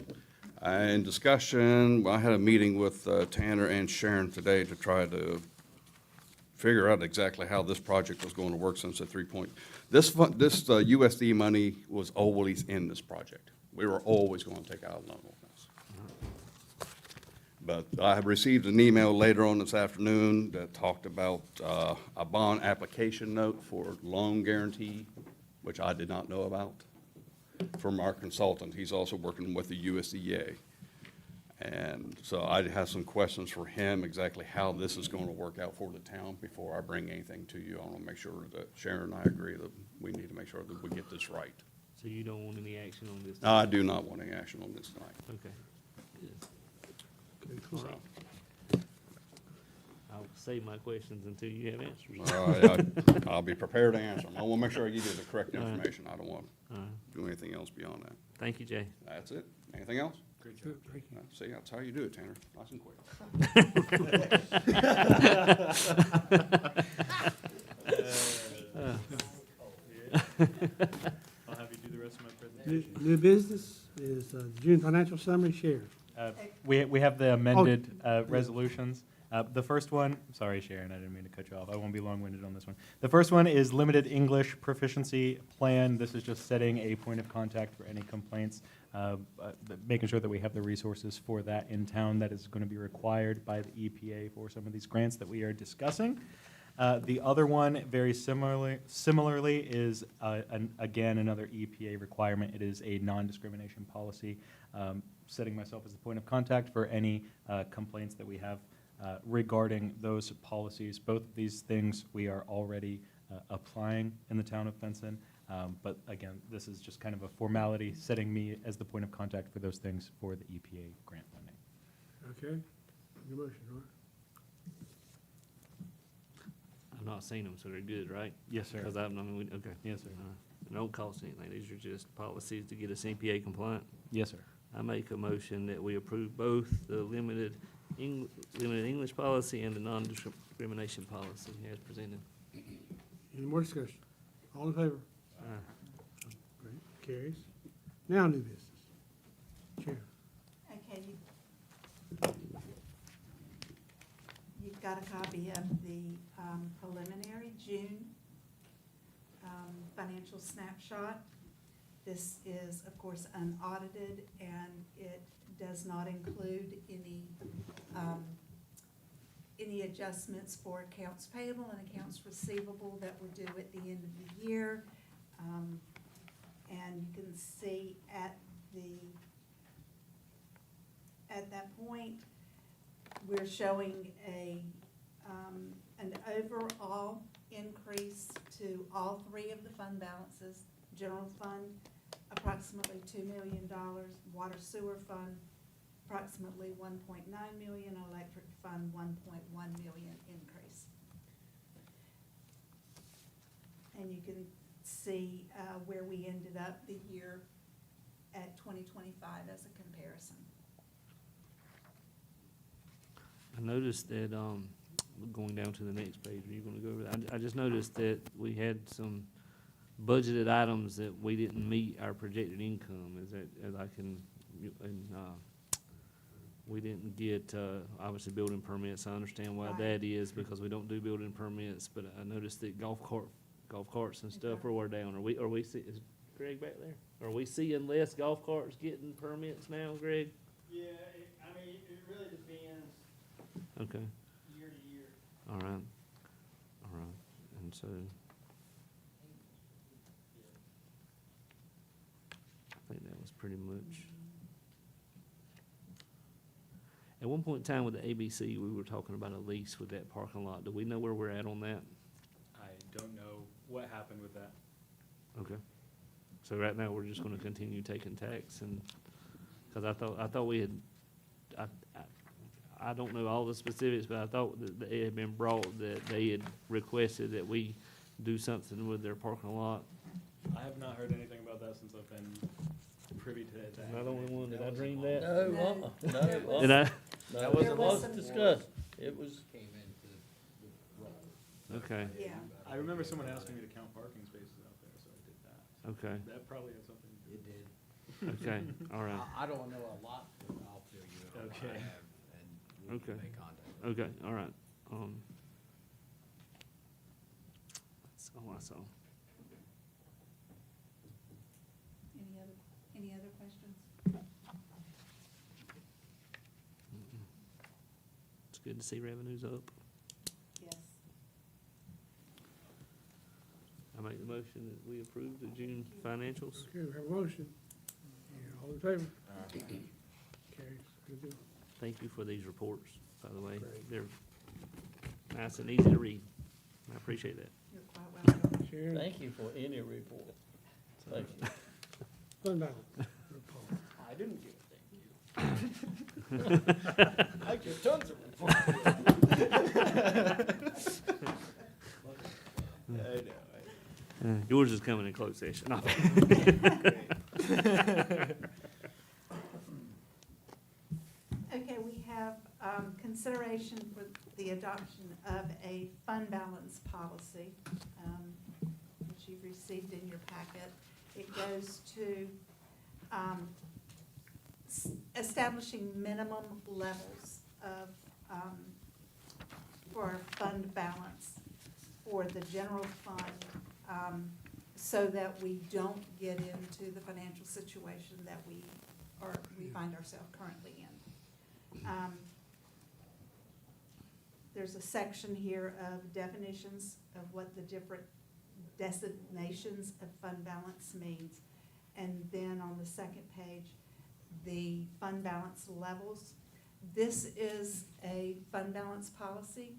In discussion, I had a meeting with Tanner and Sharon today to try to figure out exactly how this project was going to work since the this USD money was always in this project. We were always going to take out a loan on this. But I have received an email later on this afternoon that talked about a bond application note for loan guarantee, which I did not know about, from our consultant. He's also working with the USDA. And so I have some questions for him, exactly how this is going to work out for the town before I bring anything to you. I want to make sure that Sharon and I agree that we need to make sure that we get this right. So you don't want any action on this? I do not want any action on this tonight. Okay. Good. cool. So, I'll save my questions until you have answers. I'll be prepared to answer them. I want to make sure I give you the correct information. I don't want to do anything else beyond that. Thank you, Jay. That's it. Anything else? Great job. Thank you. See, that's how you do it, Tanner. Nice and quick. I'll have you do the rest of my presentation. New business is June financial summary shared. We have the amended resolutions. The first one, sorry, Sharon, I didn't mean to cut you off. I won't be long-winded on this one. The first one is limited English proficiency plan. This is just setting a point of contact for any complaints, making sure that we have the resources for that in town that is going to be required by the EPA for some of these grants that we are discussing. The other one, very similarly, is again another EPA requirement. It is a non-discrimination policy, setting myself as the point of contact for any complaints that we have regarding those policies. Both of these things we are already applying in the town of Benson, but again, this is just kind of a formality, setting me as the point of contact for those things for the EPA grant funding. Okay. Your motion, Roy. I've not seen them, so they're good, right? Yes, sir. Because okay. Yes, sir. They don't cost anything. These are just policies to get us EPA compliant. Yes, sir. I make a motion that we approve both the limited English policy and the non-discrimination policy as presented. Any more discussion? All in favor? Great. Carries. Now new business. Chair. Okay, you've got a copy of the preliminary June financial snapshot. This is, of course, unaudited, and it does not include any adjustments for accounts payable and accounts receivable that were due at the end of the year. And you can see at that point, we're showing an overall increase to all three of the fund balances. General fund, approximately $2 million. Water sewer fund, approximately $1.9 million. Electric fund, $1.1 million increase. And you can see where we ended up the year at 2025 as a comparison. I noticed that, going down to the next page, are you gonna go over that? I just noticed that we had some budgeted items that we didn't meet our projected income. Is that, as I can, we didn't get, obviously, building permits. I understand why Right. that is, because we don't do building permits, but I noticed that golf carts and stuff were down. Are we see, is Greg back there? Are we seeing less golf carts getting permits now, Greg? Yeah, I mean, it really depends Okay, year to year. all right, and so. I think that was pretty much. At one point in time with the ABC, we were talking about a lease with that parking lot. Do we know where we're at on that? I don't know what happened with that. Okay. So right now, we're just gonna continue taking tax and, cause I thought we had, I don't know all the specifics, but I thought that it had been brought that they had requested that we do something with their parking lot. I have not heard anything about that since I've been privy to that. Am I the only one? Did I dream that? No, no. Did I? That wasn't was much some- discussed. It was, Okay, Yeah. I remember someone asking me to count parking spaces out there, so I did that. okay, That probably had something to do It with it. did. okay, all right, I don't know a lot, but I'll fill you in on what I Okay. have, and we can Okay. make contact. okay, all right. That's all I saw. Any other questions? It's good to see revenues up. Yes. I make the motion that we approve the June financials. Okay, we have a motion. Yeah, all in favor? Carries. Good deal. Thank you for these reports, by the way. They're nice and easy to read. I appreciate that. You're quite welcome. Sharon, thank you for any report. Thank you. fund balance report. I didn't give a thank you. I get tons of reports. Yours is coming in closed session. No. Okay, we have consideration for the adoption of a fund balance policy, which you've received in your packet. It goes to establishing minimum levels of, for fund balance for the general fund, so that we don't get into the financial situation that we find ourselves currently in. There's a section here of definitions of what the different designations of fund balance means. And then on the second page, the fund balance levels. This is a fund balance policy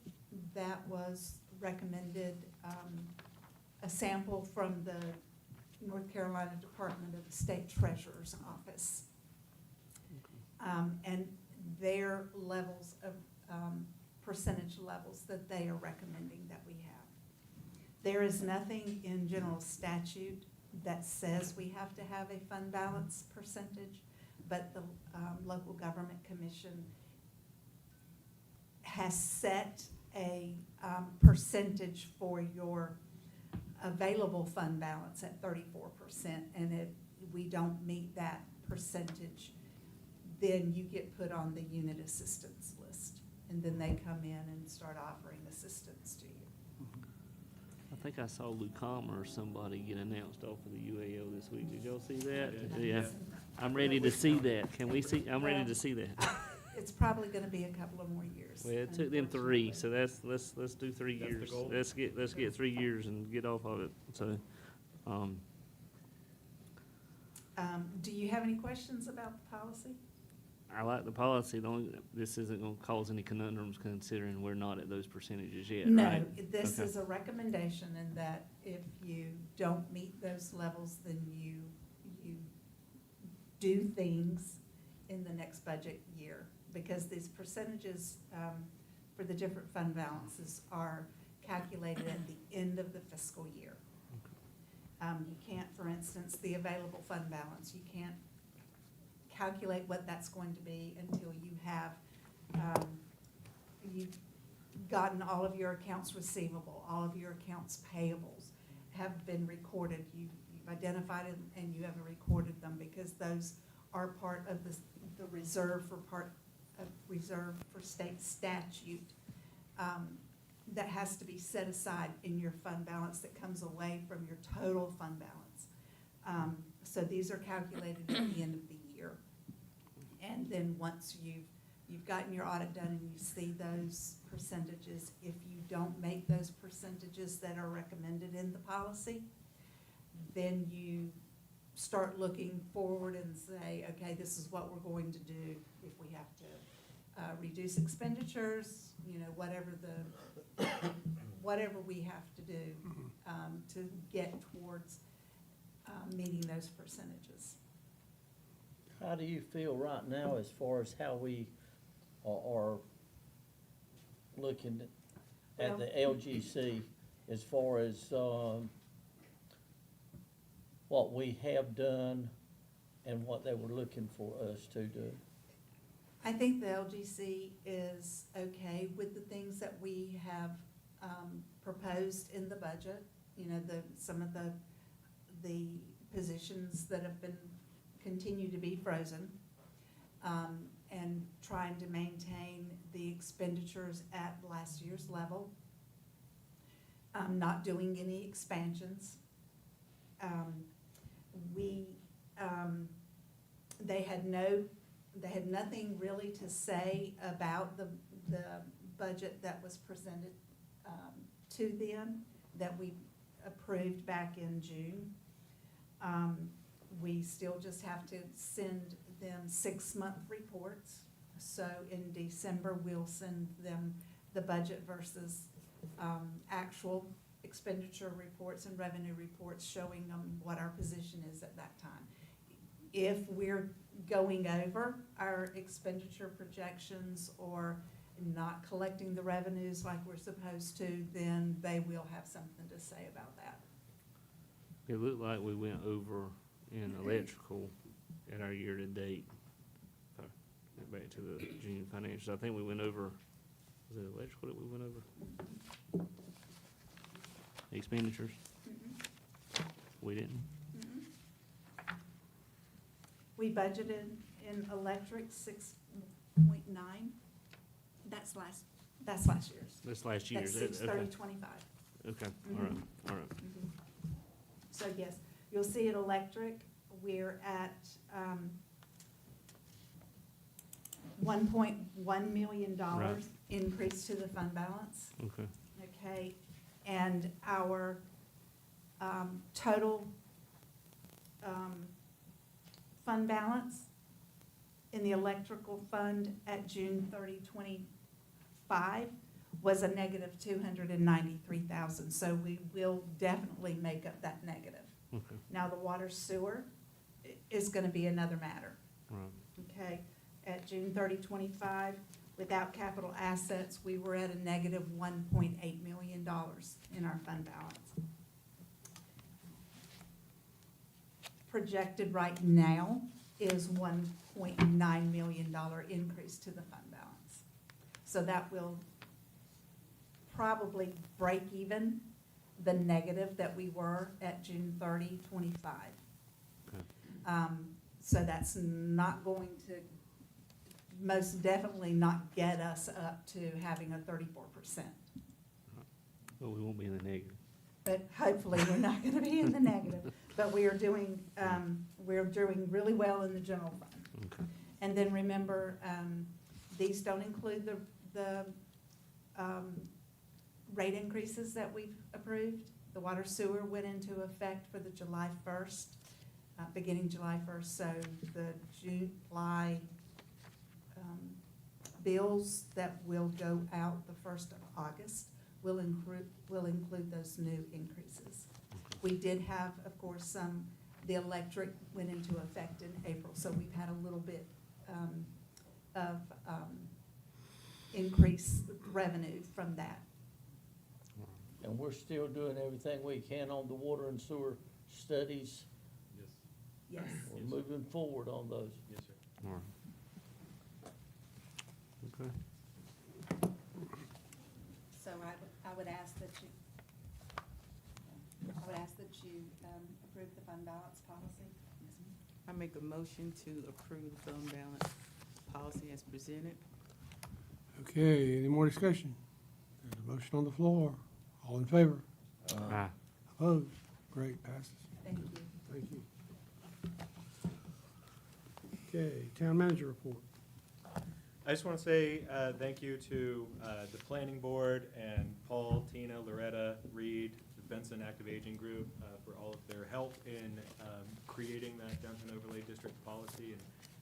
that was recommended, a sample from the North Carolina Department of the State Treasurer's Office. And their levels of, percentage levels that they are recommending that we have. There is nothing in general statute that says we have to have a fund balance percentage, but the local government commission has set a percentage for your available fund balance at 34%, and if we don't meet that percentage, then you get put on the unit assistance list, and then they come in and start offering assistance to you. I think I saw Lucama or somebody get announced off of the UAL this week. Did y'all see that? Yeah. I'm ready to see that. Can we see, I'm ready to see that. It's probably gonna be a couple of more years. Well, it took them 3, so let's do 3 That's the years. goal? Let's get 3 years and get off of it, so, Do you have any questions about the policy? I like the policy, this isn't gonna cause any conundrums considering we're not at those percentages yet, No, right? this Okay. is a recommendation in that if you don't meet those levels, then you do things in the next budget year, because these percentages for the different fund balances are calculated at the end of the fiscal year. You can't, for instance, the available fund balance, you can't calculate what that's going to be until you have, you've gotten all of your accounts receivable, all of your accounts payables have been recorded. You've identified it and you have recorded them, because those are part of the reserve for state statute, that has to be set aside in your fund balance that comes away from your total fund balance. So these are calculated at the end of the year. And then once you've gotten your audit done and you see those percentages, if you don't make those percentages that are recommended in the policy, then you start looking forward and say, okay, this is what we're going to do if we have to reduce expenditures, whatever we have to do to get towards meeting those percentages. How do you feel right now as far as how we are looking at the LGC as far as what we have done and what they were looking for us to do? I think the LGC is okay with the things that we have proposed in the budget. Some of the positions that have been, continue to be frozen, and trying to maintain the expenditures at last year's level. Not doing any expansions. They had nothing really to say about the budget that was presented to them that we approved back in June. We still just have to send them 6-month reports. So in December, we'll send them the budget versus actual expenditure reports and revenue reports showing them what our position is at that time. If we're going over our expenditure projections or not collecting the revenues like we're supposed to, then they will have something to say about that. It looked like we went over in electrical at our year-to-date. If I get back to the June financials, I think we went over, was it electrical that we went over? Expenditures? We didn't? We budgeted in electric 6.9. That's last year's. That's last year's. That's 6/30/25. Okay, all right, all right. So yes, you'll see at electric, we're at $1.1 million Right. increase to the fund balance. Okay. Okay, and our total fund balance in the electrical fund at June 30, 25 was a negative 293,000. So we will definitely make up that negative. Okay. Now the water sewer is going to be another matter. Right. Okay, at June 30, 25, without capital assets, we were at a negative $1.8 million in our fund balance. Projected right now is $1.9 million increase to the fund balance. So that will probably break even the negative that we were at June 30, 25. Okay. So that's not going to, most definitely not get us up to having a 34%. But we won't be in the negative. But hopefully, we're not going to be in the negative. But we're doing really well in the general fund. Okay. And then remember, these don't include the rate increases that we've approved. The water sewer went into effect for the July 1st, beginning July 1st. So the July bills that will go out the 1st of August will include those new increases. We did have, of course, the electric went into effect in April, so we've had a little bit of increased revenue from that. And we're still doing everything we can on the water and sewer studies. Yes. Yes. We're moving forward on those. Yes, sir. Or- Okay. So I would ask that you, approve the fund balance policy. I make a motion to approve the fund balance policy as presented. Okay, any more discussion? There's a motion on the floor. All in favor? Aye. Opposed? Great, passes. Thank you. Thank you. Okay, town manager report. I just want to say thank you to the planning board and Paul, Tina, Loretta, Reed, the Benson Active Aging Group for all of their help in creating that downtown overlay district policy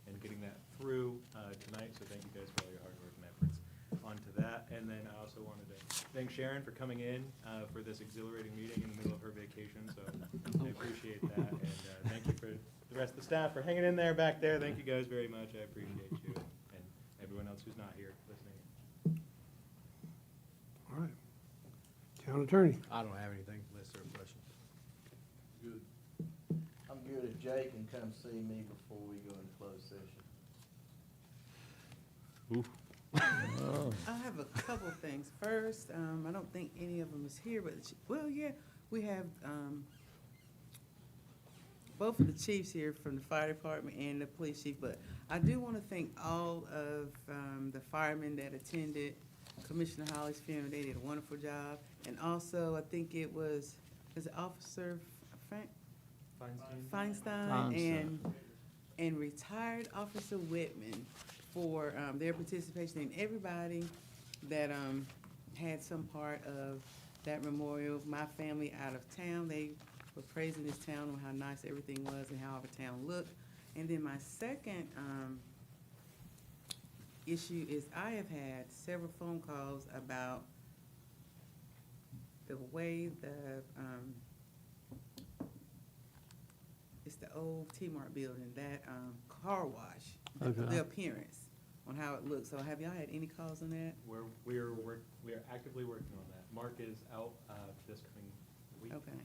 and getting that through tonight. So thank you guys for all your hard work and efforts onto that. And then I also wanted to thank Sharon for coming in for this exhilarating meeting in the middle of her vacation. So I appreciate that. And thank you for the rest of the staff for hanging in there back there. Thank you guys very much. I appreciate you. Everyone else who's not here listening. All right. Town attorney. I don't have anything unless there are questions. Good. I'm good if Jay can come see me before we go into closed session. I have a couple of things. First, I don't think any of them is here, but, well, yeah, we have, both of the chiefs here from the fire department and the police chief, but I do want to thank all of the firemen that attended Commissioner Holly's funeral. They did a wonderful job. And also, I think is it Officer Feinstein and retired Officer Whitman for their participation, and everybody that had some part of that memorial. My family out of town, they were praising this town on how nice everything was and how our town looked. And then my second issue is I have had several phone calls about the way it's the old T-Mart building, that car wash, the appearance on how it looks. So have y'all had any calls on that? We are actively working on that. Mark is out this coming week. Okay.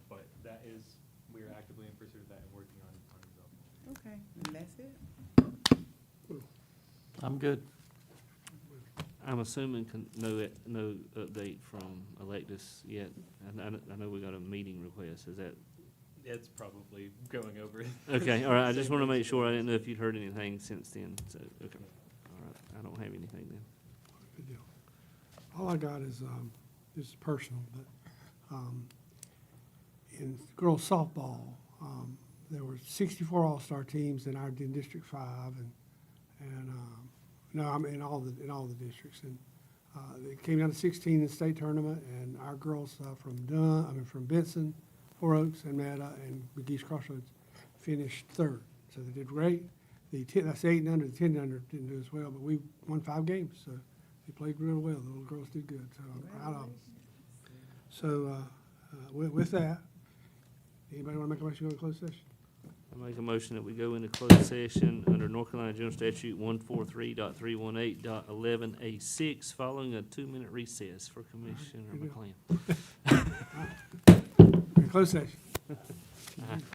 But that is, we are actively in pursuit of that and working on resolving. Okay, and that's it? I'm good. I'm assuming no update from Electus yet. I know we got a meeting request. Is that? It's probably going over. Okay, all right. I just want to make sure. I didn't know if you'd heard anything since then. So, okay. All right. I don't have anything then. Good deal. All I got is, this is personal, but in girls softball, there were 64 all-star teams in our District 5, no, I'm in all the districts, and it came down to 16 in the state tournament, and our girls from Benson, Four Oaks, and Meta, and McGee's Crossroads finished third, so they did great. That's 8 and under. The 10 and under didn't do as well, but we won 5 games, so they played real well. The little girls did good, so I'm proud of them. So with that, anybody want to make a motion to go to closed session? I make a motion that we go into closed session under North Carolina General Statute 143.318.11A6, following a 2-minute recess for Commissioner Good deal. McClain. Closed session.